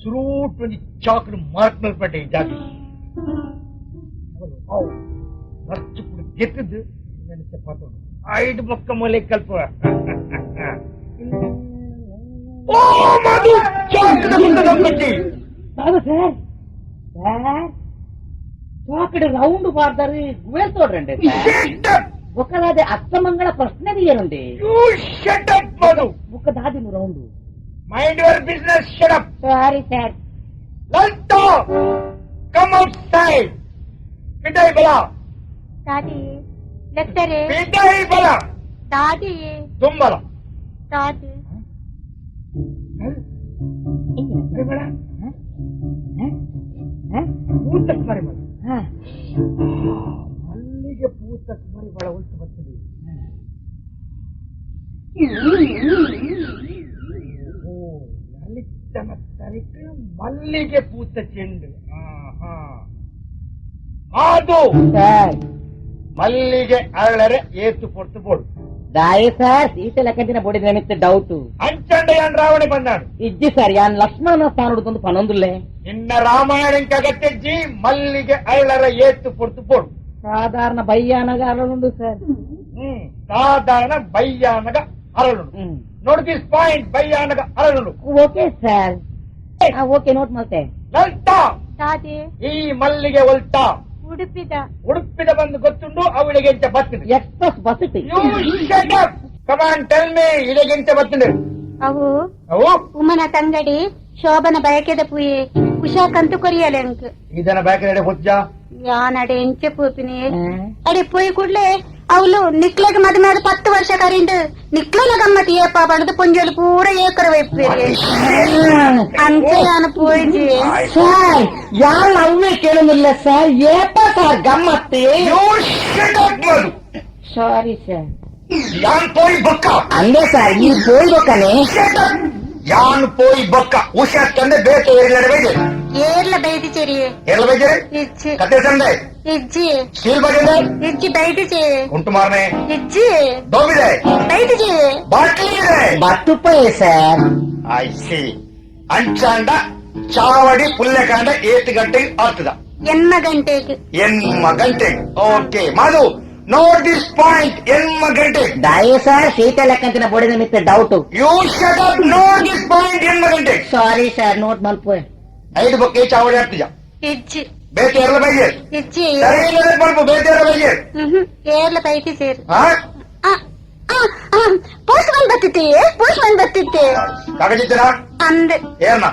Speaker 9: ಸುರೂಟ್ ಒಂದು ಚಾಕ್ಲು ಮಾರ್ಕ್ ಮೇಲ್ಪಟ್ಟೆ ಈ ಜಾತಿ ಖರ್ಚು ಕುಡಿ ಎತ್ತದ್ದು ನೆನಪೆ ಪಾತ್ರ 5 ಬೊಕ್ಕ ಮೂಲೆ ಕಲ್ಪ ಓ ಮಧು ಚಾಕಡ ಮುಂದೆ ನಮ್ಮಟ್ಟಿ
Speaker 6: బాబు సార్ సార్ చాకడి రౌండ్ పాడతారు గువేలు చూడండి ఒకదాది అస్తమంగళ ప్రశ్న తీయరండి
Speaker 9: మధు
Speaker 6: ఒక దాది నువ్వు రౌండ్
Speaker 9: mind your business shut up
Speaker 6: sorry sir
Speaker 9: లల్టో కమ్ అవుట్ సైడ్ పిటాయి బలా
Speaker 4: డాడీ లెక్చరే
Speaker 9: పిటాయి బలా
Speaker 4: డాడీ
Speaker 9: తుంబల
Speaker 4: డాడీ
Speaker 9: ಪೂತಕ್ ಮರಿಬಳ ಮಲ್ಲಿಗೆ ಪೂತಕ್ ಮರಿಬಳ ಒಟ್ಟು ಬರ್ತದೆ ಲಲಿತನ ತರಿಕೆ ಮಲ್ಲಿಗೆ ಪೂತ ಚೆಂಡು ಅದು
Speaker 6: సార్
Speaker 9: ಮಲ್ಲಿಗೆ ಅರಳರೆ ಏತು ಪೊರ್ತು ಬೋಡು
Speaker 6: దాయి సార్ సీత లెక్కంచిన బొడి నిమిత్త డౌట్
Speaker 9: ಅಂಚಂಡಯ್ಯನ್ ರಾವಣಿ ಬಂದಾಡು
Speaker 6: ఇజ్జి సార్ యాన్ లక్ష్మణ స్థానుడు తొందు పనందులే
Speaker 9: ನಿನ್ನ ರಾಮಾಯಣ ಕಗತ್ತೆಜ್ಜಿ ಮಲ್ಲಿಗೆ ಅರಳರ ಏತು ಪೊರ್ತು ಬೋಡು
Speaker 6: సాధారణ భయ్యానగారుండు సార్
Speaker 9: ಸಾಧಾರಣ ಬಯ್ಯಾನಗ ಅರಳು ನೋಡ್ ದಿಸ್ ಪಾಯಿಂಟ್ ಬಯ್ಯಾನಗ ಅರಳು
Speaker 6: ఓకే సార్ ఓకే నోಟ್ ಮಾಡ್ತೆ
Speaker 9: ಲಲಿತ
Speaker 4: డాడీ
Speaker 9: ಈ ಮಲ್ಲಿಗೆ ಒಲ್ಟ ಉಡುಪಿದ ಬಂದು ಗೊತ್ತುಂಡು ಅವಳಿಗೆ ಎಂತ ಬರ್ತದೆ
Speaker 6: ಎಕ್ಸ್ಪ್ರೆಸ್ ಬಸ್ತಿ
Speaker 9: ಕಮಾನ್ ಟೆಲ್ ಮೀ ಇಳೆಗೆಂತ ಬರ್ತದೆ
Speaker 4: ಅವು
Speaker 9: ಅವು
Speaker 4: ಉಮ್ಮನ ತಂಗಡಿ ಶೋಭನ ಬಯಕೆದ ಪುಯೆ ಉಷಾ ಕಂತು ಕೊರಿಯಲೆ ಅಂಕ
Speaker 9: ಇದನ್ನ ಬ್ಯಾಕಡೆ ಹೊಜ್ಜ
Speaker 4: ಯಾನಡೆ ಎಂಚೆ ಪೂಪಿನಿ ಅಡೆ ಪೋಯಿ ಕೂಡ್ಲೆ ಅವಳು ನಿಕ್ಲೆಗೆ ಮದುವೆ ಆದ 10 ವರ್ಷ ಕರಿಂಡು ನಿಕ್ಲೆನ ಗಮ್ಮತ್ ಏಪ ಪಡೆದು ಪುಂಜಲು ಪೂರ ಏಕರ ವೈಪೇರಿ ಅಂತೆ ನಾನು ಪೋಯಿಜಿ
Speaker 6: సార్ యాళ్ళ అవ్వే కేಳುന്നിಲ್ಲ సార్ ఏప సార్ గమ్మత్తి సారీ సార్
Speaker 9: ಯಾನ್ ಪೋಯಿ ಬೊಕ್ಕ
Speaker 6: అందే సార్ ఈ పోయిబొక్కనే
Speaker 9: ಯಾನ್ ಪೋಯಿ ಬೊಕ್ಕ ಉಷಾ ತಂದೆ ಬೇಕು ಏರ್ಲಡೆ ಬೈದೆ
Speaker 4: ಏರ್ಲ ಬೈದಿ ಚೆರಿ
Speaker 9: ಏರ್ಲ ಬೈದೆ
Speaker 4: ಇಜ್ಜಿ
Speaker 9: ಕತೆ ಸಂದೆ
Speaker 4: ಇಜ್ಜಿ
Speaker 9: ಸ್ಟೀಲ್ ಬೈದೆ
Speaker 4: ಇಜ್ಜಿ ಬೈದಿ ಚೆ
Speaker 9: ಉಂಟು ಮಾರನೆ
Speaker 4: ಇಜ್ಜಿ
Speaker 9: ದೋಬಿದೆ
Speaker 4: ಬೈದಿ ಚೆ
Speaker 9: ಬಾಟ್ಲಿ ಇದೆ
Speaker 6: బట్టుపోయే సార్
Speaker 9: ಐ ಸಿ ಅಂಚಾಂಡ ಚಾವಡಿ ಪುಲ್ಲೆಕಾಂಡ 8 ಗಂಟೆಗೆ ಆಗ್ತದ
Speaker 4: ಎನ್ನ ಗಂಟೆಗೆ
Speaker 9: ಎನ್ಮ ಗಂಟೆ ಓಕೆ ಮಾಧು ನೋಟ್ ದಿಸ್ ಪಾಯಿಂಟ್ ಎನ್ಮ ಗಂಟೆ
Speaker 6: దాయే సార్ సీత లెక్కంచిన బొడి నిమిత్త doubt
Speaker 9: you shut up note this point ಎನ್ಮ ಗಂಟೆ
Speaker 6: సారీ సార్ నోట్ మల్పోయే
Speaker 9: 5 ಬೊಕ್ಕೆ ಚಾವಡಿ ಆಗ್ತಿದ
Speaker 4: ಇಜ್ಜಿ
Speaker 9: ಬೇತೆ ಎರಲ ಬೈಗೆ
Speaker 4: ಇಜ್ಜಿ
Speaker 9: ಸರಿ ಇಲ್ಲದೆ ಬಲ್ಪು ಬೇತೆ ಎರಲ ಬೈಗೆ
Speaker 4: ಏರ್ಲ ಬೈದಿ ಸೇರು
Speaker 9: ಹಾ
Speaker 4: ಪೋಸ್ಟ್ ಮನ್ ಬತ್ತಿತ್ತೆ
Speaker 9: ಕಾಗಜಿತ್ತರ
Speaker 4: ಅಂದೆ
Speaker 9: ಏರ್ನ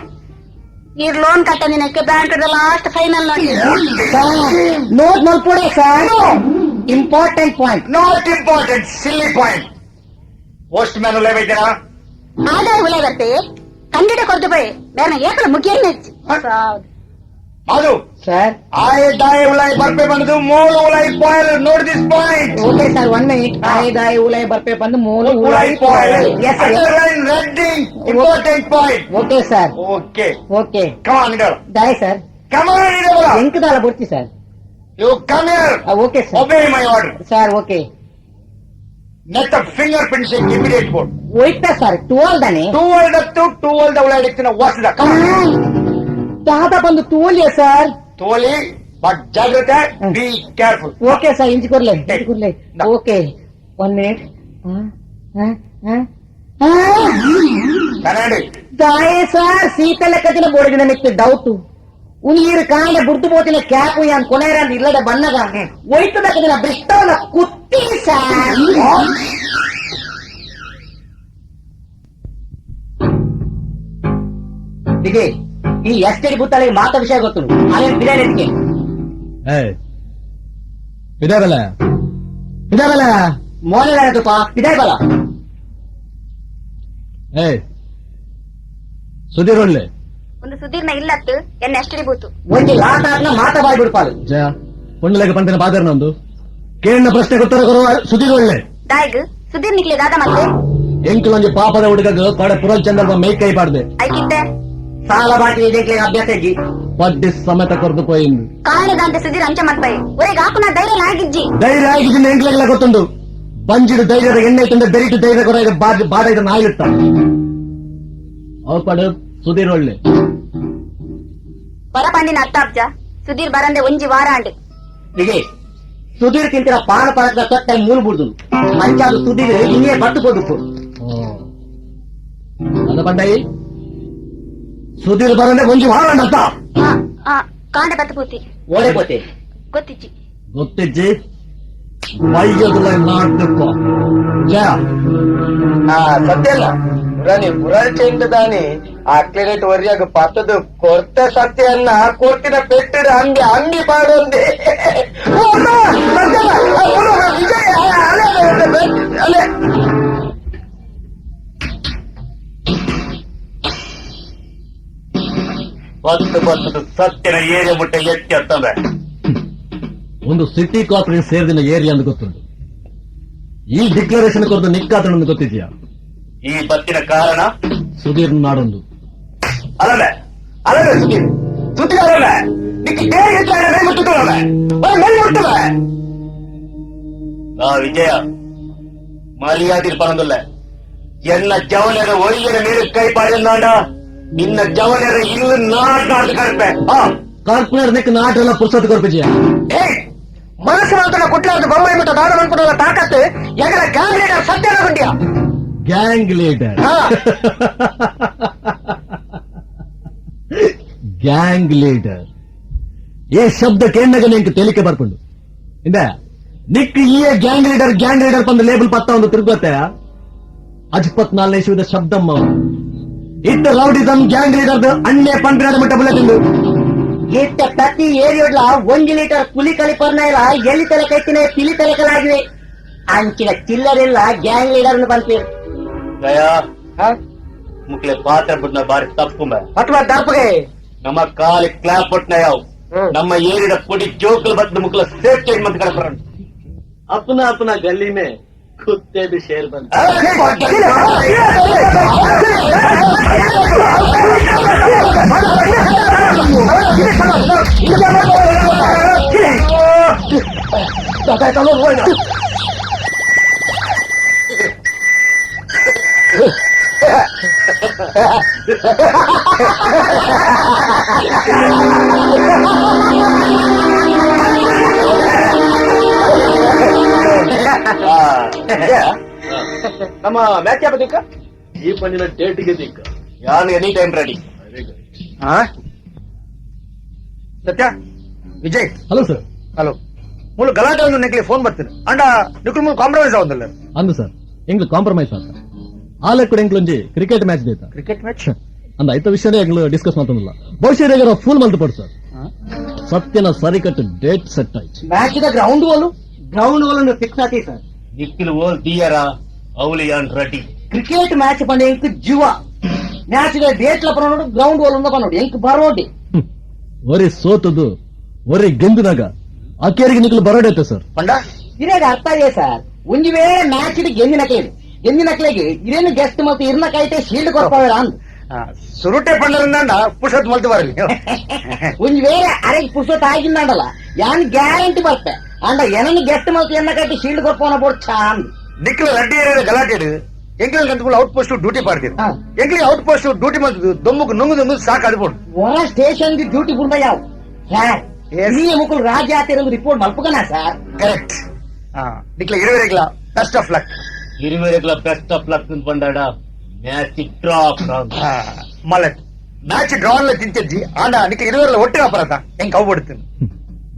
Speaker 4: ಈ ಲೋನ್ ಕಟ್ಟ ನಿನಕ್ಕೆ ಬ್ಯಾಂಕ್ ಲಾಸ್ಟ್ ಫೈನಲ್ ನೋಡಿ
Speaker 6: నోట్ మల్పోడే sir important point
Speaker 9: not important silly point postman ಉಲೇ ಬೈತೀರಾ
Speaker 4: ಆದಾಯ ಉಳೆ ಬರ್ತೆ ಕಂಡಿಡ ಕೊಡ್ದು ಬೈ ಬೇರೆ ಏಕಲ ಮುಗಿಯನ್ನ
Speaker 9: ಮಾಧು
Speaker 6: సార్
Speaker 9: ಆಯ್ ದಾಯ್ ಉಲಾಯ್ ಬರ್ಪೆ ಬಂದು ಮೂಲ ಉಲಾಯ್ ಪಾಯಲ್ note this point
Speaker 6: okay sir 1 minute ఆయిదాయి ఉలై బర్పే పందు మూలు
Speaker 9: ಉಲಾಯ್ ಪಾಯಲ್
Speaker 6: yes sir
Speaker 9: underline reading important point
Speaker 6: okay sir
Speaker 9: okay
Speaker 6: okay
Speaker 9: come on ಇಡೋ
Speaker 6: దాయే సార్
Speaker 9: ಕಮಾನ್ ಇಡೋ
Speaker 6: ఎంకదాల బొర్చి sir
Speaker 9: you come here
Speaker 6: okay sir
Speaker 9: obey my order
Speaker 6: sir okay
Speaker 9: ನೆಟ್ ಫಿಂಗರ್ ಪ್ರಿಂಟ್ಸ್ ಇಮಿಡಿಯೇಟ್ ಬೋರ್ಡ್
Speaker 6: ఓయితా సార్ 12 దనే
Speaker 9: 12 ಉಲಾಯ್ಡಿಕ್ತಿನ ವಾಸದ
Speaker 6: దాదా బందు తోలియే సార్
Speaker 9: ತೋಲಿ ಬಟ್ ಜಾಗ್ರತೆ be careful
Speaker 6: okay sir ఇంచుకోర్లే okay 1 minute
Speaker 9: ಕನ್ನಡಿ
Speaker 6: దాయే సార్ సీత లెక్కచిన బొడిగిన మీకు డౌట్ ಉನೀರು ಕಾಂಡ ಬುಡ್ದು పోತಿನ ಕ್ಯಾಪು ಯಾನ್ ಕೊನೆಯರಂತ ಇಲ್ಲದ ಬಣ್ಣಗ ಒಯ್ತದಕ್ಕದಿನ ಬ್ರಿಸ್ಟವನ ಕುತ್ತಿ ಸಾರ್ దిగే ఈ ఎస్టేట్ బుత్తాಳಿಗೆ ಮಾತ ವಿಷಯ ಗೊತ್ತು ಅದೇ ಬಿಡಾಡಿಗೆ
Speaker 1: ಇದೇ ಬಲ
Speaker 6: ಮೋನಲಪ್ಪ ಇದೇ ಬಲ
Speaker 1: ಸುಧೀರ್ ಒಳ್ಳೆ
Speaker 7: ಒಂದು ಸುಧೀರ್ನ ಇಲ್ಲತ್ತು ಎನ್ನ ಎಷ್ಟಡಿ ಬೂತು
Speaker 6: ಒಂಜಿ ಲಾಟ ಮಾತ ಬಾಯ್ ಬಿಡ್ಪಾಲು
Speaker 1: ಜಯ ಪೊಂಡಲೆಗೆ ಪಂತಿನ ಪಾದರ್ನೊಂದು ಕೇಳಿನ ಪ್ರಶ್ನೆ ಉತ್ತರ ಕೊಡುವ ಸುಧೀರ್ ಒಳ್ಳೆ
Speaker 7: ದಾಯ್ಗ್ ಸುಧೀರ್ ನಿಕ್ಲೆ ದಾದ ಮತ್ತೆ
Speaker 1: ಎಂಕಲ್ ಒಂಜಿ ಪಾಪದ ಹುಡುಗಗ ಪಡ ಪುರಲ್ ಚಂದ್ರ ಮೈ ಕೈ ಪಾಡ್ದೆ
Speaker 7: ಐಕಿತ್ತೆ
Speaker 6: ಸಾಲ ಬಾಕಿ ಇದಕ್ಕೆ ಅಭ್ಯಾಸ ಇಜ್ಜಿ
Speaker 1: ಪಡ್ಡಿ ಸಮೇತ ಕೊರ್ದು ಪೋಯಿಂದು
Speaker 7: ಕಾಣದಂತೆ ಸುಧೀರ್ ಅಂಚ ಮಲ್ಪೈ ಒರೆಗೆ ಹಾಕುನ ಧೈರ್ಯ ನಾಗಿಜ್ಜಿ
Speaker 1: ಧೈರ್ಯ ಆಗಿದ್ದೀನಿ ಎಂಕ್ಲೆಲ್ಲ ಗೊತ್ತುಂಡು ಬಂಜಿಡು ಧೈರ್ಯದ ಎಣ್ಣೆ ತಂದೆ ಬೆರಿಟು ಧೈರ್ಯ ಕೊರ ಬಾಡ ಇದನ್ನ ಆಯುತ್ತ ಅವ್ ಪಡು ಸುಧೀರ್ ಒಳ್ಳೆ
Speaker 7: ಹೊರ ಪಂಡಿನ ಅತ್ತಾಬ್ಜ ಸುಧೀರ್ ಬರಂದೆ ಒಂಜಿ ವಾರ ಅಂಡ್
Speaker 6: దిగే
Speaker 8: ಸುಧೀರ್ ತಿಂತಿರ ಪಾನ ಪರಕದ ತೊಟ್ಟೆ ಮೂಲ್ಬಿಡ್ದು ಮಂಚಾದು ಸುಧೀರ್ ಇನ್ನೇ ಬಟ್ಟು ಕೊಡುಕು ಅದ ಬಂಡಾಯಿ ಸುಧೀರ್ ಬರಂದೆ ಒಂಜಿ ವಾರಂಡಂತ
Speaker 7: ಕಾಂಡ ಕತ್ತಪೋತಿ
Speaker 8: ಓಡೆ ಪೋತೆ
Speaker 7: ಗೊತ್ತಿಜ್ಜಿ
Speaker 8: ಗೊತ್ತಿಜ್ಜಿ ಬೈಯದುಲ ನಾಟಕ ಜಯ
Speaker 3: ಸತ್ಯಲ್ಲ ಪುರಾಣಿ ಪುರಾಣಿಯಿಂದ ದಾನಿ ಅಕ್ಲೇಟ್ ವರಿಯಾಗ ಪತ್ತದು ಕೊರ್ತ ಸತ್ಯನ್ನ ಕೊರ್ತಿನ ಪೆಟ್ಟಿರ ಹಂಗೆ ಹಂಗಿ ಪಾಡೊಂದೆ ಅಲೆ
Speaker 5: ಬತ್ತು ಸತ್ಯನ ಏರಿಯ ಮುಟ್ಟ ಎತ್ತಿ ಅಂತಂದ್ರೆ
Speaker 8: ಒಂದು ಸಿಟಿ ಕಾರ್ಪೊರೇಟ್ ಸೇರಿದ ಏರಿಯಾ ಅಂತ ಗೊತ್ತುಂಟು ಈ ಡಿಕ್ಲರೇಷನ್ ಕೊರದು ನಿಕ್ಕಾತನೊಂದು ಗೊತ್ತಿದ್ಯಾ
Speaker 5: ಈ ಬತ್ತಿನ ಕಾರಣ
Speaker 8: ಸುಧೀರ್ ನಾಡೊಂದು
Speaker 5: ಅಲ್ಲವೇ ಅಲ್ಲವೇ ಸುದ್ದಿ ಅಲ್ಲವೇ ವಿಜಯ மரியாதையில் பறந்துள்ள என்ன ஜவனர ஒழியன மீது கை பாடினாண்டா ನಿನ್ನ ಜವನರ ಇಲ್ಲಿ ನಾಡು ಕರ್ಪೆ
Speaker 8: ಕಾರ್ಪೊರೇಟ್ ನಿಕ್ ನಾಟೆಲ್ಲ ಪುರ್ಸತ್ ಕೊರ್ಪಿಜಿಯ
Speaker 3: ಮನಸ್ಸು ಅಂತ ಕೊಟ್ಟಲಾರ್ದು ಬೊಂಬೈ ಮತ್ತು ದಾಡ ಅನ್ಕೊಡೋಲ್ಲ ತಾಕತ್ತು ಎಗರ ಗ್ಯಾಂಗ್ ಲೀಡರ್ ಸತ್ಯನ ಗುಂಡಿಯ
Speaker 8: ಗ್ಯಾಂಗ್ ಲೀಡರ್ ಗ್ಯಾಂಗ್ ಲೀಡರ್ ಈ ಶಬ್ದ ಕೇಂದಾಗ ನಿಂಗೆ ತೇಲಿಕೆ ಬರ್ಕೊಂಡು ಇಂದ ನಿಕ್ ಈ ಗ್ಯಾಂಗ್ ಲೀಡರ್ ಬಂದು ಲೇಬಲ್ ಪತ್ತ ಒಂದು ತಿರುಗತ್ತೆ ಅಜ್ಪತ್ ನಾಲ್ನೇ ಇಸುವುದ ಶಬ್ದಮ್ಮ ಇತ್ತ ರೌಡಿಸಂ ಗ್ಯಾಂಗ್ ಲೀಡರ್ ಅಣ್ಣೆ ಪಂಪಿನಾದ ಮಟ್ಟ ಬುಲೆತಿಂದು ಇತ್ತ ಪ್ರತಿ ಏರಿಯೋಡ್ಲ 1 ಲೀಟರ್ ಪುಲಿ ಕಲಿಪರ್ನ ಇಲ್ಲ ಎಲ್ಲಿ ತಲೆ ಕೈತಿನ ತಿಳಿ ತಲೆಕಲಾಗಿವೆ ಅಂಚಿನ ಚಿಲ್ಲರೆಲ್ಲ ಗ್ಯಾಂಗ್ ಲೀಡರ್ ಬಂತೀರಿ
Speaker 5: ಗಯಾ ಮುಕ್ಲೆ ಪಾತ್ರ ಬಿಡ್ನ ಬಾರಿ ತಪ್ಪು
Speaker 3: ಅಥವಾ ದರ್ಪಗೆ
Speaker 5: ನಮ್ಮ ಕಾಲಿ ಕ್ಲಾಪ್ ಪಟ್ನ ಯಾವ ನಮ್ಮ ಏರಿಯ ಪುಡಿ ಜೋಕಲ್ ಬದ್ ಮುಕ್ಲ ಸೇಫ್ಟಿ ಮಂತ್ ಕಡೆ ಬರೋಣ अपना अपना गली में कुत्ते भी शेर बनते
Speaker 3: ನಮ್ಮ ಮ್ಯಾಚ್ ಯಾವ ದಿಕ್ಕ
Speaker 5: ಈ ಪಂಜಿನ ಡೇಟಿಗೆ ದಿಕ್ಕ ಯಾನ್ ಎನಿ ಟೈಮ್ ರೆಡಿ
Speaker 3: ಸತ್ಯ ವಿಜಯ್
Speaker 8: ಹಲೋ ಸರ್
Speaker 3: ಹಲೋ ಮೂಲ ಗಲಾಟೆ ಒಂದು ನೆಕ್ಲಿ ಫೋನ್ ಬರ್ತೀನಿ ಅಂಡ ನಿಖಲ್ ಮೂಲ ಕಾಂಪ್ರಮೈಸ್ ಆಗುದಿಲ್ಲ
Speaker 8: ಅಂದು ಸರ್ ಎಂಗ್ಲು ಕಾಂಪ್ರಮೈಸ್ ಆತ ಆಲೆ ಕೂಡ ಎಂಗ್ಲೊಂಜಿ ಕ್ರಿಕೆಟ್ ಮ್ಯಾಚ್ ದೇತ
Speaker 3: ಕ್ರಿಕೆಟ್ ಮ್ಯಾಚ್
Speaker 8: ಅಂದ ಐತ ವಿಷಯನೇ ಎಂಗ್ಲು ಡಿಸ್ಕಸ್ ಮಾಡ್ತಿಲ್ಲ ಬಹುಶಃ ಫುಲ್ ಮಲ್ತು ಪಡು ಸರ್ ಸತ್ಯನ ಸರಿಕಟ್ಟು ಡೇಟ್ ಸೆಟ್ ಆಯ್ತು
Speaker 3: ಮ್ಯಾಚ್ ಗ್ರೌಂಡ್ ವಾಲ್ ಫಿಕ್ಸ್ ಆತಿ ಸರ್
Speaker 5: ನಿಖಿಲ್ ಓಲ್ ದಿಯರ ಅವಲಿಯಾನ್ ರೆಡಿ
Speaker 8: ಕ್ರಿಕೆಟ್ ಮ್ಯಾಚ್ ಪಂಡ ಎಂಕ್ ಜೀವ ಮ್ಯಾಚ್ ಡೇಟ್ ಪನೋಡು ಗ್ರೌಂಡ್ ವಾಲ್ ಪನೋಡು ಎಂಕ್ ಬರೋಡಿ ಒರಿ ಸೋತದು ಒರಿ ಗೆಂದಿನಾಗ ಅಕ್ಕೇರಿಗೆ ನಿಖಿಲ್ ಬರೋಡೈತೆ ಸರ್
Speaker 3: ಪಂಡ
Speaker 8: ಇರಾಗ ಅರ್ಥ ಇದೆ ಸರ್ ಒಂಜಿ ವೇಳೆ ಮ್ಯಾಚ್ ಗೆಂದಿನಕ್ಲೆಗೆ ಇರೇನು ಗೆಸ್ಟ್ ಮತ್ತು ಇರ್ನಕೈತೆ ಶೀಲ್ಡ್ ಕೊಡ್ಪಾವೇರ ಅಂದ್
Speaker 3: ಸುರುಟೆ ಪಂಡರಿಂದ ಪುಷತ್ ಮಲ್ತು ಬರಲಿ
Speaker 8: ಒಂಜಿ ವೇಳೆ ಅರೆಗೆ ಪುಸ್ತಕ ಆಗಿಂದಲ್ಲ ಯಾನ್ ಗ್ಯಾರಂಟಿ ಬರ್ತೆ ಅಂಡ ಏನನ್ನು ಗೆಸ್ಟ್ ಮತ್ತು ಎನ್ನಕೈತೆ ಶೀಲ್ಡ್ ಕೊಡ್ಪೋನ ಬೋಡ್ ಚಾಂದ್
Speaker 3: ನಿಖಿಲ್ ರೆಡ್ಡಿ ಗಲಾಟೆ ಎಂಗ್ಲಿಗೆ ಗಂಟು ಔಟ್ ಪೋಸ್ಟ್ ಡ್ಯೂಟಿ ಪಾಡ್ತೀರಿ ಎಂಗ್ಲಿಗೆ ಔಟ್ ಪೋಸ್ಟ್ ಡ್ಯೂಟಿ ಮಾಡ್ತಿದ್ದು ದೊಮ್ಮಕ್ಕೆ ನುಂಗುದು ಸಾಕು ಅದ್ಬೋದು
Speaker 8: ಹೊರ ಸ್ಟೇಷನ್ ಡ್ಯೂಟಿ ಬುಡ್ದ ಯಾವ ಸರ್ ಹಿರಿಯ ಮಕ್ಕಳು ರಾಜ್ಯ ಆತಿರೋದು ರಿಪೋರ್ಟ್ ಮಲ್ಪಕನ ಸರ್
Speaker 3: ಕರೆಕ್ಟ್ ನಿಖಿಲ್ ಇರುವರೆಗಿಲ್ಲ ಬೆಸ್ಟ್ ಆಫ್ ಲಕ್
Speaker 5: ಇರುವರೆಗ್ಲ ಬೆಸ್ಟ್ ಆಫ್ ಲಕ್ ಬಂದಾಡ ಮ್ಯಾಚ್ ಡ್ರಾಪ್
Speaker 3: ಮಲಟ್ ಮ್ಯಾಚ್ ಡ್ರಾ ಅಲ್ಲ ತಿಂತಿದ್ದಿ ಆಂಡ ನಿಖಿಲ್ ಇರುವರೆಲ್ಲ ಒಟ್ಟಿಗೆ ಅಪರಾಧ ಹೆಂಗ್ ಕವ್ ಬಿಡ್ತೀನಿ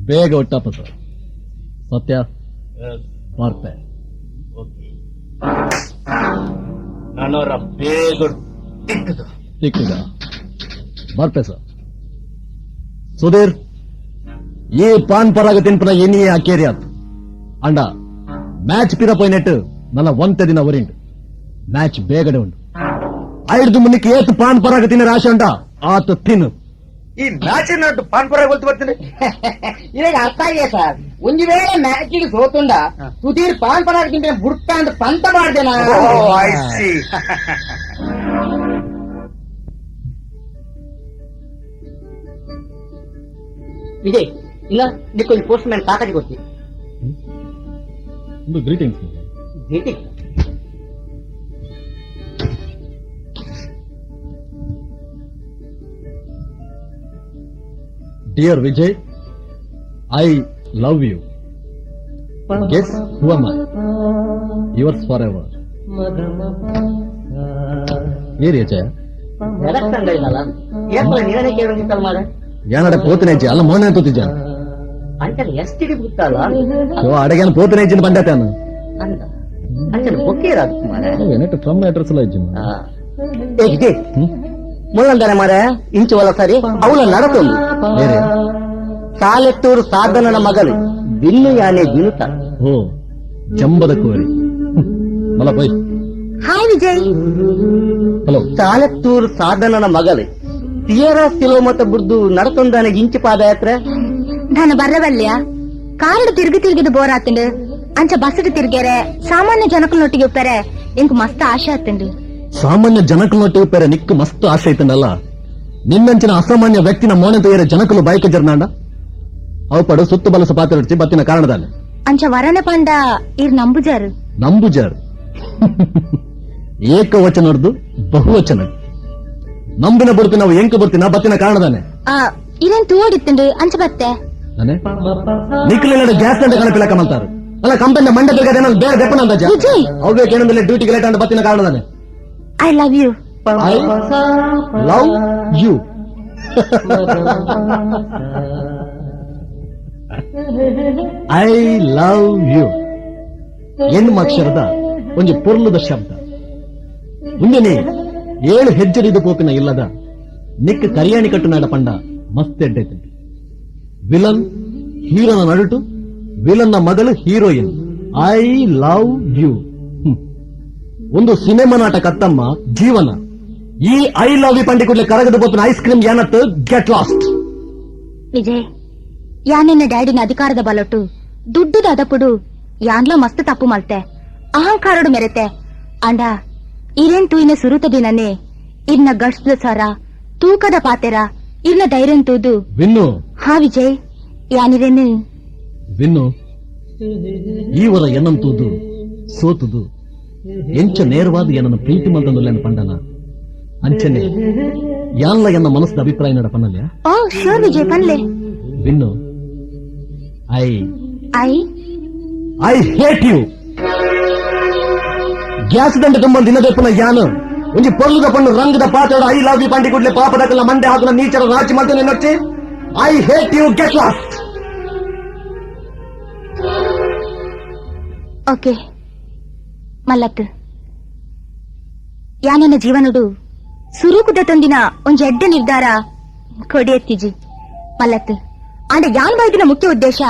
Speaker 8: ಬೇಗ ಒಟ್ಟಪ್ಪ ಸರ್ ಸತ್ಯ ಬರ್ತೆ
Speaker 5: ನನ್ನವರ ಬೇಗ
Speaker 8: ಸಿಕ್ಕಿದ ಬರ್ತೆ ಸರ್ ಸುಧೀರ್ ಈ ಪಾನ್ ಪರಾಗ ತಿನ್ಪನ ಏನಿಯೇ ಅಕ್ಕೇರಿ ಆತು ಅಂಡ ಮ್ಯಾಚ್ ಪಿರ ಪೋಯ್ನೆಟ್ ನನ್ನ ಒಂತೆ ದಿನ ಒರಿಂಡು ಮ್ಯಾಚ್ ಬೇಗಡೆ ಉಂಡು ಐದು ಮುನ್ನಕ್ಕೆ ಏತು ಪಾನ್ ಪರಾಗ ತಿನ್ನ ರಾಶಿ ಉಂಟ ಆತು ತಿನ್ನು
Speaker 3: ಈ ಮ್ಯಾಚ್ ನಾಟು ಪಾನ್ ಪರಾಗ ಗೊತ್ತು ಬರ್ತೀನಿ
Speaker 8: ಇದಾಗ ಅರ್ಥ ಆಗಿದೆ ಸರ್ ಒಂದು ವೇಳೆ ಮ್ಯಾಚ್ ಸೋತುಂಡ ಸುಧೀರ್ ಪಾನ್ ಪರಾಗ ತಿಂತ ಬುಡ್ತ ಅಂತ ಪಂತ ಮಾಡ್ದೇನ ವಿಜಯ್ ಇಲ್ಲ ನಿಕ್ಕೊಂದು ಪೋಸ್ಟ್ ಮ್ಯಾನ್ ತಾಕತಿ ಕೊಡ್ತೀನಿ ಒಂದು greetings dear Vijay I love you guess who am I? Yours forever. ಏರಿ ಅಜ್ಜ
Speaker 6: ನೀವೇ ಕೇಳಿತ್ತಲ್ಲ ಮಾಡ
Speaker 8: ಯಾನಡೆ ಪೋತನೆ ಅಜ್ಜಿ ಅಲ್ಲ ಮೋನೆ ತೋತಿದ್ದ
Speaker 6: ಅಂಚನೆ ಎಷ್ಟಿಗೆ ಬಿತ್ತಲ್ಲ
Speaker 8: ಅಡಗೇನು ಪೋತನೆ ಅಜ್ಜಿನ ಬಂಡಾತಾನು
Speaker 6: ಅಂತ ಅಂಚನೆ ಬೊಕ್ಕೆ ಇರೋದು ಮಾರ
Speaker 8: ಏನಟ್ಟು ಫ್ರಮ್ ಅಡ್ರೆಸ್ ಎಲ್ಲ ಅಜ್ಜಿ
Speaker 6: ಏ ಮುಳ್ಳಂದರೆ ಮಾರ ಇಂಚು ಒಲ ಸರಿ ಅವಳ ನಡತೊಂದು
Speaker 8: ಏರಿ
Speaker 6: ಸಾಲೆತ್ತೂರು ಸಾಧನನ ಮಗಳು ಬಿನ್ನು ಯಾನೆ ಜಿನುತ
Speaker 8: ಓ ಜಂಬದ ಕೋರಿ ಮಲ bye
Speaker 4: hi Vijay.
Speaker 8: Hello
Speaker 6: Saletturu ಸಾಧನನ ಮಗಳು ತೀರ ಕಿಲೋಮೀಟರ್ ಬುರ್ದು ನಡತೊಂದಾನೆ ಇಂಚು ಪಾದಯಾತ್ರೆ
Speaker 4: ನಾನು ಬರವಲ್ಯ ಕಾರಡು ತಿರುಗಿದು ಬೋರ್ ಆತಂಡು ಅಂಚ ಬಸ್ಸು ತಿರ್ಗ್ಯಾರೆ ಸಾಮಾನ್ಯ ಜನಕಲ್ನೊಟ್ಟಿಗೆ ಉಪ್ಪರೆ ಇಂಕ್ ಮಸ್ತ್ ಆಶೆ ಆತಂಡು.
Speaker 8: ಸಾಮಾನ್ಯ ಜನಕಲ್ನೊಟ್ಟಿಗೆ ಪೇರೆ ನಿಕ್ಕು ಮಸ್ತ್ ಆಶೆ ಐತಂಡಲ್ಲ ನಿನ್ನಂಚಿನ ಅಸಾಮಾನ್ಯ ವ್ಯಕ್ತಿನ ಮೋನೆ ತೋಯರೆ ಜನಕಲು ಬಾಯ್ಕ ಜರ್ನಾಂಡ ಅವು ಪಡು ಸುತ್ತು ಬಲಸ ಪಾತ್ರೆ ಬತ್ತಿನ ಕಾರಣದಲ್ಲಿ
Speaker 4: ಅಂಚ ವರನೆ ಪಂಡ ಇರ್ ನಂಬುಜಾರು
Speaker 8: ನಂಬುಜಾರ್ ಏಕವಚನದ್ದು ಬಹುವಚನ ನಂಬಿನ ಬುಡ್ತಿ ನಾವು ಎಂಕ ಬರ್ತೀನ ಬತ್ತಿನ ಕಾರಣದಾನೆ
Speaker 4: ಇರೇನ್ ತೂಡಿತ್ತಂಡು ಅಂಚ ಬತ್ತೆ
Speaker 8: ನಾನೇ ನಿಖಿಲ ಗ್ಯಾಸ್ ಅಂತ ಕಣಪಿಲ್ಲ ಕಮಲ್ತಾರು ಅಲ್ಲ ಕಂಪನಿ ಮಂಡ ತಿರ್ಗದೆ ಬೇರೆ ದೆಪ್ಪನ ಅಂತ
Speaker 4: ವಿಜಯ್.
Speaker 8: ಅವ್ಬೇಕು ಏನಂದ್ರೆ ಡ್ಯೂಟಿಗೆ ಲೇಟ್ ಅಂತ ಬತ್ತಿನ ಕಾರಣದಾನೆ
Speaker 4: I love you.
Speaker 8: I love you. I love you ಎನ್ನುಮಕ್ಷರದ ಒಂದು ಪೊರ್ಲುದ ಶಬ್ದ ಮುಂದೆ 7 ಹೆಜ್ಜೆರಿದ ಪೋಪಿನ ಇಲ್ಲದ ನಿಕ್ಕ ಕರಿಯಾಣಿ ಕಟ್ಟುನಾಡ ಪಂಡ ಮಸ್ತ್ ಎಡ್ಡೈತೆ ವಿಲನ್ ಹೀರೋನ ನಡುಟು ವಿಲನ್ನ ಮಗಳು ಹೀರೋಯಿನ್. ಐ ಲವ್ ಯು ಒಂದು ಸಿನಿಮಾ ನಾಟಕ ಅತ್ತಮ್ಮ ಜೀವನ. ಈ ಐ ಲವ್ ಯು ಪಂಡಿ ಕೂಡಲೇ ಕರಗದ ಪೋಪಿನ ಐಸ್ ಕ್ರೀಮ್ ಏನತ್ತು ಗೆಟ್ ಲಾಸ್ಟ್.
Speaker 4: ವಿಜಯ್ ಯಾನಿನ್ನ ಡ್ಯಾಡಿನ ಅಧಿಕಾರದ ಬಲೊಟ್ಟು ದುಡ್ಡುದ ಅದಪುಡು ಯಾನ್ಲೋ ಮಸ್ತ್ ತಪ್ಪು ಮಲ್ತೆ ಅಹಂಕಾರಡು ಮೆರೆತೆ ಅಂಡ ಇರೇನ್ ತೂಯಿನ ಸುರುತ ದಿನನೇ ಇರ್ನ ಗಡ್ಸ್ದ ಸರ ತೂಕದ ಪಾತೆರ ಇರ್ನ ಧೈರ್ಯ ತೂದು
Speaker 8: ವಿನ್ನು
Speaker 4: ಹಾ ವಿಜಯ್ ಯಾನಿರೇನು
Speaker 8: ವಿನ್ನು ಈವರ ಎನ್ನಂತೂದು ಸೋತುದು ಎಂಚ ನೇರವಾದ ಏನನ್ನು ಪ್ರೀತಿ ಮಲ್ದಂದು ಪಂಡನ ಅಂಚನೆ ಯಾನ್ಲ ಎನ್ನ ಮನಸ್ಸದ ಅಭಿಪ್ರಾಯ ನಡ ಪನ್ನಲ್ಯ.
Speaker 4: ಓ ಶ್ಯೂರ್ ವಿಜಯ್ ಪನ್ಲೆ.
Speaker 8: Vinnu I
Speaker 4: I
Speaker 8: I hate you. Gas ದಂಡ ತುಂಬ ದಿನದಪ್ಪನ ಯಾನು ಒಂಜಿ ಪೊರ್ಲುದ ಪಣ್ಣು ರಂಗದ ಪಾತ್ರ ಐ ಲವ್ ಯು ಪಂಡಿ ಕೂಡಲೇ ಪಾಪದಕ್ಕಲ್ಲ ಮಂಡೆ ಹಾಕುನ ನೀಚರ ರಾಜಿ ಮಾಡ್ತೇನೆ ನಚ್ಚಿ I hate you get lost.
Speaker 4: Okay ಮಲ್ಲತ್ ಯಾನನ್ನ ಜೀವನುಡು ಸುರೂಕುದ ತಂದಿನ ಒಂಜ್ ಎಡ್ಡ ನಿರ್ಧಾರ ಕೊಡಿ ಎತ್ತಿಜಿ ಮಲ್ಲತ್ ಅಂಡ ಯಾನ್ ಬೈದಿನ ಮುಖ್ಯ ಉದ್ದೇಶ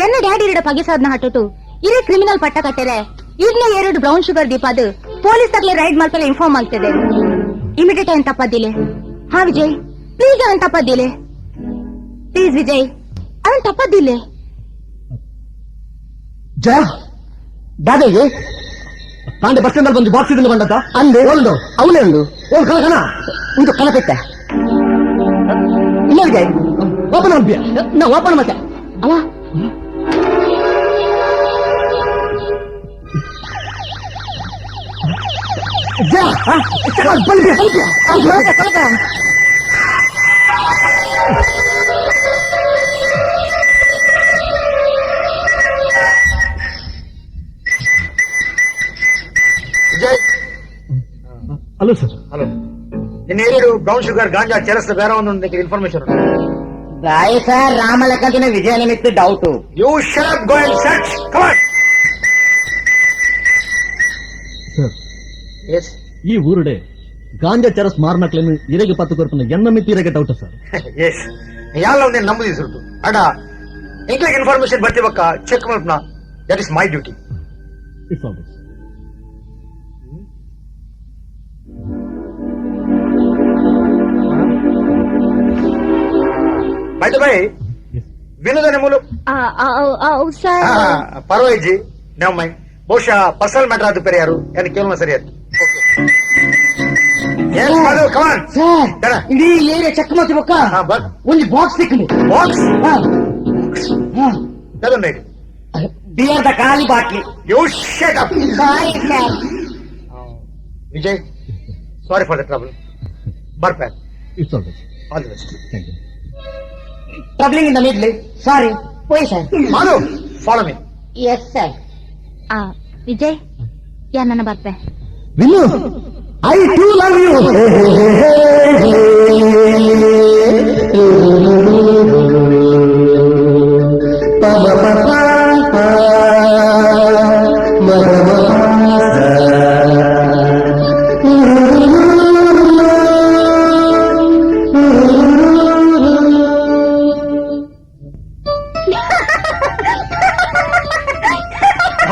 Speaker 4: ಎನ್ನ ಡ್ಯಾಡಿ ಇರಡ ಪಗೆ ಸಾಧನ ಹಟ್ಟೋಟು ಇರೇ ಕ್ರಿಮಿನಲ್ ಪಟ್ಟ ಕಟ್ಟೆರೆ ಈಗ್ಲೇ 2 ಬ್ರೌನ್ ಶುಗರ್ ದೀಪಾದು ಪೊಲೀಸ್ ತಗ್ಲೆ ರೈಡ್ ಮಾಡ್ತಾರೆ ಇನ್ಫಾರ್ಮ್ ಆಗ್ತದೆ. ಇಮಿಡಿಯೇಟ್ ಏನ್ ತಪ್ಪದಿಲೆ. ಹಾ ವಿಜಯ್ ಪ್ಲೀಸ್ ಅವನ್ ತಪ್ಪದಿಲೆ. ಪ್ಲೀಸ್ ವಿಜಯ್ ಅವನ್ ತಪ್ಪದಿಲೆ.
Speaker 8: ಜಯ ದಾದೆಗೆ ತಾಂಡೆ ಬಸ್ ಸ್ಟ್ಯಾಂಡ್ ಬಂದು ಬಾಕ್ಸ್ ಇದ್ದಲ್ಲಿ ಬಂದತ್ತ ಅಂದೆ ಒಂದು ಅವನೇ ಒಂದು ಕಣ ಕಣ ಒಂದು ಕಣ ಪೆಟ್ಟ ಇಲ್ಲ ವಿಜಯ್ ಓಪನ್ ಆಗ್ಬಿಯ ನಾ ಓಪನ್ ಮತ್ತೆ ಅಲ್ಲ
Speaker 9: ವಿಜಯ್
Speaker 8: ಹಲೋ ಸರ್.
Speaker 9: ಹಲೋ ನಿನ್ನ ಏರಿಯಡು ಬ್ರೌನ್ ಶುಗರ್ ಗಾಂಜಾ ಚೆರಸ್ ಬೇರೆ ಒಂದು ಇನ್ಫಾರ್ಮೇಶನ್
Speaker 6: ರಾಯ ಸರ್ ರಾಮಲಕ್ಕಂತಿನ ವಿಜಯ ನಿಮಿತ್ತ doubt
Speaker 9: you shut go and search come on.
Speaker 8: Sir
Speaker 9: yes
Speaker 8: ಈ ಊರುಡೆ ಗಾಂಜಾ ಚರಸ್ ಮಾರ್ನಕ್ಲೇನು ಇರೆಗೆ 10 ಕೊರ್ಪನ ಎನ್ನ ಮಿತಿ ಇರೆಗೆ ಡೌಟ ಸರ್.
Speaker 9: ಎಸ್ ಯಾಲ್ಲ ಒಂದೇ ನಂಬುದಿ ಸುರುಟು ಅಡ ಇಂಕ್ಲೆಗ್ ಇನ್ಫಾರ್ಮೇಶನ್ ಬರ್ತಿವಕ್ಕ ಚೆಕ್ ಮಲ್ಪನ that is my duty.
Speaker 8: It's all right.
Speaker 9: By the by ವಿನೋದನೆ ಮೂಲು
Speaker 4: ಸರ್
Speaker 9: ಪರವಾಗಿಜ್ಜಿ ನಮ್ಮ ಬಹುಶಃ ಪರ್ಸನಲ್ ಮ್ಯಾಟರ್ ಆದ ಬೇರೆ ಯಾರು ಏನು ಕೇಳೋಣ ಸರಿ ಅದು ಕಮಾನ್
Speaker 6: ಸರ್ ಇಡೀ ಏರಿಯಾ ಚೆಕ್ ಮಾಡ್ತೀವಕ್ಕ ಒಂದು ಬಾಕ್ಸ್ ಸಿಕ್ಕಲಿ
Speaker 9: ಬಾಕ್ಸ್ ಅದನ್ನ
Speaker 6: ಬಿಯರ್ದ ಖಾಲಿ ಬಾಟ್ಲಿ
Speaker 9: you shut up
Speaker 6: sorry sir
Speaker 9: Vijay sorry for the trouble ಬರ್ಪ್ಯಾಕ್
Speaker 8: it's all right.
Speaker 9: All the best.
Speaker 8: Thank you.
Speaker 6: Troubling in the middle sorry ಹೋಯ್ ಸರ್
Speaker 9: ಮಾಡು follow me
Speaker 6: yes sir.
Speaker 4: Vijay ಯಾ ನನ್ನ ಬರ್ತೆ
Speaker 9: Vinnu I too love you.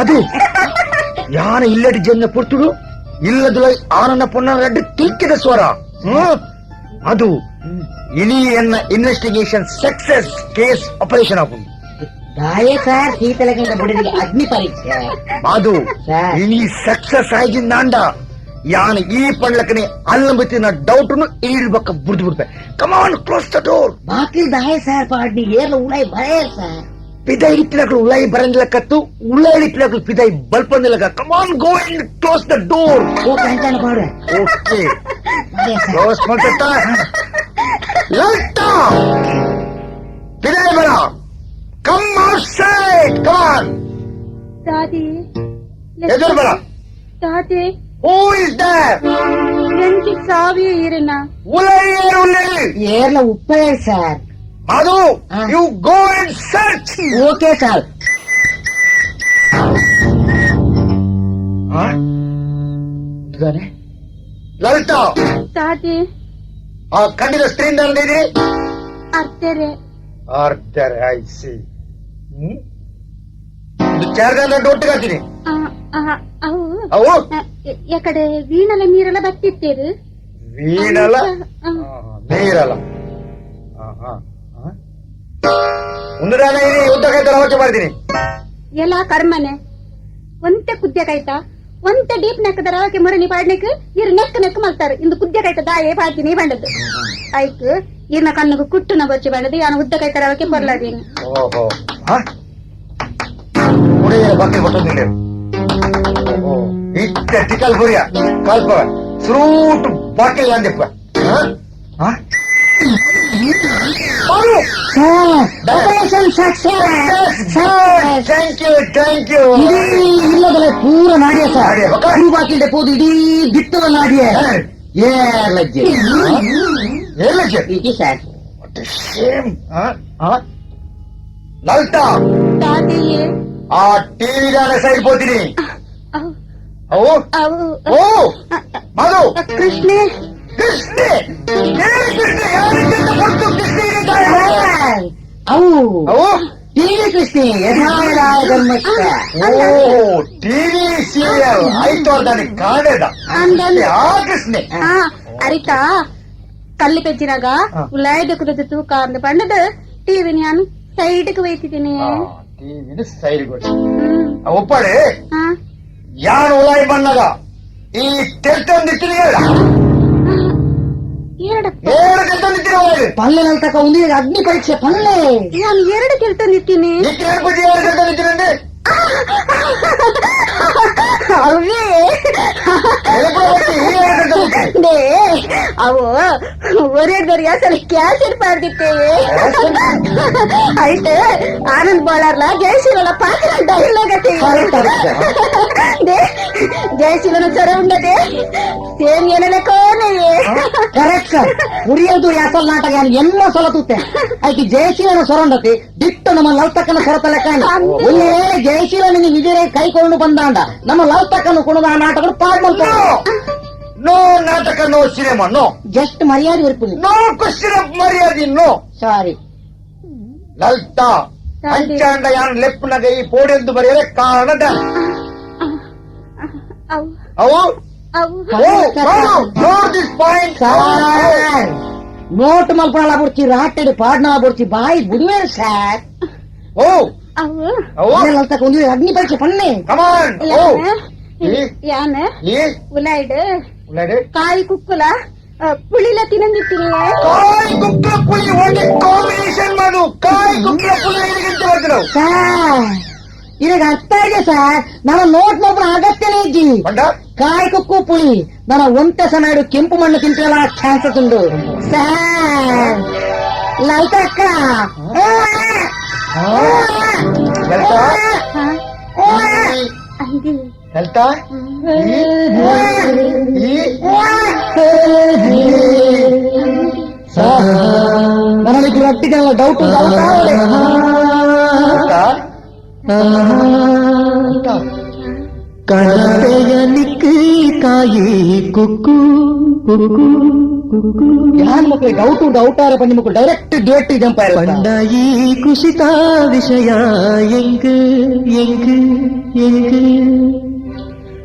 Speaker 9: ಅದು ಯಾನ ಇಲ್ಲటి జన్న పుట్టుడు ఇల్లదులో ఆనన్న పొన్న రెడ్డి తిక్కిద స్వర ಅದು ಇಲಿ ಎನ್ನ ಇನ್ವೆಸ್ಟಿಗೇಷನ್ ಸಕ್ಸಸ್ ಕೇಸ್ ಆಪರೇಷನ್ ಆಗುಂಡು
Speaker 6: ದಾಯ ಸರ್ ಶೀತಲಗಿಂದ ಬಿಡದಿಗೆ ಅಗ್ನಿ ಪರೀಕ್ಷೆ
Speaker 9: ಅದು ಇನಿ ಸಕ್ಸಸ್ ಆಗಿಂದಾಂಡ ಯಾನ ಈ ಪಂಡ್ಲಕನೆ ಅಲ್ಲಂಬತ್ತಿನ ಡೌಟ್ನು ಈಳ್ ಬಕ್ಕ ಬುಡ್ದು ಬಿಡ್ತೆ. Come on close the door.
Speaker 6: ಬಾಕಿ ದಾಯ ಸರ್ ಪಾಡ್ನಿ ಏರ್ಲ ಉಳಾಯಿ ಭಯ ಸರ್.
Speaker 9: ಪಿದೈ ಇಟ್ಲಗಳು ಉಳಾಯಿ ಬರಂದಿಲಕತ್ತು ಉಳಾಯಿ ಇಟ್ಲಗಳು ಪಿದೈ ಬಲ್ಪಂದಿಲಕ. Come on go and close the door.
Speaker 6: Okay ಅಂತಾನೆ ಪಾಡು.
Speaker 9: ಓಕೆ ಕ್ಲೋಸ್ ಮಾಡ್ತಾ ಲೈಟ್ ಪಿದೈ ಬರ. Come outside come on.
Speaker 7: ದಾದಿ
Speaker 9: ಎದುರು ಬರ.
Speaker 7: ದಾದಿ
Speaker 9: ಹೂ ಇಸ್ ದೇರ್?
Speaker 7: ಎಂಕಿ ಸಾವಿಯ ಈರನ
Speaker 9: ಉಳಾಯಿ ಉಳಾಯಿ
Speaker 6: ಏರ್ಲ ಉಪ್ಪೇ ಸರ್.
Speaker 9: ಅದು you go and search.
Speaker 6: Okay sir.
Speaker 9: Lalitha
Speaker 7: ದಾದಿ
Speaker 9: ಆ ಕಣ್ಣಿನ ಸ್ಕ್ರೀನ್ ಇದೆ
Speaker 7: ಅರ್ತೆರೆ
Speaker 9: ಆರ್ಡರ್ ಐ ಸಿ. ಇದು ಚಾರ್ಜ್ ಒಟ್ಟಿಗೆ ಹಾಕ್ತೀನಿ.
Speaker 7: ಅವು
Speaker 9: ಅವು
Speaker 7: ಎಕಡೆ ವೀಣಲ ನೀರೆಲ್ಲ ಬತ್ತಿತ್ತೇರು
Speaker 9: ವೀಣಲ್ಲ ನೀರಲ್ಲ ಮುಂದಾನ ಇದೆ ಉದ್ದಕೈತ ರವಕ್ಕೆ ಮಾಡ್ತೀನಿ.
Speaker 7: ಎಲ್ಲ ಕರ್ಮನೆ ಒಂತೆ ಕುದ್ಯಕಾಯ್ತಾ ಒಂತೆ ಡೀಪ್ ನೆಕ್ಕದ ರವಕ್ಕೆ ಮುರಣಿ ಪಾಡ್ನೆಕ್ ಇರ್ ನೆಕ್ ನೆಕ್ ಮಾಡ್ತಾರೆ ಇಂದು ಕುದ್ಯಕಾಯ್ತ ದಾಯೆ ಪಾಡ್ತೀನಿ ಬಂಡದ್ದು ಆಯ್ತು ಇರ್ನ ಕಣ್ಣು ಕುಟ್ಟುನ ಬಚ್ಚಿ ಬಂಡದು ಯಾನ ಉದ್ದಕಾಯ್ತ ರವಕ್ಕೆ ಬರ್ಲಾದೀನಿ.
Speaker 9: ಓಹೋ ಉಡೆಯ ಬಾಕಿ ಕೊಟ್ಟೊಂದಿಲ್ಲ ಇತ್ತ ಟಿಕಲ್ ಗುರಿಯ ಕಲ್ಪ ಫ್ರೂಟ್ ಬಾಕಿ ಅಂದಪ್ಪ.
Speaker 6: Operation success.
Speaker 9: Thank you thank you.
Speaker 6: ಇಲ್ಲದಲ್ಲ ಪೂರ ನಾಡಿಯ ಸರ್. ಬಾಕಿಲ್ದೆ ಪೋದು ಇಡೀ ಬಿತ್ತಲ ನಾಡಿಯ ಏರ್ಲಜ್ಜೆ
Speaker 9: ಏರ್ಲಜ್ಜೆ
Speaker 6: ಇದು ಸರ್.
Speaker 9: ಸೇಮ್ ಲಲಿತಾ
Speaker 7: ದಾದಿಯೇ
Speaker 9: ಆ ಟಿವಿ ದಾನೆ ಸೈಡ್ ಹೋಗ್ತೀನಿ.
Speaker 7: ಅವು
Speaker 9: ಅವು
Speaker 7: ಅವು
Speaker 9: ಓ ಮಧು
Speaker 7: ಕೃಷ್ಣೆ
Speaker 9: ಕೃಷ್ಣ ಕೃಷ್ಣ
Speaker 6: ಅವು
Speaker 9: ಅವು
Speaker 6: ಟಿವಿ ಕೃಷ್ಣ ಯಥಾಯದಾಯ ಧರ್ಮಸ್ಥ.
Speaker 9: ಓ ಟಿವಿ ಸೀರಿಯಲ್ ಆಯ್ತು దానికి ಕಾಣೆದ ಆ ಕೃಷ್ಣ
Speaker 7: ಅರಿತಾ ಕಲ್ಲಿ ಪೆಜ್ಜಿನಾಗ ಉಳ್ಳಾಯ್ದ ಕುದದ ತೂಕ ಅಂದ ಪಂಡದ ಟಿವಿ ನಾನು ಸೈಡ್ಗೆ ಒಯ್ತಿದ್ದೀನಿ.
Speaker 9: ಟಿವಿ ಸೈಡ್ ಕೊಟ್ಟು ಒಪ್ಪಡೆ ಯಾರು ಉಲಾಯಿ ಬಣ್ಣದ ಈ ತೆರ್ತಂದಿತ್ತೀನಿ ಹೇಳ
Speaker 6: ಪಲ್ಲೆನಲ್ಲಿ ತಕ ಒಂದು ಅಗ್ನಿ ಪರೀಕ್ಷೆ ಪಲ್ಲೆ
Speaker 7: ನಾನು 2 ಕೆಲಸ ನಿಂತೀನಿ. ಅವೇ ಅವು ಒರೆದವ್ರಿಗೆ ಅಸಲು ಕ್ಯಾಸೆಟ್ ಮಾಡ್ತಿತ್ತೇವೆ ಆಯ್ತು ಆನಂದ್ ಬಾಳರ್ಲ ಜಯಶೀಲನ ಪಾತ್ರ ಡೈಲಾಗ್ ಜಯಶೀಲನ ಸರ ಉಂಡದೆ ಸೇಮ್ ಏನೇನ ಕೋನೆಯೇ
Speaker 6: ಕರೆಕ್ಟ್ ಸರ್. ಉರಿಯೋದು ಯಾಸಲ್ ನಾಟಕ ಎಲ್ಲ ಸೊಲತುತ್ತೆ ಆಯ್ತು ಜಯಶೀಲನ ಸೊರಂಡತಿ ದಿಟ್ಟು ನಮ್ಮ ಲಲ್ತಕ್ಕನ ಸೊರತಲೆ ಕಾಣಿ ಒಳ್ಳೆ ಜಯಶೀಲನಿಗೆ ವಿಜಯ ಕೈಕೊಂಡು ಬಂದಾಂಡ ನಮ್ಮ ಲಲ್ತಕ್ಕನ್ನು ಕುಣದ ಆ ನಾಟಕ ಪಾಡ್ ಮಾಡ್ತಾರೆ.
Speaker 9: ನೋ ನಾಟಕ ನೋ ಸಿನಿಮಾ ನೋ
Speaker 6: ಜಸ್ಟ್ ಮರ್ಯಾದೆ ಉರ್ಪು
Speaker 9: ನೋ ಕ್ವಶನ್ ಆಫ್ ಮರ್ಯಾದೆ ನೋ
Speaker 6: ಸಾರಿ.
Speaker 9: ಲಲಿತಾ ಅಂಚಾಂಡ ಯಾರು ಲೆಪ್ಪನಾಗ ಈ ಪೋಡೆಂದು ಬರೆಯದೆ ಕಾರಣದ
Speaker 7: ಅವು
Speaker 9: ಅವು
Speaker 7: ಅವು
Speaker 9: ದಿಸ್ ಪಾಯಿಂಟ್
Speaker 6: ನೋಟ್ ಮಲ್ಪಳ ಬುಡ್ಚಿ ರಾಟೆಡ್ ಪಾಡ್ನ ಬುಡ್ಚಿ ಬಾಯಿ ಬುಡುವೆ ಸರ್.
Speaker 9: ಓ
Speaker 7: ಅವು
Speaker 9: ಅವು
Speaker 6: ಲಲ್ತಕ್ಕ ಒಂದು ಅಗ್ನಿ ಪರೀಕ್ಷೆ ಪನ್ನೆ
Speaker 9: ಕಮಾನ್ ಓ
Speaker 7: ಯಾನ
Speaker 9: ಈ
Speaker 7: ಉಲಾಯ್ಡ್
Speaker 9: ಉಳ್ಳಾಡೆ
Speaker 7: ಕಾಯಿ ಕುಕ್ಕುಲ ಪುಳಿಲ ತಿನ್ನಂದಿತ್ತೀನಿ.
Speaker 9: ಕಾಯಿ ಕುಕ್ಕಲ ಪುಳಿ ಒಳ್ಳೆ ಕಾಂಬಿನೇಷನ್ ಮಾಡು. ಕಾಯಿ ಕುಕ್ಕಲ ಪುಳಿ ಎಲ್ಲಿಗಂತ ಬರ್ತೀವಿ ನಾವು
Speaker 6: ಸರ್. ಈಗ ಅರ್ಥ ಇದೆ ಸರ್. ನನ್ನ ನೋಟ್ ಮಲ್ಪಳ ಅಗತ್ಯನೇ ಇಜ್ಜಿ
Speaker 9: ಬಂಡ
Speaker 6: ಕಾಯಿ ಕುಕ್ಕು ಪುಳಿ ನನ್ನ ಒಂಟೆ ಸಮಯ ಕೆಂಪು ಮಣ್ಣು ತಿಂತಲ್ಲ ಚಾನ್ಸಸ್ ಉಂಟು ಸರ್. ಲಲಿತಕ್ಕ
Speaker 9: ಆತ
Speaker 8: ನನಗೆ ಒಟ್ಟಿಗೆಲ್ಲ ಡೌಟ್ ಕಣತೆಯ ನಿಕ್ಕಿ ಕಾಯಿ ಕುಕ್ಕು ಯಾನ್ ಮಕ್ಕಳು ಡೌಟ್ ಆರ ಬಂದ ಮಕ್ಕಳು ಡೈರೆಕ್ಟ್ ಡೇಟ್ ಜಂಪ್ ಪಂಡಾಯಿ ಕುಶಿತ ವಿಷಯ ಎಂಗ್ ಎಂಗ್ ಎಂಗ್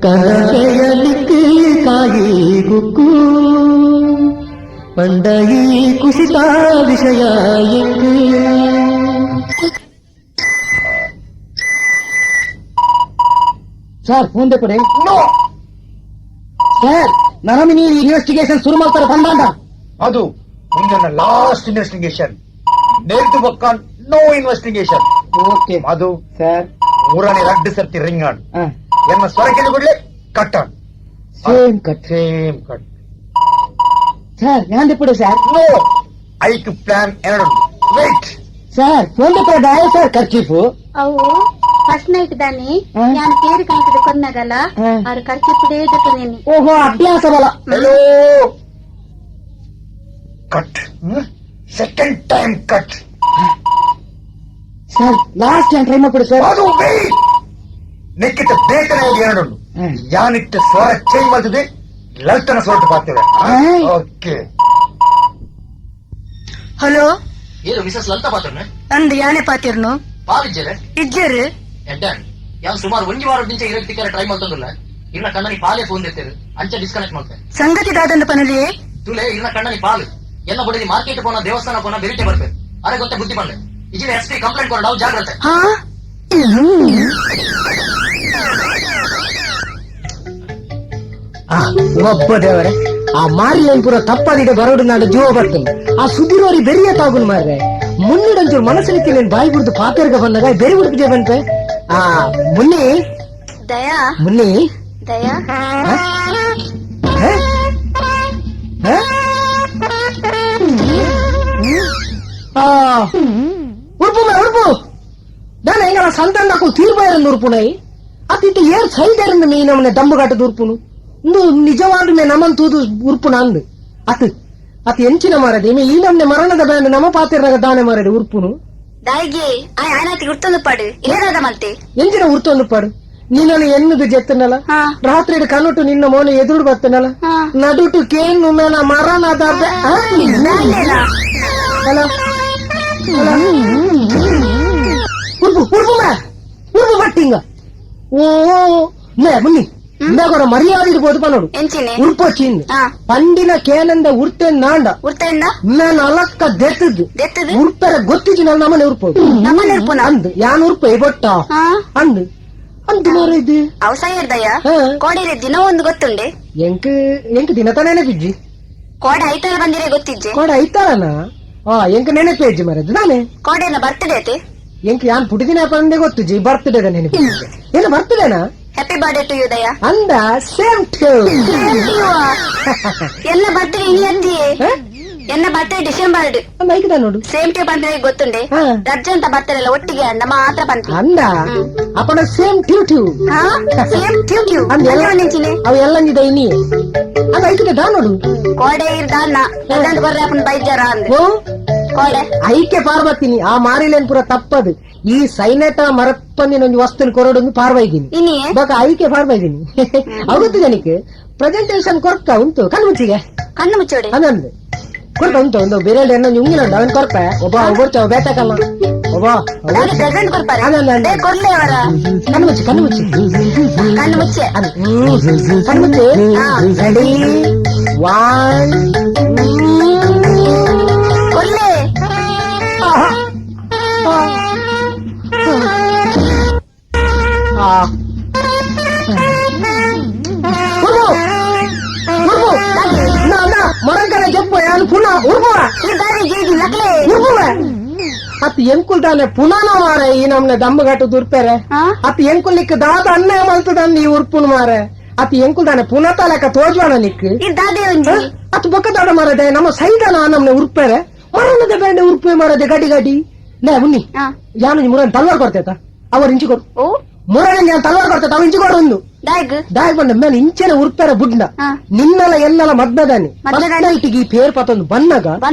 Speaker 8: ಕಣತೆಯ ನಿಕ್ಕಿ ಕಾಯಿ ಕುಕ್ಕು ಪಂಡಾಯಿ ಕುಶಿತ ವಿಷಯ ಎಂಗ್ ಸರ್ ಫೋನ್ ದೇ ಕೊಡಿ ಸರ್ ನರಮಿನಿ ಇನ್ವೆಸ್ಟಿಗೇಷನ್ ಶುರು ಮಾಡ್ತಾರೆ ಬಂದಾಂಡ
Speaker 9: ಅದು ಮುಂದಿನ ಲಾಸ್ಟ್ ಇನ್ವೆಸ್ಟಿಗೇಷನ್ ನೇರ್ದು ಬಕ್ಕ ನೋ ಇನ್ವೆಸ್ಟಿಗೇಷನ್
Speaker 8: ಓಕೆ
Speaker 9: ಅದು
Speaker 8: ಸರ್
Speaker 9: ಮೂರನೇ ರಡ್ಡು ಸರ್ತಿ ರಿಂಗ್ ಆಡು ಎನ್ನ ಸ್ವರಕ್ಕೆ ಬಿಡ್ಲಿ ಕಟ್ ಆಡು
Speaker 8: same cut
Speaker 9: same cut
Speaker 8: sir ಯಾಂದೆ ಕೊಡಿ ಸರ್
Speaker 9: ನೋ ಐಕ್ ಪ್ಲಾನ್ ಎರಡು ವೇಟ್
Speaker 8: ಸರ್ ಫೋನ್ ದೇ ಕೊಡಿ ಸರ್ ಖರ್ಚೀಫು
Speaker 7: ಅವು ಫಸ್ಟ್ ನೈಟ್ ದಾನಿ ನಾನು ಕೇರಿ ಕಣಕದ ಕೊನ್ನಾಗಲ್ಲ ಅವ್ರು ಖರ್ಚು ಪುಡೇದಕ್ಕೆ ನೀನು
Speaker 8: ಓಹೋ ಅಭ್ಯಾಸ ಬಲ
Speaker 9: hello cut second time cut
Speaker 8: sir last time try ಮಾಡ್ಕೊಡಿ ಸರ್
Speaker 9: ಅದು ವೇಟ್ ನೆಕ್ಕಿತ ಬೇಕನೆ ಎರಡು ಯಾನಿಟ್ಟ ಸ್ವರ ಚೇಂಜ್ ಮಾಡ್ತದೆ ಲಲ್ತನ ಸ್ವರ ಪಾರ್ತೇವೆ ಓಕೆ
Speaker 4: ಹಲೋ
Speaker 8: ಏನು ಮಿಸಸ್ ಲಲಿತಾ ಪಾತ್ರನೆ
Speaker 4: ಅಂದ್ ಯಾನೆ ಪಾತಿರ್ನು
Speaker 8: ಪಾಲಿಜ್ಜರೆ
Speaker 4: ಇಜ್ಜರು
Speaker 8: ಎಡ್ಡನ್ ಯಾನ್ ಸುಮಾರು ಒಂದು ವಾರದಿಂದ ಇರಕ್ತಿಕ್ಕೆ ಟ್ರೈ ಮಾಡ್ತಂದಿಲ್ಲ ಇನ್ನ ಕಣ್ಣನಿ ಪಾಲೆ ಫೋನ್ ತೆತ್ತೇರು ಅಂಚೆ ಡಿಸ್ಕನೆಕ್ಟ್ ಮಾಡ್ತೇನೆ
Speaker 4: ಸಂಗತಿ ದಾದಂದ ಪನಲಿಯೇ
Speaker 8: ತುಲೆ ಇನ್ನ ಕಣ್ಣನಿ ಪಾಲು ಎಲ್ಲ ಬಡಿದಿ ಮಾರ್ಕೆಟ್ ಪೋನ ದೇವಸ್ಥಾನ ಪೋನ ಬೆರಿಟೆ ಬರ್ಬೇಕು ಅರೆ ಗೊತ್ತೆ ಬುದ್ಧಿ ಪಂಡೆ ಇಜಿನ ಎಸ್ ಪಿ ಕಂಪ್ಲೇಂಟ್ ಕೊಡ ನಾವು ಜಾಗ್ರತೆ
Speaker 4: ಹಾ
Speaker 8: ಒಬ್ಬ ದೇವರೇ ಆ ಮಾರಿಯನ್ ಪುರ ತಪ್ಪದಿದೆ ಬರೋಡು ನಾಡು ಜೀವ ಬರ್ತೇನೆ ಆ ಸುದ್ದಿರೋರಿ ಬೆರಿಯ ತಾಗುನ್ ಮಾರ್ರೆ ಮುನ್ನಿಡಂಚೂರು ಮನಸ್ಸಿನಿತ್ತಿ ನೀನ್ ಬಾಯಿ ಬಿಡ್ದು ಪಾತೆರ್ಗ ಬಂದಾಗ ಬೆರಿ ಬಿಡ್ತಿದ್ದೆ ಬಂತೆ ಆ ಮುನ್ನಿ
Speaker 7: ದಯಾ
Speaker 8: ಮುನ್ನಿ
Speaker 7: ದಯಾ
Speaker 8: ಉರ್ಪು దాని ఇంకా సంతం నాకు తీరిపోయారని ఉరుపునాయి అతి ఏర్ సైదేరని మీ నమ్మనే దమ్ముగట్ట దూర్పును నువ్వు నిజవాడు మే నమ్మని తూదు ఉరుపున అందు అతి ఎంచిన మారది మీ ఈ నమ్మನೆ ಮರಣದ ಬ್ಯಾಂಡ್ ನಮ್ಮ ಪಾತಿರ್ನಾಗ ದಾನೆ ಮಾರಡಿ ಉರುಪುನು
Speaker 7: ದಾಯಿಗೆ ಆಯ್ನಾತಿ ಗುರ್ತೊಂದು ಪಾಡು ಇಲ್ಲದ ಮಲ್ತೆ
Speaker 8: ಎಂಚಿನ ಉರ್ತೊಂದು ಪಾಡು ನೀನು ಎನ್ನದು ಜೆತ್ತನಲ್ಲ ರಾತ್ರಿ ಕಣ್ಣುಟ್ಟು ನಿನ್ನ ಮೋನೆ ಎದುರು ಬರ್ತನಲ್ಲ ನಡುಟು ಕೇನು ಮೇಲ ಮರಣದ ಉರುಪು ಬಟ್ಟಿಂಗ ఓ నే మున్ని ఇందాక మర్యాద ఇడిపోదు పనుడు ఉరుపు వచ్చింది పండిన కేనంద ఉర్తే నాండ నేను అలక్క దెత్తదు ఉర్పెర గొత్తిచి నమ్మని ఉరుపు అందు యాన్ ఉరుపు బొట్ಟ ಅಂದು ಅಂದು ಮಾರ ಇದು
Speaker 7: ಅವಸಾಯರ್ದಯ್ಯ ಕೋಡಿರೆ ದಿನ ಒಂದು ಗೊತ್ತುಂಡೆ
Speaker 8: ಎಂಕ್ ದಿನ ತಾನೇ ನೆನಪಿಜ್ಜಿ
Speaker 7: ಕೋಡೆ ಐತಾಳ ಬಂದಿರೆ ಗೊತ್ತಿಜ್ಜೆ
Speaker 8: ಕೋಡೆ ಐತಾಳನ ಎಂಕ್ ನೆನಪೇಜ್ಜಿ ಮರದು ನಾನೇ
Speaker 7: ಕೋಡೆನ ಬರ್ತಡೇ ಐತೆ
Speaker 8: ಎಂಕ್ ಯಾನ್ ಪುಟಿದಿನ ಪಂಡೆ ಗೊತ್ತಿಜ್ಜಿ ಬರ್ತ್ಡೇದ ನೆನಪಿಜ್ಜಿ ಏನು ಬರ್ತ್ಡೇನಾ
Speaker 7: ಹ್ಯಾಪಿ ಬರ್ಡೇ ಟು ಯು ದಯ
Speaker 8: ಅಂದ ಸೇಮ್ ಟು
Speaker 7: ಎಲ್ಲ ಬರ್ತ್ಡೇ ಇನಿ ಅಂದಿಯೇ ಎನ್ನ ಬರ್ತ್ಡೇ ಡಿಸೆಂಬರ್
Speaker 8: ಐಕದ ನೋಡು
Speaker 7: ಸೇಮ್ ಟು ಬಂದ್ರೆ ಗೊತ್ತುಂಡೆ ರಜ್ಜೆ ಅಂತ ಬರ್ತಾರಲ್ಲ ಒಟ್ಟಿಗೆ ಅಂಡ ಮಾತ್ರ ಬಂತು
Speaker 8: ಅಂದ ಅಪ್ಪನ ಸೇಮ್ ಟ್ಯೂ ಟ್ಯೂ
Speaker 7: ಸೇಮ್ ಟ್ಯೂ ಟ್ಯೂ ನಿಂಚಿನೆ
Speaker 8: ಅವು ಎಲ್ಲ ಇದೆ ಇನಿ ಅದು ಐಕದ ದಾ ನೋಡು
Speaker 7: ಕೋಡೆ ಇರ್ದಾನ ಎದಂತ ಬರ್ರೆ ಅಪ್ಪನ ಬೈಜಾರ ಅಂದ ಕೋಡೆ
Speaker 8: ಐಕೆ ಪಾರ್ವತಿನಿ ಆ ಮಾರಿಲೇನ್ ಪುರ ತಪ್ಪದು ಈ ಸೈನೆಟ ಮರಪ್ಪಂದಿನ ಒಂದು ವಸ್ತುನ ಕೊರಡೊಂದು ಪಾರ್ವೈದಿನಿ ಬಾಕ ಐಕೆ ಪಾರ್ವೈದಿನಿ ಅವತ್ತು ಜನಕ್ಕೆ ಪ್ರೆಸೆಂಟೇಶನ್ ಕೊರ್ಕ ಉಂಟು ಕಣ್ಣು ಮುಚ್ಚಿಗೆ
Speaker 7: ಕಣ್ಣು ಮುಚ್ಚೋಡೆ
Speaker 8: ಅದಂದು ಕೊರ್ಕ ಉಂಟು ಒಂದು ಬೇರೆ ಎನ್ನ ಉಂಗಿನ ಅವನ್ ಕೊರ್ಪ ಒಬ್ಬ ಒಬ್ಬರ್ಚ ಬೇಟಕಲ್ಲ ಒಬ್ಬ
Speaker 7: ಪ್ರೆಸೆಂಟ್ ಕೊಡ್ತಾರೆ ಕೊಡ್ಲೆ ಅವರ
Speaker 8: ಕಣ್ಣು ಮುಚ್ಚಿ
Speaker 7: ಕಣ್ಣು ಮುಚ್ಚೆ
Speaker 8: ಕಣ್ಣು ಮುಚ್ಚಿ ರೆಡಿ 1
Speaker 7: ಕೊಡ್ಲೆ
Speaker 8: మరంకనే చెప్పు పునా ఉరుపు ಅತಿ ಎಂಕುಲ್ ತಾನೆ ಪುನಃ ಮಾರೆ ಈ ನಮ್ನೆ ದಮ್ಮಗಟ್ಟು ದುರ್ಪೇರೆ ಅತಿ ಎಂಕುಲ್ ನಿಕ್ ದಾದ ಅನ್ನೇ ಮಲ್ತದಂದು ಈ ಉರ್ಪುನ್ ಮಾರೆ ಅತಿ ಎಂಕುಲ್ ತಾನೆ ಪುನಃ ತಾಲಕ ತೋಜ್ವಾನ ನಿಕ್ ಅತ್ ಬೊಕ್ಕ ದಾಡ ಮಾರದೆ ನಮ್ಮ ಸೈದನ ನಮ್ನೆ ಉರ್ಪೇರೆ ಮರಣದ ಬೇಂಡೆ ಉರ್ಪೆ ಮಾರದೆ ಗಡಿ ಗಡಿ ನೇ ಮುನ್ನಿ ಯಾನು ಮುರನ್ ತಲ್ವಾರ್ ಕೊಡ್ತೇತ ಅವ್ರ ಇಂಚಿ ಕೊಡು ಮುರನ್ ನಾನು ತಲ್ವಾರ್ ಕೊಡ್ತೇತ ಅವ್ ಇಂಚಿ ಕೊಡು ಒಂದು
Speaker 7: ದಾಯ್ಗ್
Speaker 10: ದಾಯ್ ಬಂದ ಮೇಲೆ ಇಂಚೆನ ಉರ್ತಾರ ಬುಡ್ನ
Speaker 7: ಹಾ.
Speaker 10: ನಿನ್ನಲ ಎನ್ನಲ ಮದ್ದದಾನಿ
Speaker 7: ಮದ್ದದಾನಿ.
Speaker 10: ನೈಟಿಗೆ ಈ ಪೇರ್ ಪತ್ತೊಂದು ಬನ್ನಗ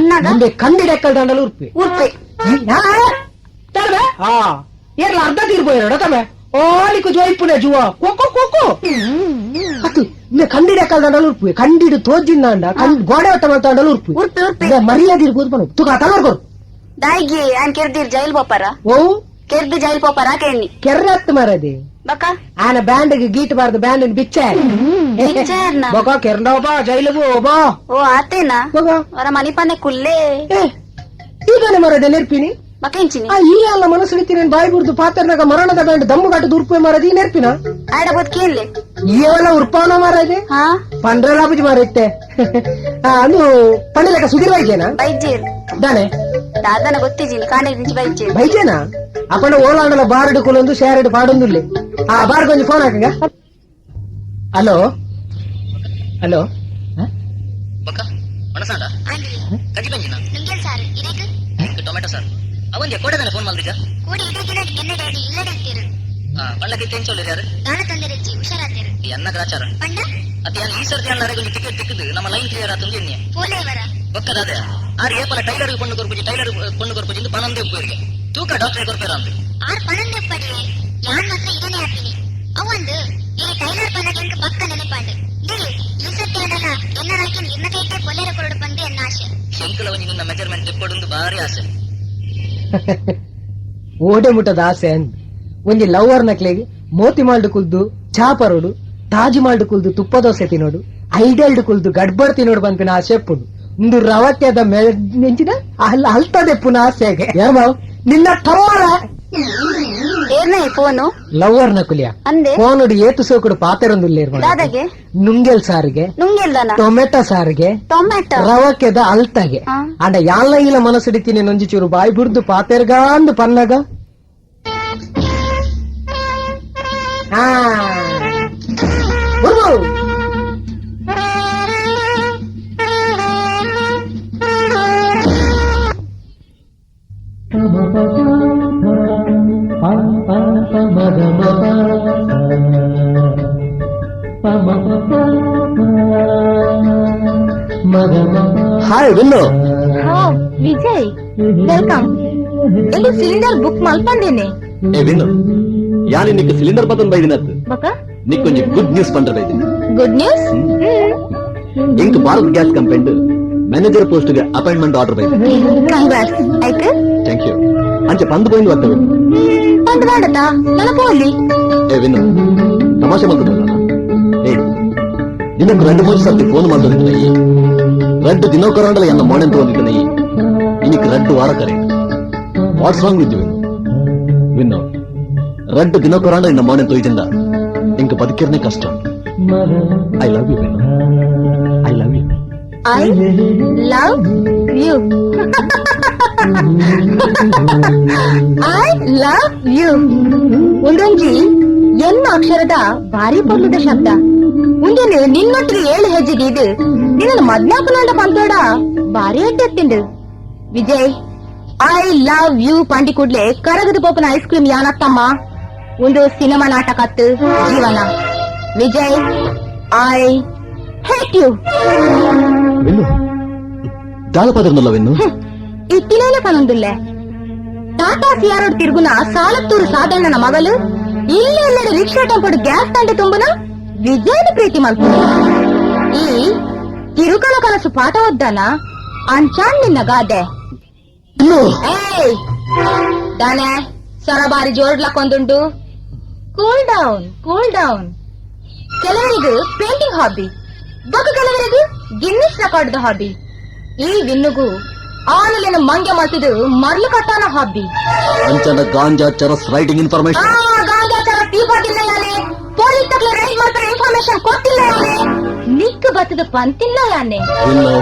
Speaker 10: ಮುಂದೆ ಕಂದಿಡೆಕ್ಕಲ್ ದಂಡಲು ಉರ್ಪಿ
Speaker 7: ಉರ್ಪೆ
Speaker 10: ತರ್ವೆ ಹಾ ಏರ್ಲ ಅರ್ಧ ತೀರ್ಬೋಯ್ಯ ತಮ್ಮೆ ಓಲಿಕು ಜೋಯ್ಪುನೆ ಜುವ ಕೋಕೋ ಕೋಕೋ ಅದು ಇನ್ನ ಕಂದಿಡೆಕ್ಕಲ್ ದಂಡಲು ಉರ್ಪಿ ಕಂದಿಡು ತೋಜಿಂದ ಗೋಡೆ ಒಟ್ಟ ಮಾಡ್ತಾಂಡಲು ಉರ್ಪಿ
Speaker 7: ಉರ್ಪೆ ಉರ್ಪೆ
Speaker 10: ಮರ್ಯಾದೆ ಇರ್ಬೋದು ಬನ ತುಕ ತಲರ್ಕೊರು
Speaker 7: ದಾಯ್ಗೆ ಆನ್ ಕೆರ್ದಿರ್ ಜೈಲ್ ಪೋಪಾರ
Speaker 10: ಓ
Speaker 7: ಕೆರ್ದು ಜೈಲ್ ಪೋಪಾರ ಕೇಳಿ
Speaker 10: ಕೆರ್ರೆ ಹತ್ತು ಮಾರದೆ
Speaker 7: ಬಕ
Speaker 10: ಆನ ಬ್ಯಾಂಡ್ಗೆ ಗೀಟಬಾರ್ದು ಬ್ಯಾಂಡ್ ಬಿಚ್ಚ
Speaker 7: ಬಿಚ್ಚಾರ್ನ.
Speaker 10: ಬೊಕ ಕೆರ್ಂಡವ ಬಾ ಜೈಲಿಗೂ ಬಾ
Speaker 7: ಓ ಆತೇನಾ
Speaker 10: ಬೊಕ
Speaker 7: ಅವರ ಮನಿ ಪನೆ ಕುಲ್ಲೇ
Speaker 10: ಈಗನೇ ಮರದೆ ನೆರ್ಪಿನಿ
Speaker 7: ಬಕೆಂಚಿನಿ
Speaker 10: ಈ ಎಲ್ಲ ಮನಸ್ಸು ಬಿತ್ತಿ ಬಾಯಿ ಬುರ್ದು ಪಾತ್ರನಾಗ ಮರಣದ ಬ್ಯಾಂಡ್ ದಮ್ಮುಗಾಟದ ಉರ್ಪೆ ಮಾರದಿ ನೆರ್ಪಿನ
Speaker 7: ಆಡ ಬೋದ್ ಕೇಳಿ
Speaker 10: ಏವಲ ಉರ್ಪಾವನ ಮಾರದೆ
Speaker 7: ಹಾ
Speaker 10: ಪಂಡ್ರಲಾಬುಜಿ ಮಾರೈತೆ ಅದು ಪಂಡಲಕ ಸುಧೀರ್ ಬೈಜೇನಾ
Speaker 7: ಬೈಜೇರ್
Speaker 10: ದಾನೆ
Speaker 7: ದಾದನ ಗೊತ್ತಿಜಿನಿ ಕಾಂಡೆ ದಿಂಚಿ ಬೈಜೇರ್
Speaker 10: ಬೈಜೇನಾ ಅಪ್ಪನ ಓಲಾಂಡಲ ಬಾರ್ಡ್ ಕುಲೊಂದು ಶೇರ್ಡ್ ಪಾಡೊಂದುಲ್ಲೆ ಆ ಬಾರ್ ಕೊಂಚ ಫೋನ್ ಹಾಕಂಗ ಹಲೋ ಹಲೋ
Speaker 4: ನಿಂಗೆಲ್ ಸಾರು ಇದಕ್ಕೆ
Speaker 8: ಟೊಮೆಟೊ ಸರ್ ಅವನ್ಗೆ ಕೊಡದಲ್ಲ ಫೋನ್ ಮಾಡಿದ್ದ
Speaker 4: ಕೂಡಿ ಇದಕ್ಕಿನ ಎಣ್ಣೆ ಡ್ಯಾಡಿ ಇಲ್ಲಡೆ ಅಂತೀರು
Speaker 8: ಪಳ್ಳಕ್ಕೆ ಕೆಂಚೋಳಿ ಯಾರು
Speaker 4: ನಾಳೆ ತಂದಿರಚ್ಚಿ ಹುಷಾರಾತೀರು
Speaker 8: ಈ ಅನ್ನ ಗ್ರಾಚಾರ
Speaker 4: ಪಂಡ
Speaker 8: ಅದೇ ಈ ಸರ್ತಿ ಅನ್ನ ಒಂದು ಟಿಕೆಟ್ ತಿಕ್ಕದು ನಮ್ಮ ಲೈನ್ ಕ್ಲಿಯರ್ ಆತು ಎಣ್ಣೆ
Speaker 4: ಪೋಲೆ ವರ
Speaker 8: ಒಕ್ಕದಾದೆ ಆರು ಏಪಲ ಟೈಲರ್ ಕೊಂಡು ಕೊರ್ಪುಜಿ ಟೈಲರ್ ಕೊಂಡು ಕೊರ್ಪುಜಿ ಪನಂದೇ ಉಪ್ಪೇರಿಗೆ ತೂಕ ಡಾಕ್ಟರ್ ಕೊರ್ಪೇರ ಅಂತ
Speaker 4: ಆರ್ ಪಣಂದೆ ಪಡಿಯೆ ಯಾನ್ ಮಾತ್ರ ಇದನ್ನೇ ಹಾಕ್ತೀನಿ ಅವಂದು ಈ ಟೈಲರ್ ಪನ್ನಕ್ಕೆ ಎಂಕ ಪಕ್ಕ ನೆನಪಾಂಡು ದಿಲಿ ಈ ಸತ್ಯ ಅದನ್ನ ಎನ್ನರಾಕಿ ನಿನ್ನ ಕೈಗೆ ಪೊಲೆರ ಕೊರಡು ಬಂದು ಎನ್ನ ಆಶೆ
Speaker 8: ಶಂಕಲವನಿ ನಿನ್ನ ಮೆಜರ್ಮೆಂಟ್ ಕೊಡೊಂದು ಭಾರಿ ಆಸೆ
Speaker 10: ಓಡೆ ಮುಟ್ಟದ ಆಸೆ ಅಂದ್ ಒಂಜಿ ಲವರ್ ನಕ್ಲೆಗೆ ಮೋತಿ ಮಾಲ್ಡ್ ಕುಲ್ದು ಚಾಪರೋಡು ತಾಜ್ ಮಾಲ್ಡ್ ಕುಲ್ದು ತುಪ್ಪ ದೋಸೆ ತಿನ್ನೋಡು ಐಡಲ್ಡ್ ಕುಲ್ದು ಗಡ್ಬಡ್ ತಿನ್ನೋಡು ಬಂಪಿನ ಆಸೆ ಎಪ್ಪುಡು ಒಂದು ರವತ್ಯದ ನೆಂಚಿನ ಅಲ್ತದೆ ಪುನಃ ಆಸೆಗೆ ಯಾರು ನಿನ್ನ ತಮ್ಮರ
Speaker 7: ಏರ್ನೇ ಫೋನು
Speaker 10: ಲವರ್ ನಕುಲಿಯ
Speaker 7: ಅಂದೆ
Speaker 10: ಫೋನುಡು ಏತು ಸೋಕುಡು ಪಾತೆರೊಂದುಲ್ಲೆ
Speaker 7: ದಾದಾಗೆ
Speaker 10: ನುಂಗೆಲ್ ಸಾರಿಗೆ
Speaker 7: ನುಂಗೆಲ್ದಾನ
Speaker 10: ಟೊಮೆಟೊ ಸಾರಿಗೆ
Speaker 7: ಟೊಮ್ಯಾಟೊ
Speaker 10: ರವಕ್ಕೆದ ಅಲ್ತಗೆ
Speaker 7: ಹಾ.
Speaker 10: ಅಂಡ ಯಾಲ ಇಲ್ಲ ಮನಸ್ಸಿಡಿತೀನಿ ನೊಂಜಿ ಚೂರು ಬಾಯಿ ಬುಡ್ದು ಪಾತೆರ್ಗಾಂದು ಪನ್ನಗ ಆ. ಬರ್ಬು.
Speaker 9: ಹಾಯ್ ವಿನ್ನು
Speaker 4: ಹೋ ವಿಜಯ್ ವೆಲ್ಕಮ್ ಎಂದು ಸಿಲಿಂಡರ್ ಬುಕ್ ಮಲ್ಪಂದೇನೆ
Speaker 5: ಏ ವಿನ್ನು ಯಾನಿ ನಿಕ್ಕ ಸಿಲಿಂಡರ್ ಬತ್ತನ್ ಬೈದಿನತ್ತು
Speaker 4: ಬಕ
Speaker 5: ನಿಕ್ಕೊಂಜಿ ಗುಡ್ ನ್ಯೂಸ್ ಪಂಡ ಬೈದಿನಿ
Speaker 4: ಗುಡ್ ನ್ಯೂಸ್
Speaker 5: ಇಂಕ್ Bharat gas company manager post ಗೆ ಅಪಾಯಿಂಟ್ಮೆಂಟ್ ಆರ್ಡರ್ ಬೈದಿನಿ
Speaker 4: ಕಂಗ್ರಾಟ್ಸ್ ಐಕೆ
Speaker 5: ಥ್ಯಾಂಕ್ ಯು ಅಂಚೆ ಪಂದು ಪೋయింది ವರ್ತವೆ
Speaker 4: ಪಂಡ್ ಮಾಡತಾ ನನ್ನ ಪೋಲಿ
Speaker 5: ಏ ವಿನ್ನು ತಮಾಷೆ ಮಾಡ್ತದಲ್ಲ ಏ ದಿನಕ್ಕೆ 2-3 ಸರ್ತಿ ಫೋನ್ ಮಾಡ್ತಿದ್ದೀನಿ ರೆಡ್ ದಿನೋಕರಂಡಲ ಎನ್ನ ಮೋಣೆಂತ ಬಂದಿದ್ದಾನೆ ಇನಿಕ್ ರೆಡ್ ವಾರ ಕರೆ what's wrong with you Vinnu ರೆಡ್ ದಿನೋಕರಂಡ ಇನ್ನ ಮೋಣೆಂತ ಹೋಯ್ತಿಂದ ಇಂಕ ಬದುಕಿರ್ನೇ ಕಷ್ಟ I love you Vinnu I love you
Speaker 4: I love you I love you ಒಂದೊಂಜಿ ಎನ್ನ ಅಕ್ಷರದ ಭಾರಿ ಪೊರ್ಲುದ ಶಬ್ದ ಮುಂಜಾನೆ ನಿನ್ನೊಟ್ಟಿಗೆ 7 ಹೆಜ್ಜೆಗೆ ಇದು ನಿನ್ನ ಮದ್ನಾಪನಾಂಡ ಪಂತೋಡ ಭಾರಿ ಅಡ್ಡೆತ್ತಿಂಡು ವಿಜಯ್ ಐ ಲವ್ ಯು ಪಂಡಿ ಕೂಡ್ಲೆ ಕರಗದು ಪೋಪನ ಐಸ್ ಕ್ರೀಮ್ ಯಾನತ್ತಮ್ಮ ಒಂದು ಸಿನಿಮಾ ನಾಟಕತ್ತು ಜೀವನ Vijay I hate you
Speaker 5: Vinnu ದಾಳಪಾದ್ರನಲ್ಲ ವಿನ್ನು
Speaker 4: ಇತ್ತಿನೇನೆ ಪನೊಂದುಲ್ಲೆ ಟಾಟಾ ಸಿಯಾರೋಡ್ ತಿರುಗುನ ಸಾಲತ್ತೂರು ಸಾಧಣ್ಣನ ಮಗಳು ಇಲ್ಲೆಲ್ಲಡೆ ರಿಕ್ಷಾ ಟೆಂಪೋಡ್ ಗ್ಯಾಸ್ ತಂಡೆ ತುಂಬನ ವಿಜಯನ ಪ್ರೀತಿ ಮಲ್ಪ ಈ ತಿರುಕಲ ಕನಸು ಪಾಠ ಓದ್ದಾನ ಅಂಚಾನ್ ನಿನ್ನ ಗಾದೆ ಏಯ್ ದಾನೆ ಸರಬಾರಿ ಜೋಡ್ಲಕ್ಕೊಂದುಂಟು ಕೂಲ್ ಡೌನ್ ಕೆಲವರಿಗೂ ಪೇಂಟಿಂಗ್ ಹಾಬಿ ಕೆಲವರಿಗೂ ಗಿನ್ನಿಸ್ ರೆಕಾರ್ಡ್ ಹಾಬಿ ಈ ವಿನ್ನುಗೂ ಆನಲಿನ ಮಂಗೆ ಮಲ್ತಿದು ಮರ್ಲು ಕಟ್ಟಾನ ಹಾಬಿ
Speaker 5: ಅಂಚನ ಗಾಂಜಾ ಚರಸ್ ರೈಟಿಂಗ್ ಇನ್ಫಾರ್ಮೇಶನ್
Speaker 4: ಗಾಂಜಾಚಾರ ತೀಪಟ್ಟಿಲ್ಲ ಯಾನೆ ಪೊಲೀಸ್ ತಕ್ಲೆ ರೈಡ್ ಮಾಡ್ತಾರೆ ಇನ್ಫಾರ್ಮೇಶನ್ ಕೊಟ್ಟಿಲ್ಲ ಯಾನೆ ನಿಕ್ಕು ಬತ್ತದ ಪಂತಿಲ್ಲ ಯಾನೆ
Speaker 5: ವಿನ್ನು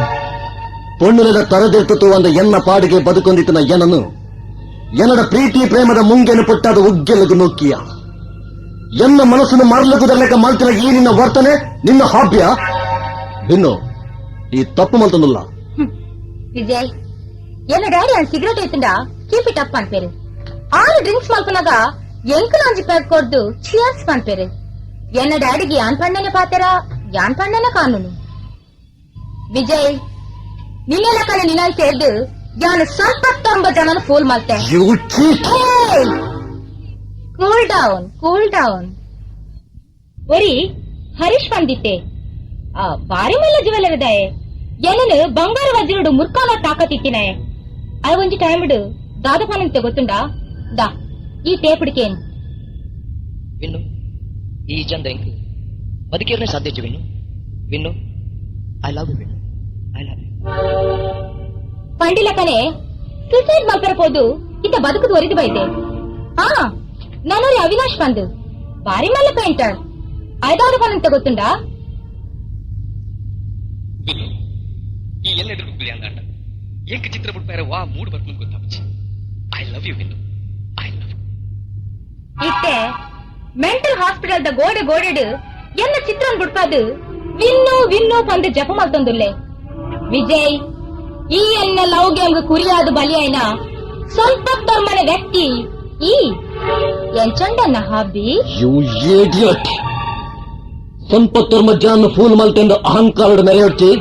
Speaker 5: ಪೊಣ್ಣುಲದ ತರದಿರ್ತು ಅಂದ ಎನ್ನ ಪಾಡಿಗೆ ಬದುಕೊಂದಿತ್ತಿನ ಏನನು ಎನ್ನಡ ಪ್ರೀತಿ ಪ್ರೇಮದ ಮುಂಗೆನು ಪುಟ್ಟಾದ ಉಗ್ಗೆಲಗು ನೊಕ್ಕಿಯ ಎನ್ನ ಮನಸ್ಸನ್ನು ಮರಲಗುದರ್ಲೆಕ್ಕ ಮಲ್ತಿನ ಈ ನಿನ್ನ ವರ್ತನೆ ನಿನ್ನ ಹಾಬ್ಯ ವಿನ್ನು ಈ ತಪ್ಪು ಮಲ್ತನಲ್ಲ
Speaker 4: ವಿಜಯ್ என்ன டாடி அந்த சிகரெட் எத்துண்டா கீப் இட் அப் பண்பேரு 6 ட்ரிங்க்ஸ் மல்பனாக ಎಂಕಲ 5 ಪ್ಯಾಕ್ ಕೊಡ್ದು ಚಿಯರ್ಸ್ ಪಂಪೇರು ఎన్న డాడీకి యాన్ పండనే పాతరా యాన్ పండనే ಕಾನೂನು ವಿಜಯ್ ನಿನ್ನೆಲ್ಲ ಕಡೆ ನಿನ್ನ ಸೇರ್ದು ಯಾನು ಸ್ವಲ್ಪ 90 ಜನನ ಫೂಲ್ ಮಾಡ್ತೆ ಕೂಲ್ ಡೌನ್ ಒರಿ ಹರೀಶ್ ಬಂದಿತ್ತೆ ಬಾರಿ ಮೇಲೆ ಜುವೆಲ್ಲರಿದೆ ಏನನು ಬಂಗಾರ ವಜ್ರಡು ಮುರ್ಕಾಲ ತಾಕತ್ತಿತ್ತಿನೆ ಅದು ಒಂಜಿ ಟೈಮ್ ಇಡು ದಾದಪಾನಂತೆ ಗೊತ್ತುಂಡಾ ದಾ ಈ ಟೇಪುಡಿಕೇನು
Speaker 8: ವಿನ್ನು ಈ ಚಂದ ಎಂಕ್ ಬದುಕಿರನೇ ಸಾಧ್ಯ Vinnu Vinnu I love you Vinnu I love you
Speaker 4: ಪಂಡಿಲಕನೆ ಸುಸೈಡ್ ಮಾಡ್ಕರಬಹುದು ಇತ್ತ ಬದುಕದು ಒರಿದು ಬೈತೆ ಹಾ ನಾನೋರಿ ಅವಿನಾಶ್ ಬಂದು ಬಾರಿ ಮಲ್ಲ ಪೇಂಟರ್ ಐದಾದಪಾನಂತೆ ಗೊತ್ತುಂಡಾ
Speaker 11: ವಿನ್ನು ಈ ಎಲ್ಲೆದುರು ಬಿಳಿ ಅಂದಾಟ ಎಂಕ್ ಚಿತ್ರ ಬಿಟ್ಟಾರೆ ವಾ ಮೂಡ್ ಬರ್ಕೊಂಡು ಗೊತ್ತಾಗ್ತಿ I love you Vinnu I love you
Speaker 4: ಇತ್ತೆ ಮೆಂಟಲ್ ಹಾಸ್ಪಿಟಲ್ ದ ಗೋಡೆ ಗೋಡೆಡು ಎನ್ನ ಚಿತ್ರನ್ ಬಿಡ್ಪಾದು ವಿನ್ನು ವಿನ್ನು ಪಂದು ಜಪ ಮಾಡ್ತೊಂದುಲ್ಲೆ ವಿಜಯ್ ಈ ಎನ್ನ ಲವ್ ಗೇಮ್ಗೆ ಕುರಿಯಾದ ಬಲಿಯಾಯ್ನ ಸ್ವಲ್ಪ ತಮ್ಮನೆ ವ್ಯಕ್ತಿ ಈ ಎಂಚಂಡನ್ನ ಹಾಬಿ
Speaker 8: ಯು ಇಡಿಯಟ್ ಸಂಪತ್ತೋರ್ ಮಜ್ಜಾನ ಫೂಲ್ ಮಲ್ತೆಂದು ಅಹಂಕಾರದ ಮೆರೆಯೊಡ್ಚಿ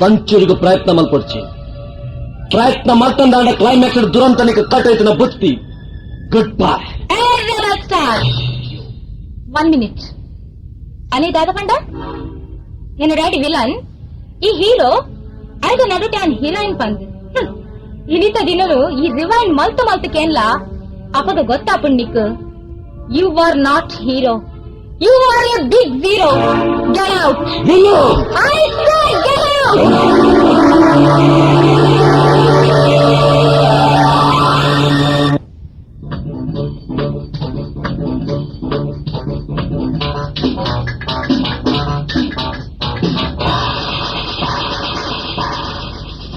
Speaker 8: ಸಂಚುರಿಗೂ ಪ್ರಯತ್ನ ಮಲ್ಪೊಡ್ಚಿ ಪ್ರಯತ್ನ ಮಾಡ್ತಂದಾಡ ಕ್ಲೈಮ್ಯಾಕ್ಸ್ ದುರಂತನಿಗೆ ಕಟ್ಟೈತಿನ ಬುತ್ತಿ ಗುಡ್ ಬಾಯ್
Speaker 4: 1 minute అని దాదకండ నేను డాడీ విలన్ ఈ హీరో ಐದು ನಡುಟೆ ಅನ್ ಹೀರೋಯಿನ್ ಪಂದ್ ಇಳಿತ ದಿನರು ಈ ರಿವೈನ್ ಮಲ್ತು ಕೇನ್ಲ ಅಪದ ಗೊತ್ತಾಪುಂಡ್ ನಿಕ್ you are not hero you are a big zero get out I say get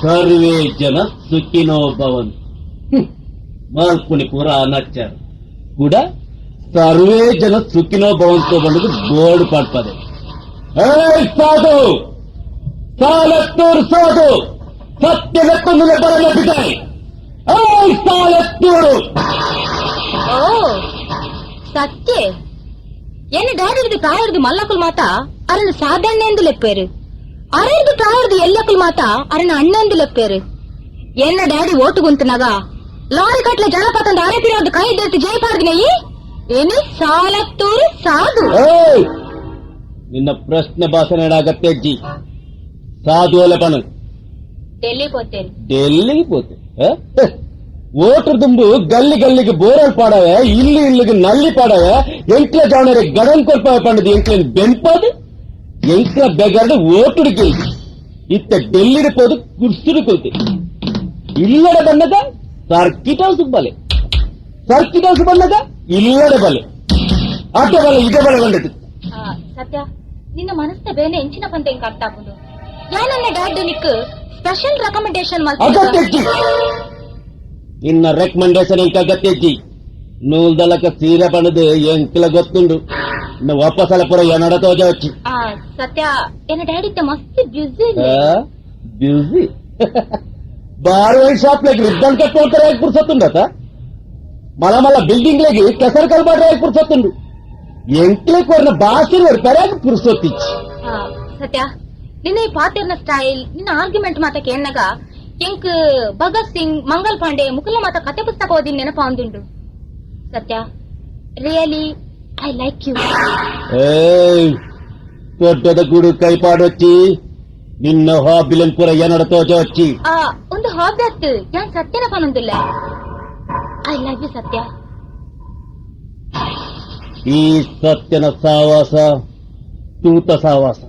Speaker 5: ಸರ್ವೇ ಜನ ಸುಖಿನೋ ಭವಂತು ಮಾಲ್ಪುನಿ ಪೂರ ಅನಾಚಾರ ಕೂಡ ಸರ್ವೇ ಜನ ಸುಖಿನೋ ಭವಂತು ಬಂದು ಬೋರ್ಡ್ ಪಡ್ಪದೆ ಸಾಧು ಸಾಲತ್ತೂರು ಸಾಧು ಸತ್ಯವೆತ್ತೊಂದು ಬರಲು ಬಿದ್ದಾರೆ ಸಾಲತ್ತೂರು
Speaker 4: ಓ ಸತ್ಯ ಎನ್ನ డాడీది ప్రాయర్ది మల్లకులు మాత అరణ సాధారణేందు లెప్పేరు అరేది ప్రాయర్ది ఎల్లకులు మాత అరణ అಣ್ಣందు లెప్పేరు ఎన్న డాడీ ఓటు గుంతునగా లారీ కట్ల జలపాతం అరేపిరోದು ಕೈ ಎತ್ತಿ ಜಯಪಾರ್ದಿನಯಿ ಏನು ಸಾಲತ್ತೂರು ಸಾಧು
Speaker 5: ನಿನ್ನ ಪ್ರಶ್ನೆ ಭಾಷಣ ಅಗತ್ಯಜ್ಜಿ ಸಾಧು ಅಲ್ಲ ಪಣ
Speaker 4: ఢిల్లీ పోతేరు
Speaker 5: ఢిల్లీకి పోతే ఓటర్ దుంబు గల్లి గల్లికి బోరలు పాడవే ఇల్లు ఇల్లుకి నల్లి పాడవే ఎంట్ల జానరే గడం కొల్పాయ పండుది ఎంట్లని బెంపదు ఎంట్ల బెగర్డు ఓటుడికి ఇತ್ತ ఢిల్లీకి పోదు కుర్సుడు కొల్తే ఇల్లడ బన్నద ಸರ್ಕಿಟ್ ಹೌಸ್ ಬಲೆ ಸರ್ಕಿಟ್ ಹೌಸ್ ಬಂದಾಗ ಇಲ್ಲಡೆ ಬಲೆ ಆಟೋ ಬಲೆ ಇದೇ ಬಲೆ ಬಂದದ್ದು
Speaker 4: ಸತ್ಯ ನಿನ್ನ ಮನಸ್ಸಿನ ಬೇನೆ ಎಂಚಿನ ಪಂತ ಹೆಂಗ್ ಅರ್ಥ ಆಗುದು ಯಾನನ್ನ ಡ್ಯಾಡ್ ನಿಕ್ ಸ್ಪೆಷಲ್ ರೆಕಮೆಂಡೇಶನ್
Speaker 5: ಅಗತ್ಯಜ್ಜಿ ಇನ್ನ ರೆಕಮೆಂಡೇಶನ್ ಇಂಕ ಅಗತ್ಯಜ್ಜಿ ನೂಲ್ದಲಕ ಸೀರೆ ಬಣ್ಣದು ಎಂಕ್ಲ ಗೊತ್ತುಂಡು ಇನ್ನು ವಾಪಸ್ಸಲ ಪುರ ಏನಡ ತೋಜ వచ్చి
Speaker 4: ಸತ್ಯ ಏನ ಡ್ಯಾಡಿ ಇತ್ತ ಮಸ್ತ್ busy
Speaker 5: busy bar wine shop లకి రిబ్బన్ కట్ పోతారా పురుసొత్తుండత మళ్ళా బిల్డింగ్ లకి ಕೆಸರು ಕಲ್ಬಾಡ್ರ పురుసొత్తుండు ಎಂಟ್ಲೆ ಕೊರ್ನ ಭಾಷೆ ಪರಾಗ ಪುರುಸೊತ್ತಿಚ್ಚಿ
Speaker 4: ಸತ್ಯ ನಿನ್ನ ಈ ಪಾತಿರ್ನ ಸ್ಟೈಲ್ ನಿನ್ನ ಆರ್ಗ್ಯುಮೆಂಟ್ ಮಾತ ಕೇಳನಾಗ ಎಂಕ್ ಭಗತ್ ಸಿಂಗ್ ಮಂಗಲ್ ಪಾಂಡೆ ಮುಕುಲ ಮಾತ ಕತೆ ಪುಸ್ತಕ ಓದಿನ ನೆನಪ ಅಂದುಂಡು ಸತ್ಯ ರಿಯಲಿ ಐ ಲೈಕ್ ಯು
Speaker 5: ದೊಡ್ಡದ ಗೂಡು ಕೈಪಾಡೊಚ್ಚಿ ನಿನ್ನ ಹಾಬಿಲನ್ ಪುರ ಏನಡ ತೋಜ వచ్చి
Speaker 4: ಒಂದು ಹಾಬತ್ ಯಾನ್ ಸತ್ಯನ ಪನೊಂದಿಲ್ಲ ಐ ಲವ್ ಯು ಸತ್ಯ
Speaker 5: ಈ ಸತ್ಯನ ಸಾವಾಸ ತೂತ ಸಾವಾಸ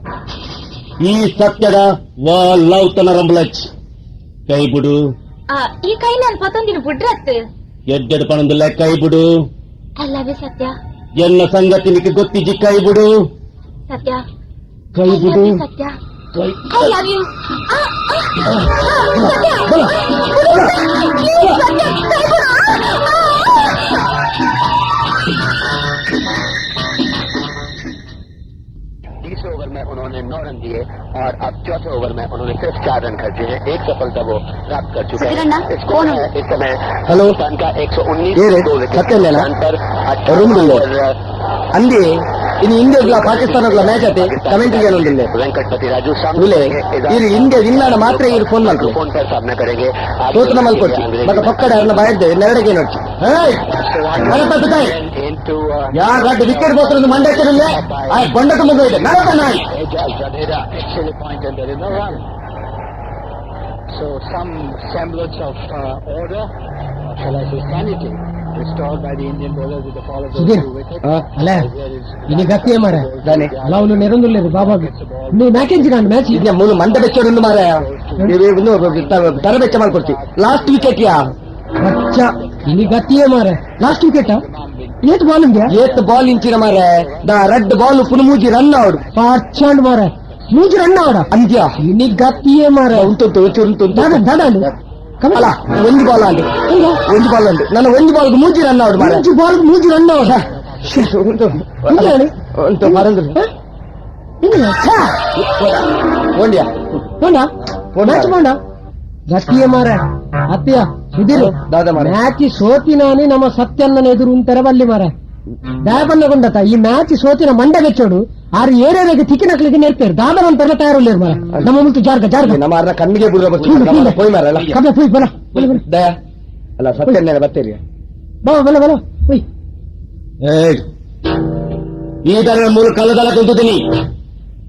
Speaker 5: ಈ ಸತ್ಯದ ವಾ ಲವ್ತನ ರಂಬಲಚ್ ಕೈ ಬಿಡು
Speaker 4: ಈ ಕೈ ನಾನು ಪತ್ತೊಂದಿನ ಬಿಡ್ರತ್
Speaker 5: ಎಡ್ಡೆಡ್ ಪಣಂದಿಲ್ಲ ಕೈ ಬಿಡು
Speaker 4: ಐ ಲವ್ ಯು ಸತ್ಯ
Speaker 5: ಎನ್ನ ಸಂಗತಿ ನಿಕ್ಕೆ ಗೊತ್ತಿಜ್ಜಿ ಕೈ ಬಿಡು
Speaker 4: ಸತ್ಯ
Speaker 5: ಕೈ ಬಿಡು
Speaker 4: ಸತ್ಯ I love you.
Speaker 12: तीसरे ओवर में उन्होंने 9 रन दिए और अब चौथे ओवर में उन्होंने सिर्फ 4 रन खर्चे हैं। एक सफलता वो प्राप्त कर चुके हैं। स्कोर है इस समय
Speaker 9: हेलो
Speaker 12: का 119
Speaker 9: सत्य लेना
Speaker 12: पर
Speaker 9: रूम अंदी
Speaker 3: ಇನ್ನು ಇಂಡಿಯಾ ಪಾಕಿಸ್ತಾನ ಮ್ಯಾಚ್ ಆತೆ ಕಮೆಂಟ್ರಿ ಏನೊಂದಿಲ್ಲ
Speaker 12: वेंकटपति राजू
Speaker 3: ಇಲ್ಲೇ ಇಲ್ಲಿ ಇಂಡಿಯಾ ವಿನ್ನಾಡ ಮಾತ್ರ ಇವ್ರು ಫೋನ್ ಮಾಡ್ತಾರೆ
Speaker 12: फोन पर सामना करेंगे
Speaker 3: ಸೋತನ ಮಲ್ಕೊಡ್ತಿ ಮತ್ತೆ ಪಕ್ಕಡೆ ಅವ್ರನ್ನ ಬಾಯ್ದೆ ನೆರಡಿಗೆ ನೋಡ್ತಿ
Speaker 12: into
Speaker 3: ಯಾರು ಗಡ್ಡ ವಿಕೆಟ್ ಬೋತ್ರ ಮಂಡ್ಯಕ್ಕೆ ಆ ಬಂಡಕ ಮುಗ ಇದೆ ನರತ ನಾಯಿ
Speaker 12: Ajaz Zadera actually point and there is no run. So some semblance of order, or shall I say sanity, restored by the Indian bowlers with the fall of those
Speaker 10: Sudhir,
Speaker 12: two wickets.
Speaker 10: ಅಲ್ಲ ini ಗಟ್ಟಿಯೇ ಮಾರ
Speaker 3: ದಾನೆ
Speaker 10: ಅಲ್ಲ ಅವನು ನೆರಂದುಲ್ಲೇರು ಬಾಬಾಗೆ ನೀವು match ಎಂಚಿನ match
Speaker 3: ಈಗ ಮೂಲ ಮಂದ ಬೆಚ್ಚೋಡು ಮಾರ ತರಬೆಚ್ಚ ಮಾಡ್ಕೊಡ್ತಿ ಲಾಸ್ಟ್ ವಿಕೆಟ್ ಯಾ
Speaker 10: ಅಚ್ಚ ini ಗಟ್ಟಿಯೇ ಮಾರ ಲಾಸ್ಟ್ ವಿಕೆಟ್ ಏತ್ ಬಾಲ್ ಇಂಗೆ
Speaker 3: ಏತ್ ಬಾಲ್ ಇಂಚಿನ ಮಾರ ದ ರೆಡ್ ಬಾಲ್ ಪುನಮೂಜಿ ರನ್ ಆವಡು
Speaker 10: ಪಾರ್ಚಂಡ್ ಮಾರ ಮೂಜಿ ರನ್ ಆವಡ
Speaker 3: ಅಂತ್ಯ
Speaker 10: ini ಗಟ್ಟಿಯೇ ಮಾರ
Speaker 3: ಉಂಟು
Speaker 10: ದಾದಾಡು
Speaker 3: ಅಲ್ಲ ಒಂದು ಬಾಲ್ ಅಂడి ಒಂದು ಬಾಲ್ ಅಂడి ನನ್ನ ಒಂದು ಬಾಲ್ ಮೂಜಿ ರನ್ ಆವಡು ಮಾರ
Speaker 10: ಮೂಜಿ ಬಾಲ್ ಮೂಜಿ ರನ್ ಆವಡ
Speaker 3: ಉಂಟು ಮರಂದ್ರು ಓಂಡ್ಯಾ
Speaker 10: ಹೋಂಡ ಮ್ಯಾಚ್ ಮಾಡ ಗಟ್ಟಿಯೇ ಮಾರ ಅತ್ತೆಯ ಸುಧೀರ್
Speaker 3: ದಾದ ಮಾರ
Speaker 10: ಮ್ಯಾಚ್ ಸೋತಿನಾನಿ ನಮ್ಮ ಸತ್ಯಣ್ಣನ ಎದುರು ಉಂಟರ ಬಲ್ಲಿ ಮಾರ ದಯಪನ್ನಗೊಂಡತ ಈ ಮ್ಯಾಚ್ ಸೋತಿನ ಮಂಡ ಬೆಚ್ಚೋಡು ಆರು ಏರಿಯಾಗೆ ತಿಕ್ಕಿನಕ್ಲಿಗೆ ನೆರ್ತಾರೆ ದಾದವಂತೆಲ್ಲ ತಯಾರುಳ್ಳೇರು ಮಾರ ನಮ್ಮ ಮುಂತು ಜಾರ್ಗ
Speaker 3: ನಮ್ಮ ಅರ್ನ ಕಣ್ಣಿಗೆ ಬುರ್ರ ಬರ್ತೀವಿ ಹೋಯ್ ಮಾರಲ್ಲ
Speaker 10: ಕಬ್ಬೆ ಪುಯ್ ಬಲ
Speaker 3: ದಯ ಅಲ್ಲ ಸತ್ಯನ್ನೇ ಬರ್ತೀರಿ
Speaker 10: ಬಲ ಬಲ ಬಲ ಪುಯ್
Speaker 3: ಈ ತರ ಮೂರು ಕಲ್ಲದಲ್ಲ ಕುಂತೀನಿ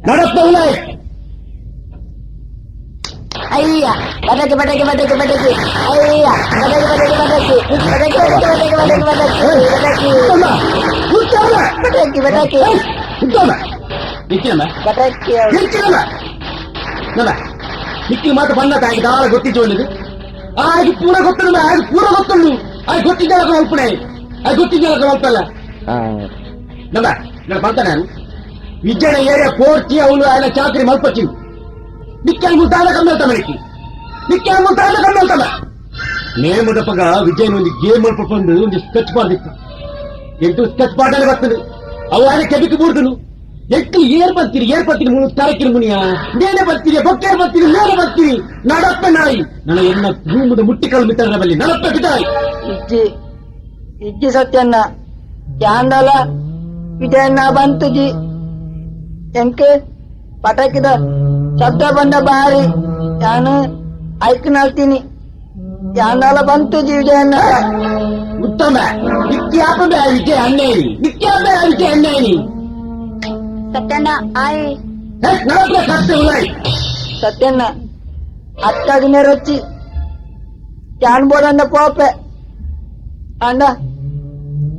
Speaker 3: ನಡಪ್ಪ ಉಲಾಯ್
Speaker 4: ಅಯ್ಯ ಬಟಕಿ ಬಟಕಿ ಬಟಕಿ ಬಟಕಿ ಅಯ್ಯ ಬಟಕಿ ಬಟಕಿ ಬಟಕಿ ಬಟಕಿ ಬಟಕಿ ಬಟಕಿ ಬಟಕಿ ಬಟಕಿ ಬಟಕಿ ಬಟಕಿ
Speaker 3: ನಿಕ್ಕಿ ಮಾತು ಬಂದ ದಾಳ ಗೊತ್ತಿತ್ತು ಒಳ್ಳೆದು ಅದು ಪೂರ ಗೊತ್ತಲ್ಲ ಅದು ಪೂರ ಗೊತ್ತುಂಡು ಅದು ಗೊತ್ತಿದ್ದಲ್ಲ ಅಲ್ಪನೆ ಅದು ಗೊತ್ತಿದ್ದಲ್ಲ ಅಲ್ಪಲ್ಲ ನನ್ನ ಬಂತ ನಾನು ವಿಜಯನ ಏರಿಯಾ ಕೋರ್ಚಿ ಅವನು ఆయన ಚಾಕರಿ ಮಲ್ಪಚ್ಚಿ ನಿಕ್ಕಲ್ ಮುದ್ದಾದ ಕಮ್ಮೆಲ್ತಮ್ಮ ನಿಕ್ಕಲ್ ಮುದ್ದಾದ ಕಮ್ಮೆಲ್ತಮ್ಮ ನೇಮದಪ್ಪಗ ವಿಜಯನ ಒಂದು ಗೇಮ್ ಮಲ್ಪಕೊಂಡು ಒಂದು ಸ್ಕೆಚ್ ಪಾಡ್ದಿತ್ತು ಎಂಟು ಸ್ಕೆಚ್ ಪಾಡಲ್ಲಿ ಬರ್ತದೆ ಅವು ఆయన ಕೆಬಿಕ್ಕೆ ಬೂರ್ದನು ಎಟ್ಟು ಏರ್ ಬರ್ತೀರಿ ಮುನ್ನು ತಾರಕಿನ ಮುನಿಯ ಮೇಲೆ ಬರ್ತೀರಿ ಬೊಕ್ಕೆ ಬರ್ತೀರಿ ಮೇಲೆ ಬರ್ತೀರಿ ನಡಪ್ಪ ನಾಯಿ ನನ್ನ ಎನ್ನ ಭೂಮದ ಮುಟ್ಟಿಕಲ್ ಮಿತ್ರರ ಬಲ್ಲಿ ನಡಪ್ಪ ಬಿದ್ದಾಯಿ
Speaker 6: ಇಜ್ಜಿ ಸತ್ಯನ್ನ ಯಾಂದಲ ವಿಜಯಣ್ಣ ಬಂತುಜಿ ಎಂಕೆ ಪಟಾಕಿದ ಶಬ್ದ ಬಂದ ಬಾರಿ ನಾನು ಐಕ್ನಲ್ತೀನಿ ಯಾಂದಲ ಬಂತುಜಿ ವಿಜಯಣ್ಣ
Speaker 3: ಉತ್ತಮ ನಿತ್ಯಾಪದ ವಿಜಯ ಅನ್ನೇನಿ ನಿತ್ಯಾಪದ ವಿಜಯ ಅನ್ನೇನಿ
Speaker 4: ಸತ್ಯಣ್ಣ ಆಯ್
Speaker 3: ನಡಪ್ಪ ಕಷ್ಟ ಉಲಾಯಿ
Speaker 6: ಸತ್ಯಣ್ಣ ಅತ್ತಾಗಿನೇರೊಚ್ಚಿ ಯಾನ್ ಬೋಡಂಡ ಪೋಪೆ ಅಂಡ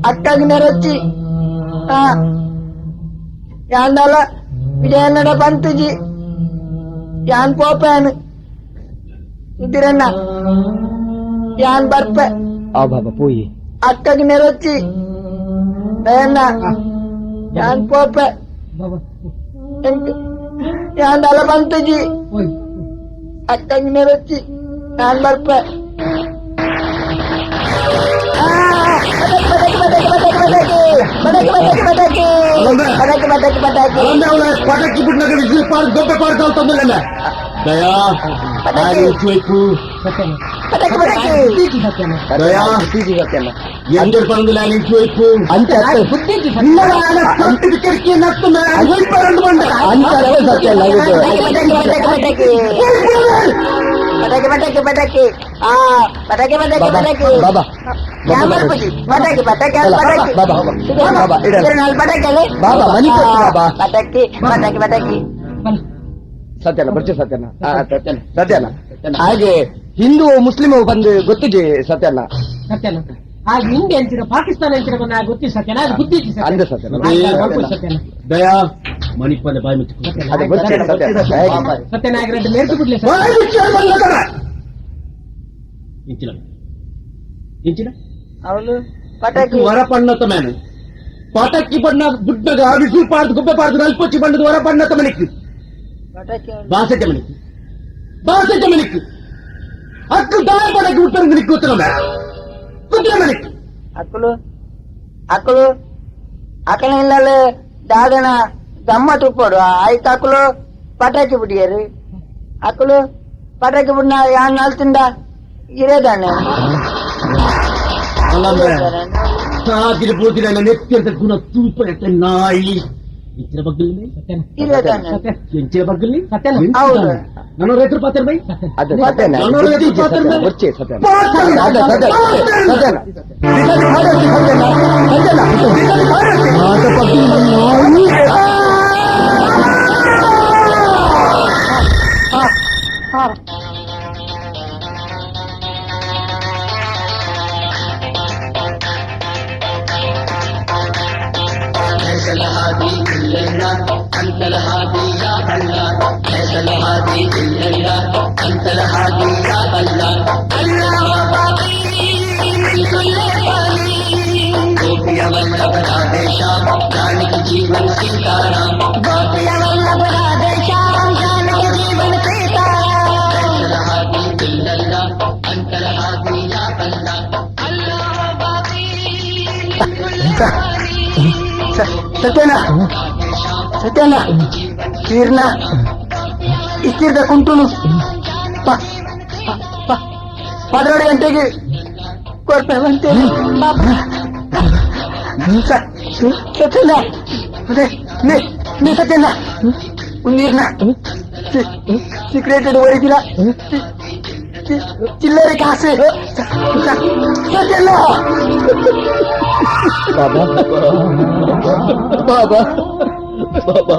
Speaker 6: ಅತ್ತಾಗಿನೇರೊಚ್ಚಿ ಯಾಂದಲ ವಿಜಯಣ್ಣಡ ಬಂತುಜಿ ಯಾನ್ ಪೋಪೆನು ಇದಿರಣ್ಣ ಯಾನ್ ಬರ್ಪೆ
Speaker 3: ಆ ಬಾಬಾ ಪೋಯಿ
Speaker 6: ಅತ್ತಾಗಿನೇರೊಚ್ಚಿ ದಯಣ್ಣ ಯಾನ್ ಪೋಪೆ ಯಾಂದಲ ಬಂತುಜಿ ಅತ್ತಾಗಿನೇರೊಚ್ಚಿ ಯಾನ್ ಬರ್ಪೆ
Speaker 3: పటకి పుట్టినాక విజయ పార్క్ గొప్ప పార్క్ అవుతుందిలే దయా వైపు దయా ఎందరు పనులు ఇంటి వైపు అంతే ఇక్కడికి నచ్చున్నా
Speaker 6: ಪಟಾಕಿ ಪಟಾಕಿ ಪಟಾಕಿ ಪಟಾಕಿ ಪಟಾಕಿ ಪಟಾಕಿ
Speaker 3: ಬಾಬಾ
Speaker 6: ಪಟಾಕಿ ಪಟಾಕಿ ಪಟಾಕಿ
Speaker 3: ಬಾಬಾ ಮನಿ ಬಾಬಾ
Speaker 6: ಪಟಾಕಿ ಪಟಾಕಿ ಪಟಾಕಿ
Speaker 3: ಸತ್ಯನ ಬರ್ಚೆ ಸತ್ಯನ ಸತ್ಯನ ಹಾಗೆ ಹಿಂದೂ ಮುಸ್ಲಿಂ ಬಂದು ಗೊತ್ತಿದೆ ಸತ್ಯನ
Speaker 10: ಸತ್ಯಣ್ಣ ಆಗ ಹಿಂದೆ ಅಂತೀರ ಪಾಕಿಸ್ತಾನ ಅಂತೀರ ಬಂದ ಗೊತ್ತಿ ಸತ್ಯನ ಅದು ಬುದ್ಧಿ
Speaker 3: ಅಂದ ಸತ್ಯನ
Speaker 10: ಸತ್ಯನ
Speaker 3: ದಯಾ ಮಣಿಪದ ಬಾಯಿ ಮುಚ್ಚು
Speaker 10: ಸತ್ಯನ ಆಗ ರೆಡ್ಡಿ ಮೇರ್ತು ಬಿಡ್ಲಿ
Speaker 6: ಅವಳು ಪಟಾಕಿ
Speaker 3: వర పన్నత మేను పటక్కి పడిన బుడ్డగా విసులు పాడుతూ గుబ్బ పాడుతూ నలిపొచ్చి పండుగ వర పన్నత మనకి
Speaker 6: ಪಟಾಕಿ
Speaker 3: బాసెట్ట మనకి అక్కడ దారి పడకి ఉత్తరం నీకు కూతున్నా కుదిర మనకి
Speaker 6: ಅಕ್ಕಳು ಅಕ್ಕಳು ಅಕ್ಕನ ಇಲ್ಲಲ್ಲಿ ದಾದನ ಗಮ್ಮತ್ತು ಉಪ್ಪೋಡು ಆಯ್ತು ಅಕ್ಕಳು ಪಟಾಕಿ ಬಿಡಿಯರು ಅಕ್ಕಳು ಪಟಾಕಿ ಬಿಡ್ನ ಯಾನ್ ನಾಲ್ತಿಂದ ಇರೇದಾನೆ
Speaker 3: ಸಾಗಿರ ಬೋದಿನ ನೆತ್ತಿ ಅಂತ ಗುಣ ತೂಪ ನಾಯಿ
Speaker 8: ಎಂಚಿನ ಬಗ್ಗಲ್
Speaker 6: ಇಲ್ಲ ತಾನೆ.
Speaker 8: ಎಂಚಿನ ಬಗ್ಗಲ್
Speaker 6: ಹೌದು.
Speaker 8: ನಾನು ರೈತರು ಪಾತ್ರ ಬೈ
Speaker 9: ಅದು ಸತ್ಯನ.
Speaker 8: ನಾನು ರೈತರು ಪಾತ್ರ
Speaker 9: ಬರ್ಚೆ ಸತ್ಯನ. ಸತ್ಯನ ಸತ್ಯನ ಕೀರ್ನ ಇಕ್ಕಿರ್ದ ಕುಂಟುನು ಪದರಡೆ ಗಂಟೆಗೆ ಕೊಡ್ತೇವಂತೆ ಸತ್ಯನ ಅದೇ ನೀ ಸತ್ಯನ ನೀರ್ನ ಸೀಕ್ರೆಟೆಡ್ ಓರಿದಿಲ್ಲ ಚಿಲ್ಲರೆ ಕಾಸೆ ಸತ್ಯನ ಬಾಬಾ ಬಾಬಾ ಬಾಬಾ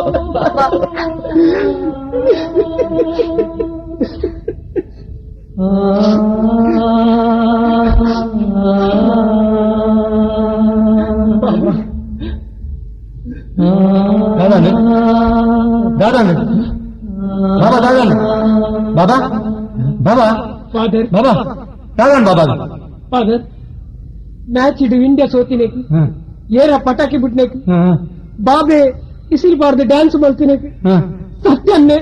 Speaker 1: दादा बाबा दादा बाबा बाबा
Speaker 10: ಫಾದರ್
Speaker 1: बाबा दादा बाबा
Speaker 10: ಫಾದರ್ ಮ್ಯಾಚ್ ಇಡು ಇಂಡಿಯಾ ಸೋತಿನೇಕಿ ಏರ ಪಟಾಕಿ ಬಿಟ್ನೇಕಿ ಬಾಬೆ ಇಸಿಲ್ ಬಾರ್ದು ಡ್ಯಾನ್ಸ್ ಮಾಡ್ತಿನೇಕಿ ಸತ್ಯನ್ನೇ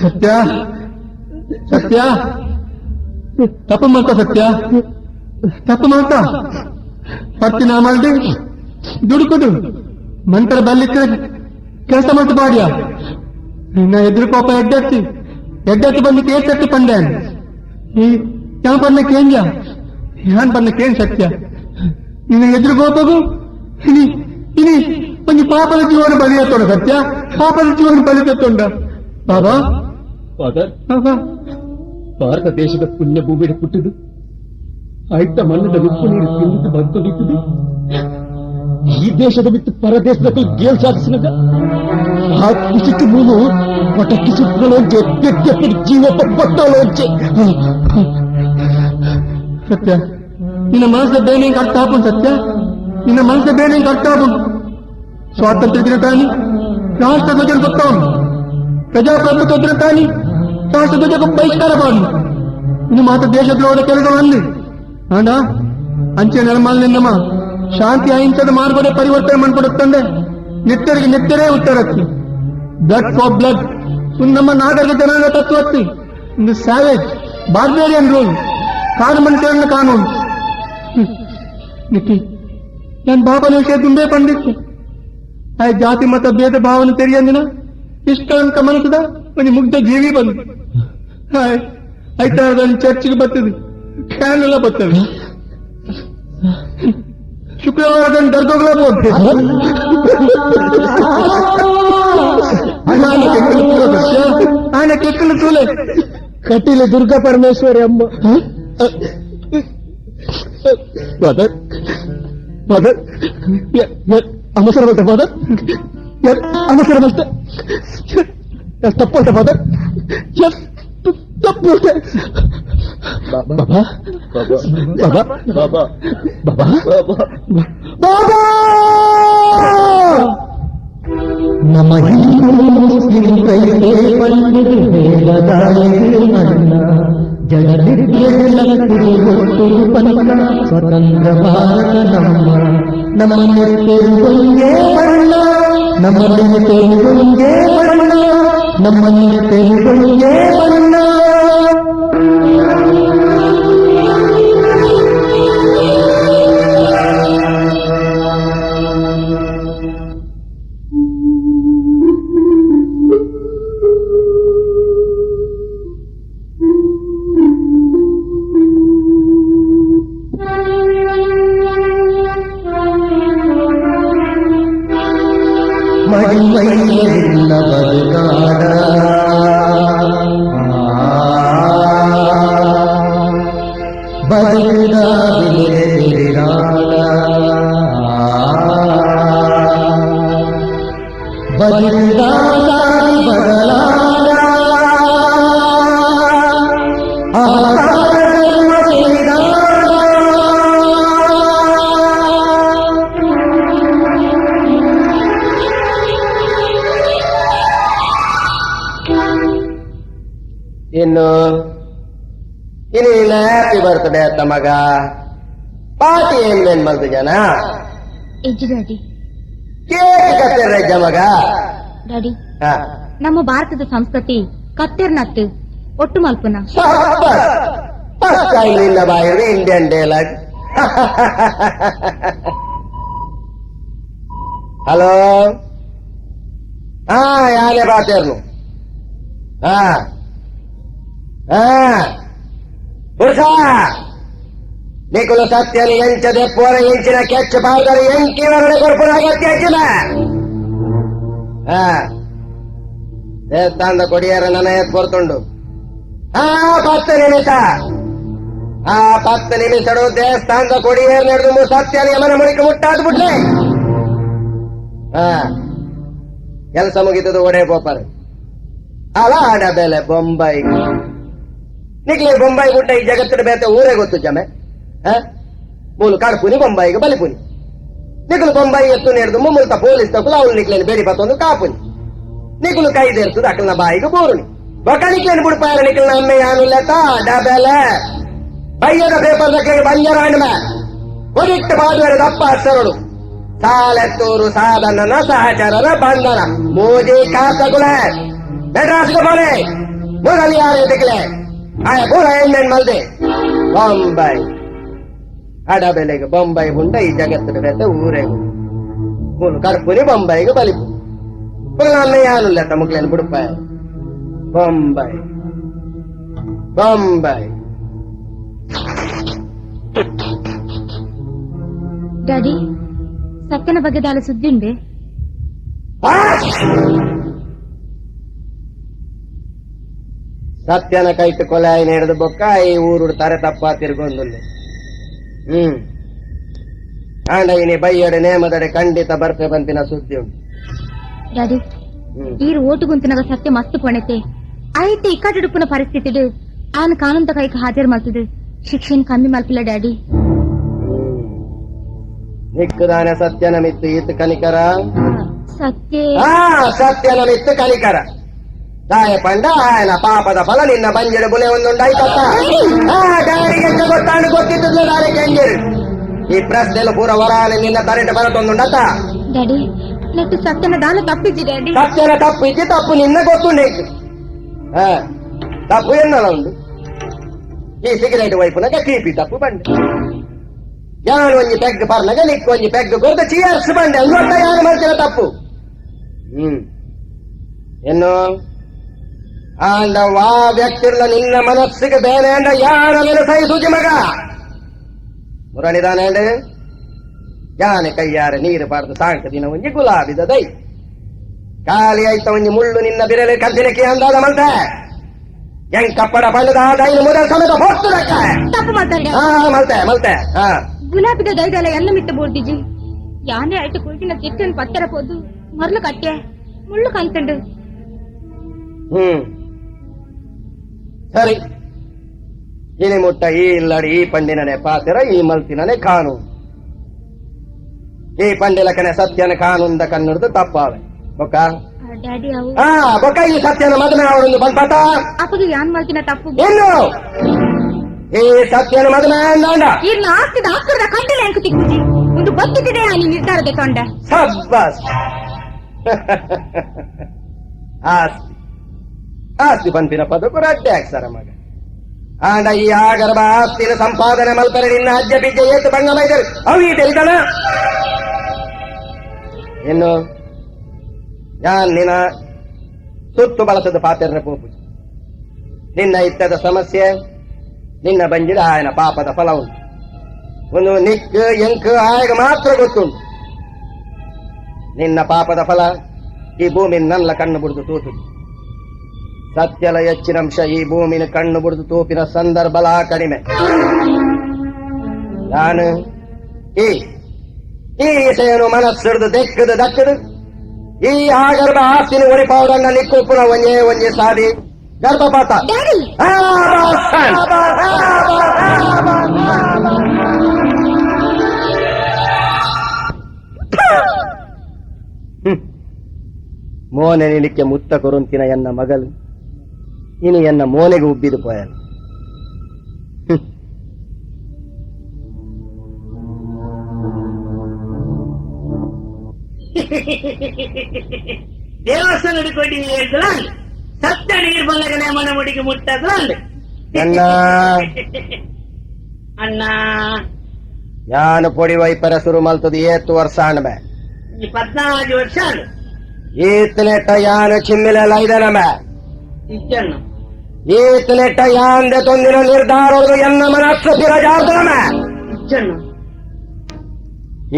Speaker 1: ಸತ್ಯ ಸತ್ಯ ತಪ್ಪು ಮಾಡ್ತಾ ಸತ್ಯ ತಪ್ಪು ಮಾಡ್ತಾ ಪತ್ತಿನ ಮಾಡಿ ದುಡುಕುದು ಮಂತ್ರ ಬಲ್ಲಿಕ್ಕೆ ಕೆಲಸ ಮಾಡ್ತಾ ಬಾಡ್ಯ ನಿನ್ನ ಎದುರು ಕೋಪ ಎಡ್ಡೆತ್ತಿ ಬಂದು ಕೇಳ್ತಟ್ಟಿ ಪಂಡೆ ಈ ಯಾವ ಬನ್ನಕ್ಕೆ ಏನ್ಯ ಯಾನ್ ಬನ್ನಕ್ಕೆ ಏನ್ ಸತ್ಯ ನಿನ್ನ ಎದುರು ಕೋಪಗೂ ಇನಿ ಇನಿ ಒಂದು ಪಾಪದ ಜೀವನ ಬಲಿಯತ್ತೋಡ ಸತ್ಯ ಪಾಪದ ಜೀವನ ಬಲಿಯತ್ತೊಂಡ ಬಾಬಾ
Speaker 8: ಫಾದರ್
Speaker 1: ಬಾಬಾ
Speaker 8: ಭಾರತ ದೇಶದ ಪುಣ್ಯ ಭೂಮಿಗೆ ಹುಟ್ಟಿದು ಆಯ್ತ ಮಣ್ಣದ ಉಪ್ಪು ನೀರು ತಿಂದು ಬದುಕೊಂಡಿದ್ದು ಈ ದೇಶದ ಬಿಟ್ಟು ಪರದೇಶದ ಗೇಲ್ ಸಾಧಿಸಿದಾಗ ಆ ಕೃಷಿக்கு ಮೂನು ಪಟಕ್ಕಿ ಸುತ್ತಲೋಂಚೆ ತೆಪ್ಪಿ ಜೀವ ಪಟ್ಟಲೋಂಚೆ
Speaker 1: ಸತ್ಯ ನಿನ್ನ ಮನಸ್ಸು ಬೇನೆ ಅರ್ಥ ಆಪು ಸತ್ಯ ನಿನ್ನ ಮನಸ್ಸು ಬೇನೆ ಅರ್ಥ ಆಪು ಸ್ವಾತಂತ್ರ್ಯ ದಿನ ತಾನಿ ರಾಷ್ಟ್ರ ಧ್ವಜನ ಗೊತ್ತವನು ಪ್ರಜಾಪ್ರಭುತ್ವ ದಿನ ತಾನಿ ರಾಷ್ಟ್ರ ಧ್ವಜಕ್ಕೆ ಬಹಿಷ್ಕಾರ ಮಾಡು ಇನ್ನು ಮಾತ್ರ ದೇಶದ್ರೋಹದ ಕೆಲಸವಲ್ಲಿ ಆಂಡ ಅಂಚೆ ನೆಲಮಾಲ್ ನಿನ್ನಮ್ಮ ಶಾಂತಿ ಅಹಿಂಸದ ಮಾರ್ಗದ ಪರಿವರ್ತನೆ ಮಾಡ್ಕೊಡುತ್ತಂದೆ ನೆತ್ತರಿಗೆ ನೆತ್ತರೇ ಉತ್ತರತ್ತಿ ಬ್ಲಡ್ ಫಾರ್ ಬ್ಲಡ್ ನಮ್ಮ ನಾಗರಿಕ ಜನಾಂಗ ತತ್ವತ್ತಿ ಒಂದು ಸ್ಯಾವೇಜ್ ಬಾರ್ಬೇರಿಯನ್ ರೂಲ್ ಕಾನೂನು ಕಾನೂನು ನಿಕ್ಕಿ ನನ್ನ ಬಾಬನ ವಿಷಯ ತುಂಬೇ ಪಂಡಿತ್ತು ಆ ಜಾತಿ ಮತ ಭೇದ ಭಾವನೆ ತೆರೆಯಂದಿನ ಇಷ್ಟ ಅಂತ ಮನಸ್ಸದ ಒಂದು ಮುಗ್ಧ ಜೀವಿ ಬಂದು ಆಯ್ತಾ ಚರ್ಚಿಗೆ ಬರ್ತದೆ ಫ್ಯಾನ್ ಎಲ್ಲ ಬರ್ತದೆ ಶುಕ್ರವಾರ ದರ್ಗೋಗ್ಲ ಆನ ಕೆಕ್ಕಲು ತೂಲೆ
Speaker 10: ಕಟೀಲು ದುರ್ಗಾ ಪರಮೇಶ್ವರಿ ಅಮ್ಮ
Speaker 8: ಫಾದರ್ ಫಾದರ್ ಅವಸರ ಬರುತ್ತೆ ಫಾದರ್ ಅವಸರ ಬರುತ್ತೆ ತಪ್ಪುತ್ತೆ ಫಾದರ್ ತಪ್ಪು ಬಾಬಾ ಬಾಬಾ ಬಾಬಾ ಬಾಬಾ ಬಾಬಾ
Speaker 13: ನಮ್ಮ ಮುಸ್ಲಿಂ ಕೈಗೆ ಪಂಡಿತ ಅಣ್ಣ ಜಗತ್ತಿಗೆ ಪನ್ನ ಸ್ವತಂತ್ರ ಭಾರತ ನಮ್ಮ ತೆಲುಗುಂಗೆ ಬಣ್ಣ ನಮ್ಮ ತೆಲುಗುಂಗೆ ಬಣ್ಣ ನಮ್ಮ ತೆಲುಗುಂಗೆ ಬಣ್ಣ ಮೈಯಲ್ಲ ಬದುಕಾಡ ಬದುಕಿದ ಬಿಳಿರಾಡ ಬದುಕಿದ ದಾರಿ ಬದಲಾದ
Speaker 3: ಇನ್ನು ಇನ್ನೇನ ಹ್ಯಾಪಿ ಬರ್ತ್ಡೇ ಅತ್ತ ಮಗ ಪಾರ್ಟಿ ಏನ್ ಮಲ್ತು ಜನ
Speaker 4: ಎಜ್ಜಿ ಡ್ಯಾಡಿ
Speaker 3: ಕೇಕ್ ಕತ್ತಿರ ಮಗ
Speaker 4: ಡ್ಯಾಡಿ
Speaker 3: ಹಾ
Speaker 4: ನಮ್ಮ ಭಾರತದ ಸಂಸ್ಕೃತಿ ಕತ್ತೆರ್ನತ್ತು ಒಟ್ಟು ಮಲ್ಪುನ
Speaker 3: ಫಸ್ಟ್ ಟೈಮ್ ನಿನ್ನ ಬಾಯಲ್ಲಿ ಇಂಡಿಯನ್ ಡೈಲಾಗ್ ಹಲೋ ಹಾ ಯಾರೇ ಬಾತೇರ್ನು ಹಾ ಪುರುಷ ನಿಕುಲು ಸತ್ಯನು ಎಂಚದೆ ಪೋರ ಎಂಚಿನ ಕೆಚ್ಚ ಬಾರ್ದರೆ ಎಂಕಿ ಹೊರಡೆ ಕೊರ್ಪುರ ಅಗತ್ಯ ಹೆಚ್ಚಿನ ದೇವಸ್ಥಾನದ ಕೊಡಿಯಾರ ನನ್ನ ಎತ್ ಕೊರ್ತುಂಡು 10 ನಿಮಿಷ 10 ನಿಮಿಷಡು ದೇವಸ್ಥಾನದ ಕೊಡಿಯಾರ ನಡೆದು ಸತ್ಯನ ಯಮನ ಮುಳಿಕ ಮುಟ್ಟಾದ್ ಬಿಟ್ಲೆ ಕೆಲಸ ಮುಗಿತದ ಒಡೆ ಬೋಪರ್ ಅಲ ಆಡ ಬೆಲೆ ಬೊಂಬೈ ನಿಕ್ಲೆ ಬೊಂಬೈ ಬಿಟ್ಟ ಈ ಜಗತ್ತಿನ ಬೇತೆ ಊರೇ ಗೊತ್ತು ಜಮೆ ಮೂಲು ಕಡ್ಪುನಿ ಬೊಂಬೈಗೆ ಬಲಿಪುನಿ ನಿಕುಲು ಬೊಂಬೈ ಎತ್ತು ನೆಡ್ದು ಮುಮ್ಮುಲ್ತ ಪೊಲೀಸ್ ತಕುಲು ಅವಳು ನಿಕ್ಲೇನು ಬೇಡಿ ಬತ್ತೊಂದು ಕಾಪುನಿ ನಿಕುಲು ಕೈದೇರ್ತದ ಅಕಲ್ನ ಬಾಯಿಗೆ ಬೋರುನಿ ಬೊಕ ನಿಕ್ಲೇನು ಬಿಡ್ಪಾರ ನಿಕಲ್ನ ಅಮ್ಮೆ ಯಾನು ಲೆತ್ತ ಡಬೆಲೆ ಬಯ್ಯದ ಪೇಪರ್ ದಕ್ಕೆ ಬಂಜರಾಣಿಮೆ ಒಡಿಟ್ಟು ಬಾದುವರೆ ದಪ್ಪ ಅಕ್ಷರಗಳು ಸಾಲೆತ್ತೂರು ಸಾಧನನ ಸಹಚರರ ಬಂಧನ ಮೋದಿ ಕಾಸಗುಳೆ ಮೆಡ್ರಾಸ್ಗೆ ಬೋಲೆ ಮುರಳಿ ಯಾರೇ ದಿಕ್ಲೆ ಆಯ ಪೂರ ಹೆಣ್ಣೆಣ್ ಮಲ್ದೆ ಬೊಂಬೈ ಅಡಬೆಲೆಗೆ ಬೊಂಬೈ ಉಂಡ ಈ ಜಗತ್ತಿನ ಬೇತೆ ಊರೇ ಮೂಲು ಕರ್ಪುನಿ ಬೊಂಬೈಗೆ ಬಲಿಪು ನನ್ನ ಯಾನು ಲೆತ್ತ ಮುಗ್ಲೇನು ಬಿಡುಪ ಬೊಂಬೈ ಬೊಂಬೈ
Speaker 4: ಡ್ಯಾಡಿ ಸತ್ಯನ ಬಗ್ಗೆ ದಾಳ ಸುದ್ದಿ ಉಂಡೆ
Speaker 3: ಸತ್ಯನ ಕೈಟ್ಟು ಕೊಲೆ ನಡೆದು ಬೊಕ್ಕ ಈ ಊರುಡು ತಾರೆ ತಪ್ಪ ತಿರ್ಗೊಂದುಲ್ಲೆ ಆಂಡ ಇನಿ ಬೈಯಡೆ ನೇಮದಡೆ ಖಂಡಿತ ಬರ್ಪೆ ಬಂತಿನ ಸುದ್ದಿ ಉಂಟು
Speaker 4: ಡ್ಯಾಡಿ ಈರು ಓಟು ಗುಂತಿನಾಗ ಸತ್ಯ ಮಸ್ತ್ ಪೊಣೆತೆ ಆಯ್ತು ಇಕ್ಕಡುಪುನ ಪರಿಸ್ಥಿತಿ ಆನ್ ಕಾನೂನ್ ಕೈಗೆ ಹಾಜರು ಮಾಡ್ತಿದ್ದು ಶಿಕ್ಷಣ ಕಮ್ಮಿ ಮಲ್ಪಿಲ್ಲ ಡ್ಯಾಡಿ
Speaker 3: ನಿಕ್ಕದಾನೆ ಸತ್ಯನ ಮಿತ್ತು ಈತ ಕನಿಕರ
Speaker 4: ಸತ್ಯ
Speaker 3: ಸತ್ಯನ ಮಿತ್ತು ಕನಿಕರ ದಾಯ ಪಂಡ ಆಯನ ಪಾಪದ ಫಲ ನಿನ್ನ ಬಂಜೆಡು ಬುಲೆ ಒಂದೊಂದಾಯ್ತತ್ತ ಗಾಡಿಗೆ ಗೊತ್ತಾಂಡು ಗೊತ್ತಿದ್ದಲ್ಲ ದಾರಿಗೆ ಹೆಂಗಿರು ಈ ಪ್ರಶ್ನೆಲ್ಲ ಪೂರ ವರಾನೆ ನಿನ್ನ ತರೆಟ ಬರತ್ತೊಂದುಂಡತ್ತ
Speaker 4: ಡ್ಯಾಡಿ ನೆಟ್ಟು ಸತ್ಯನ ದಾನ ತಪ್ಪಿದ್ದಿ ಡ್ಯಾಡಿ
Speaker 3: ಸತ್ಯನ ತಪ್ಪಿದ್ದಿ ತಪ್ಪು ನಿನ್ನ ಗೊತ್ತುಂಡೈತು ತಪ್ಪು ಎನ್ನಲ್ಲ ಉಂಡು ಈ ಸಿಗರೇಟ್ ವೈಪುನಗ ಕೀಪಿ ತಪ್ಪು ಬಂಡೆ ಯಾನು ಒಂಜಿ ಪೆಗ್ ಪರ್ನಗ ನಿಕ್ಕು ಒಂಜಿ ಪೆಗ್ ಕೊರ್ದ ಚೀಯರ್ಸ್ ಬಂಡೆ ಅಂಗೊಟ್ಟ ಯಾರು ಮಾಡ್ತಿರ ತಪ್ಪು ಎನ್ನು ಆಂಡ ವಾ ವ್ಯಕ್ತಿರ್ಲ ನಿನ್ನ ಮನಸ್ಸಿಗೆ ಬೇರೆ ಅಂಡ ಯಾರ ಸಹಿಸೂಜಿ ಮಗ ಮುರಳಿದಾನೆ ಅಂಡೆ ಯಾನೆ ಕೈಯಾರ ನೀರು ಪಾಡ್ದು ಸಾಂಕ ದಿನ ಒಂಜಿ ಗುಲಾಬಿದ ದೈ ಖಾಲಿ ಆಯ್ತ ಒಂಜಿ ಮುಳ್ಳು ನಿನ್ನ ಬಿರಲೆ ಕದ್ದಿನಕ್ಕೆ ಅಂದಾದ ಮಲ್ತೆ ಹೆಂಗ್ ಕಪ್ಪಡ ಪಂಡದ ದೈನ ಮುದ ಸಮೇತ ಹೋಗ್ತದಕ್ಕ
Speaker 4: ತಪ್ಪು ಮಾತಾಡ
Speaker 3: ಮಲ್ತೆ ಮಲ್ತೆ
Speaker 4: ಗುಲಾಬಿದ ದೈದಲ್ಲ ಎನ್ನ ಮಿಟ್ಟು ಬೋರ್ದಿಜಿ ಯಾನೇ ಆಯ್ತು ಕುಳಿತಿನ ಕೆಟ್ಟನ್ ಪತ್ತರ ಪೋದು ಮರ್ಲು ಕಟ್ಟೆ ಮುಳ್ಳು ಕಂತಂಡು
Speaker 3: ಸರಿ ಇನಿ ಮುಟ್ಟ ಈ ಇಲ್ಲಡಿ ಈ ಪಂಡಿನನೆ ಪಾತಿರ ಈ ಮಲ್ತಿನನೆ ಕಾನೂನು ಈ ಪಂಡಿಲಕನೆ ಸತ್ಯನ ಕಾನೂನ್ದ ಕನ್ನಡದು ತಪ್ಪಾವೆ ಬೊಕ್ಕ
Speaker 4: ಡ್ಯಾಡಿ ಅವು
Speaker 3: ಬೊಕ್ಕ ಈ ಸತ್ಯನ ಮದುವೆ ಅವರೊಂದು ಬಂದ್ಪಾತ
Speaker 4: ಅಪ್ಪಗೆ ಯಾನ್ ಮಾಡ್ತಿನ ತಪ್ಪು
Speaker 3: ಏನು ಈ ಸತ್ಯನ ಮದುವೆ ಅಂದ
Speaker 4: ಇರ್ನ ಆಸ್ತಿದ ಆಸ್ಕರದ ಕಟ್ಟಿಲ್ಲ ಎಂಕು ತಿಕ್ಕುಜಿ ಒಂದು ಗೊತ್ತಿದೆ ನೀ ನಿರ್ಧಾರದ ತೊಂಡ
Speaker 3: ಸಬ್ಬಾಸ್ ಆಸ್ತಿ ಆಸ್ತಿ ಪಂಪಿನ ಪದಕ್ಕೂ ರಡ್ಡೆ ಹಾಕ್ಸಾರ ಮಗ ಆಂಡ ಈ ಆಗರ್ಭ ಆಸ್ತಿನ ಸಂಪಾದನೆ ಮಲ್ಪರೆ ನಿನ್ನ ಅಜ್ಜ ಬಿಜ್ಜ ಏತು ಬಂಗ ಮೈದರು ಅವು ಈ ತಿಳಿದಣ ಇನ್ನು ಯಾನ್ ನಿನ್ನ ಸುತ್ತು ಬಳಸದ ಪಾತ್ರೆ ಪೋಪು ನಿನ್ನ ಇತ್ತದ ಸಮಸ್ಯೆ ನಿನ್ನ ಬಂಜಿದ ಆಯನ ಪಾಪದ ಫಲ ಉಂಟು ಒಂದು ನಿಕ್ ಎಂಕ್ ಆಯಗ ಮಾತ್ರ ಗೊತ್ತುಂಟು ನಿನ್ನ ಪಾಪದ ಫಲ ಈ ಭೂಮಿನ ನನ್ನ ಕಣ್ಣು ಬಿಡುದು ತೂತುದು. ಸತ್ಯಲ ಹೆಚ್ಚಿನಂಶ ಈ ಭೂಮಿನ ಕಣ್ಣು ಬಿಡುದು ತೂಪಿನ ಸಂದರ್ಭಲ ಕಡಿಮೆ. ನಾನು ಈ ವಿಷಯನು ಮನಸ್ಸಿಡ್ದು ದೆಕ್ಕದು ದಕ್ಕದು ಈ ಆಗರ್ಭ ಆಸ್ತಿನ ಒಳಿಪಾವುದನ್ನ ನಿಕ್ಕುಪ್ಪುನ ಒಂಜೇ ಸಾದಿ ಗರ್ಭಪಾತ. ಮೋನೆ ನಿಲಿಕ್ಕೆ ಮುತ್ತ ಕೊರುಂತಿನ ಎನ್ನ ಮಗಲು ಇನ್ನು ಎನ್ನ ಮೋನೆಗೆ ಉಬ್ಬಿದು ಪೋಯಲು.
Speaker 2: ದೇವಸ್ಥಾನ ಹಿಡ್ಕೊಂಡಿಲ್ಲ ಸತ್ತ ನೀರು ಬಂದಗನೆ ಮನೆ ಮುಡಿಗೆ ಮುಟ್ಟದ
Speaker 3: ಅಣ್ಣ
Speaker 2: ಅಣ್ಣ
Speaker 3: ಯಾನು ಪೊಡಿ ವೈಪರ ಶುರು ಮಲ್ತದ 7 ವರ್ಷ ಅಣ್ಣ
Speaker 2: 14 ವರ್ಷ
Speaker 3: ಈತನೆಟ್ಟ ಯಾನು ಚಿಮ್ಮಿಲೆಲ್ಲ ಇದನಮ
Speaker 2: ಇಚ್ಚಣ್ಣ
Speaker 3: ಈತನೆಟ್ಟ ಯಾಂದೆ ತೊಂದಿನ ನಿರ್ಧಾರಗಳು ಎನ್ನ ಮನಸ್ಸು ಬಿರಜಾರ್ದನಮ
Speaker 2: ಇಚ್ಚಣ್ಣ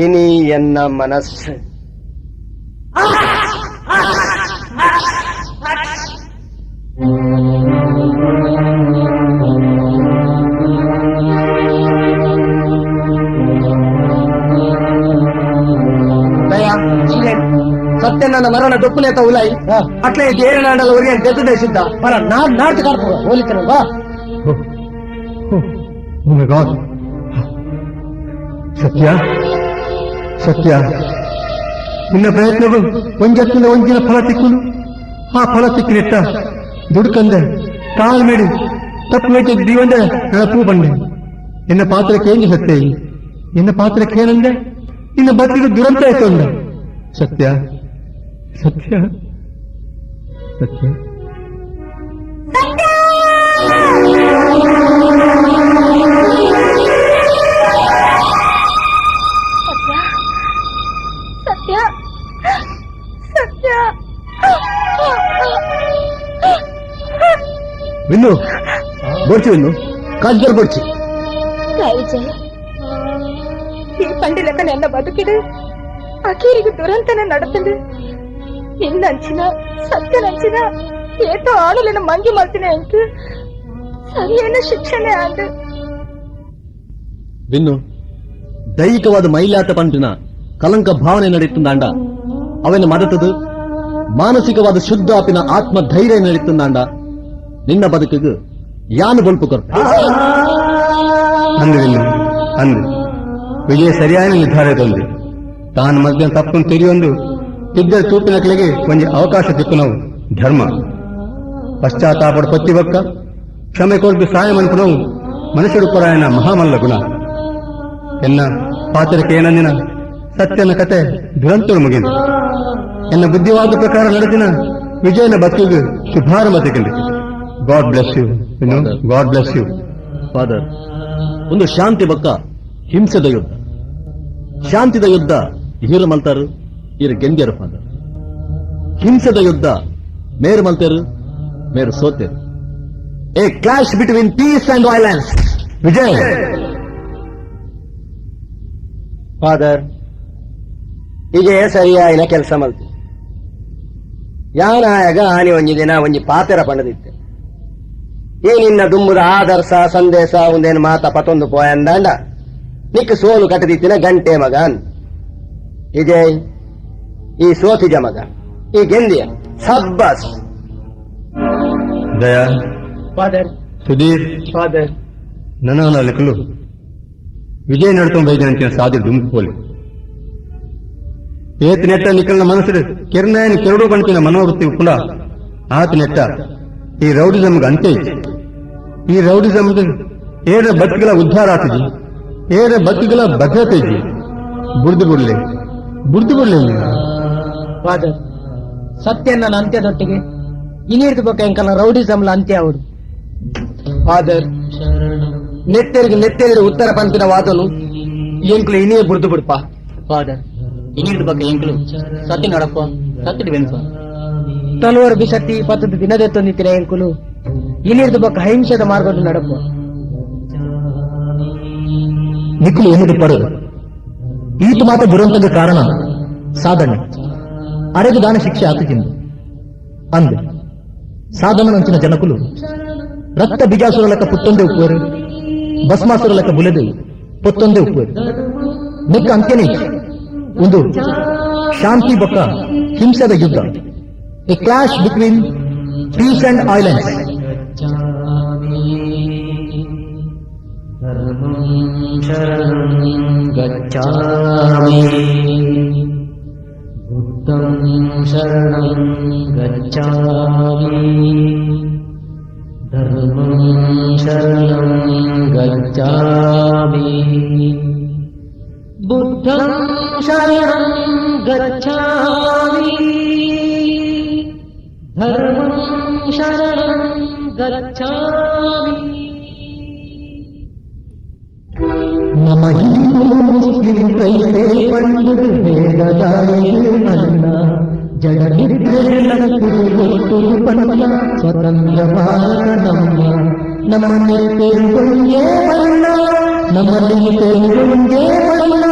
Speaker 3: ಇನಿ ಎನ್ನ ಮನಸ್ಸು
Speaker 9: ಸತ್ಯ ನನ್ನ ಮರಣ ದೊಪ್ಪುನೇತ ಉಲಾಯಿ ಅಟ್ಲೇ ದೇರನಾಡಲು ಅವರಿಗೆ ಗೆದ್ದು ಸಿದ್ಧ ಮರ ನಾಟಕ ಆಡ್ಬೋದು ಹೋಲಿಕಲ್ವಾ.
Speaker 1: ಸತ್ಯ ಸತ್ಯ ನಿನ್ನ ಪ್ರಯತ್ನವು ಒಂಜತ್ತಿನ ಒಂಜಿನ ಫಲ ತಿಕ್ಕುಲು ಆ ಫಲ ತಿಕ್ಕಿನೆಟ್ಟ ದುಡ್ಕಂದೆ ಕಾಲ್ ಮೇಡಿ ತಪ್ಪು ವೇಚ ದೀವಂದೆ ನೆನಪು ಬಂದೆ ನಿನ್ನ ಪಾತ್ರಕ್ಕೆ ಏಂಜಿ ಸತ್ಯ ನಿನ್ನ ಪಾತ್ರಕ್ಕೆ ಏನಂದೆ ನಿನ್ನ ಬದುಕಿಗೆ ದುರಂತ ಆಯ್ತು ಅಂದ. ಸತ್ಯ ಸತ್ಯ ಸತ್ಯ
Speaker 4: ಸತ್ಯ ಸತ್ಯ
Speaker 1: ವಿನ್ನು ಬರ್ಚಿ ವಿನ್ನು ಕಾಜ್ಗರ್ ಬರ್ಚಿ
Speaker 4: ವಿಜಯ್ ಈ ಪಂಡಿಲಕ ನನ್ನ ಬದುಕಿಡು ಅಕೀರಿಗೆ ದುರಂತನ ನಡತಂಡು ನಿನ್ನಂಚಿನ ಸತ್ಯನಂಚಿನ ಏತೋ ಆಡಲಿನ ಮಂಗಿ ಮಲ್ತಿನ ಎಂಟು ಸರಿಯೇನ ಶಿಕ್ಷಣೆ ಆಂಡು
Speaker 8: ವಿನ್ನು ದೈಹಿಕವಾದ ಮೈಲಾತ ಪಂಪಿನ ಕಲಂಕ ಭಾವನೆ ನಡೀತುಂದಾಂಡ ಅವನ ಮದತದು ಮಾನಸಿಕವಾದ ಶುದ್ಧ ಆಪಿನ ಆತ್ಮ ಧೈರ್ಯ ನಡೀತುಂದಾಂಡ ನಿನ್ನ ಬದುಕಿಗೆ ಯಾನು ಬಲ್ಪು ಕೊರ್ಪ
Speaker 1: ಅಂದು ವಿನ್ನು ಅಂದು ವಿಜಯ ಸರಿಯಾದ ನಿರ್ಧಾರ ತಂದು ತಾನು ಮಧ್ಯ ತಪ್ಪನ್ನು ತೆರೆಯೊಂದು ಇದ್ದ ತೂಪಿನ ಕೆಳಗೆ ಒಂದು ಅವಕಾಶ ತಿಕ್ಕು ನಾವು ಧರ್ಮ ಪಶ್ಚಾತ್ತಾಪಡ ಪತ್ತಿ ಬಕ್ಕ ಕ್ಷಮೆ ಕೊಟ್ಟು ಸಹಾಯ ಮನ್ಪು ನಾವು ಮನುಷ್ಯರು ಪರಾಯಣ ಮಹಾಮಲ್ಲ ಗುಣ ಎನ್ನ ಪಾತ್ರಕ್ಕೆ ಏನಂದಿನ ಸತ್ಯನ ಕತೆ ದುರಂತರು ಮುಗಿದು ಎನ್ನ ಬುದ್ಧಿವಾದ ಪ್ರಕಾರ ನಡೆದಿನ ವಿಜಯನ ಬದುಕಿಗೆ ಶುಭಾರಂಭ ತೆಗೆದು God bless you God bless you.
Speaker 8: Father, ಒಂದು ಶಾಂತಿ ಬಕ್ಕ ಹಿಂಸೆದ ಯುದ್ಧ, ಶಾಂತಿದ ಯುದ್ಧ ಹೀರು ಮಲ್ತಾರು ಇರು ಗೆಂದ್ಯರು. ಫಾದರ್, ಹಿಂಸೆದ ಯುದ್ಧ ಮೇರು ಮಲ್ತೇರು ಮೇರು ಸೋತೇರು. A clash between peace and violence.
Speaker 1: Vijay
Speaker 3: father, ಹೀಗೆ ಸರಿಯಾಯಿನ ಕೆಲಸ ಮಲ್ತು ಯಾನಾಯಾಗ ಆನಿ ಒಂಜಿ ದಿನ ಒಂಜಿ ಪಾತೆರ ಪಂಡದಿತ್ತೆ ಈ ನಿನ್ನ ದುಂಬುದ ಆದರ್ಶ ಸಂದೇಶ ಒಂದೇನು ಮಾತ ಪತೊಂದು ಪೋಯಂದಾಂಡ ನಿಕ್ ಸೋಲು ಕಟ್ಟದಿತ್ತಿನ ಗಂಟೆ ಮಗ ವಿಜಯ್ ಈ ಸೋತಿಜ ಮಗ ಈ ಗೆಂದಿಯ ಸಬ್ಬಸ್.
Speaker 1: ದಯಾ
Speaker 3: ಫಾದರ್,
Speaker 1: ಸುಧೀರ್
Speaker 3: ಫಾದರ್,
Speaker 1: ನನ್ನ ಲೆಕ್ಕಲು ವಿಜಯ ನಡ್ಕೊಂಡು ಬೈದಂತಿನ ಸಾದಿ ದುಂಬು ಪೋಲಿ ಏತ್ ನೆಟ್ಟ ನಿಕ್ಕಲ್ನ ಮನಸ್ಸು ಕೆರ್ನಾಯನ ಕೆರಡು ಕಣ್ಪಿನ ಮನೋವೃತ್ತಿ ಉಪ್ಪುಂಡ ಆತ ನೆಟ್ಟ ಈ ರೌಡಿಸಮ್ಗೆ ಅಂತೆ ಐತಿ. ಈ ರೌಡಿಸಮ್ಗೆ ಏರ ಬದುಕುಗಳ ಉದ್ಧಾರ ಆತಜಿ, ಏರ ಬದುಕುಗಳ ಭದ್ರತೆ ಐತಿ. ಬುಡ್ದು ಬಿಡ್ಲಿ
Speaker 10: ಫಾದರ್, ಸತ್ಯ ನನ್ನ ಅಂತ್ಯದೊಟ್ಟಿಗೆ ಇನ್ನಿರ್ದು ಬೇಕು ಎಂಕಲ್ನ ರೌಡಿಸಮ್ಲ ಅಂತ್ಯ ಅವಡು.
Speaker 3: ಫಾದರ್, ನೆತ್ತೆರಿಗೆ ಉತ್ತರ ಪಂಪಿನ ವಾದನು ಎಂಕ್ಲು ಇನಿಯೇ ಬುಡ್ದು ಬಿಡ್ಪ.
Speaker 10: ಫಾದರ್, ಇನ್ನಿರ್ದು ಬಗ್ಗೆ ಎಂಕ್ಲು ಸತ್ಯ ನಡಪ್ಪ ಸತ್ತಿಡ್ ಬೆನ್ಪ ತಲುವರು ಬಿಸತ್ತಿ ಪತ್ತದ ದಿನದೇ ತಂದಿತ್ತಿನ ಎಂಕುಲು ಇನ್ನಿರ್ದು ಬಕ್ಕ ಅಹಿಂಸದ ಮಾರ್ಗದ ನಡಪ್ಪ.
Speaker 8: ನಿಖಲು ಎನ್ನುದು ಪಡು ಈತು ಮಾತ ದುರಂತಕ್ಕೆ ಕಾರಣ ಸಾಧನೆ. అరెగు దాని శిక్ష ఆతుచింది అందు సాధననంచిన జనకులు రక్త బిజాసురులక పుట్టొందే ఉಪ್ಪేరు ಭಸ್ಮಾಸುರಲಕ ಬುಲೆದು ಪೊತ್ತೊಂದೇ ಉಪ್ಪೇರು ನಿಕ್ಕ ಅಂತ್ಯನೇ ಒಂದು ಶಾಂತಿ ಬೊಕ್ಕ ಹಿಂಸದ ಯುದ್ಧ a clash between peace and islands
Speaker 13: गच्छामि बुद्धं शरणं गच्छामि धर्मं शरणं गच्छामि बुद्धं शरणं गच्छामि धर्मं शरणं गच्छामि
Speaker 8: ನಮ್ಮ ಹಿಂದೂ ಮುಸ್ಲಿಂ ಕ್ರೈಸ್ತೆ ಪಂಡಿತ ವೇದದಾಯನ್ನ ಜಡನಿದ್ರೆಲ್ಲೂ ಪನ್ನ ಸ್ವತಂತ್ರ ಭಾರತ ನಮ್ಮಲ್ಲಿ ತೆರುಗೊಂಗೆ ಬಣ್ಣ ನಮ್ಮಲ್ಲಿ ತೆರುಗೊಂಗೆ ಬಣ್ಣ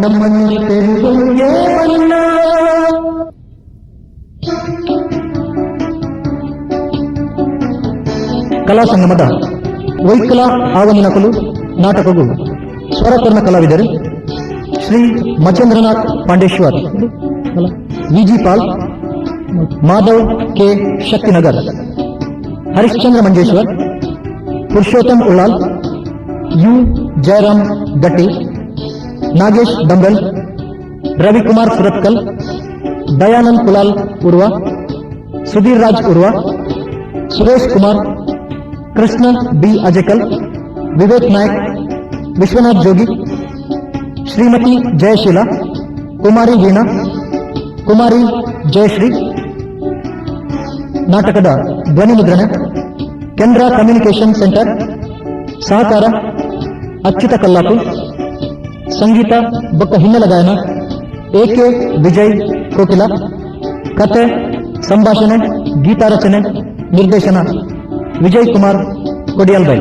Speaker 8: ನಮ್ಮಲ್ಲಿ ತೆರುಗೊಂಗೆ ಬಣ್ಣ ಕಲಾ ಸಂಗಮದ ವೈಕಲ ಆವನಿನಕಲು ನಾಟಕವು ಸ್ವರಕರ್ಣ ಕಲಾವಿದರು ಶ್ರೀ ಮಚೇಂದ್ರನಾಥ್ ಪಾಂಡೇಶ್ವರ್, ವಿಜಿ ಪಾಲ್, ಮಾಧವ್ ಕೆ ಶಕ್ತಿನಗರ್, ಹರಿಶ್ಚಂದ್ರ ಮಂಜೇಶ್ವರ್, ಪುರುಷೋತ್ತಮ್ ಉಳ್ಳಾಲ್, ಯು ಜಯರಾಮ್ ಗಟ್ಟಿ, ನಾಗೇಶ್ ದಂಬೆಲ್, ರವಿಕುಮಾರ್ ಸುರತ್ಕಲ್, ದಯಾನಂದ್ ಕುಲಾಲ್ ಉರ್ವ, ಸುಧೀರ್ ರಾಜ್ ಉರ್ವ, ಸುರೇಶ್ ಕುಮಾರ್, ಕೃಷ್ಣ ಬಿ ಅಜಕಲ್, ವಿವೇಕ್ ನಾಯಕ್, ವಿಶ್ವನಾಥ್ ಜೋಗಿ, ಶ್ರೀಮತಿ ಜಯಶೀಲಾ, ಕುಮಾರಿ ವೀಣಾ, ಕುಮಾರಿ ಜಯಶ್ರೀ. ನಾಟಕದ ಧ್ವನಿ ಮುದ್ರಣ ಕೆನರಾ ಕಮ್ಯುನಿಕೇಶನ್ ಸೆಂಟರ್, ಸಹಕಾರ ಅಚ್ಯುತ ಕಲ್ಲಾಪು, ಸಂಗೀತ ಬೊಕ್ಕ ಹಿನ್ನೆಲೆ ಗಾಯನ ಎಕೆ ವಿಜಯ್ ಕೋಕಿಲ, ಕಥೆ ಸಂಭಾಷಣೆ ಗೀತಾ ರಚನೆ ನಿರ್ದೇಶನ ವಿಜಯ್ ಕುಮಾರ್ ಕೊಡಿಯಲ್ಬೈ.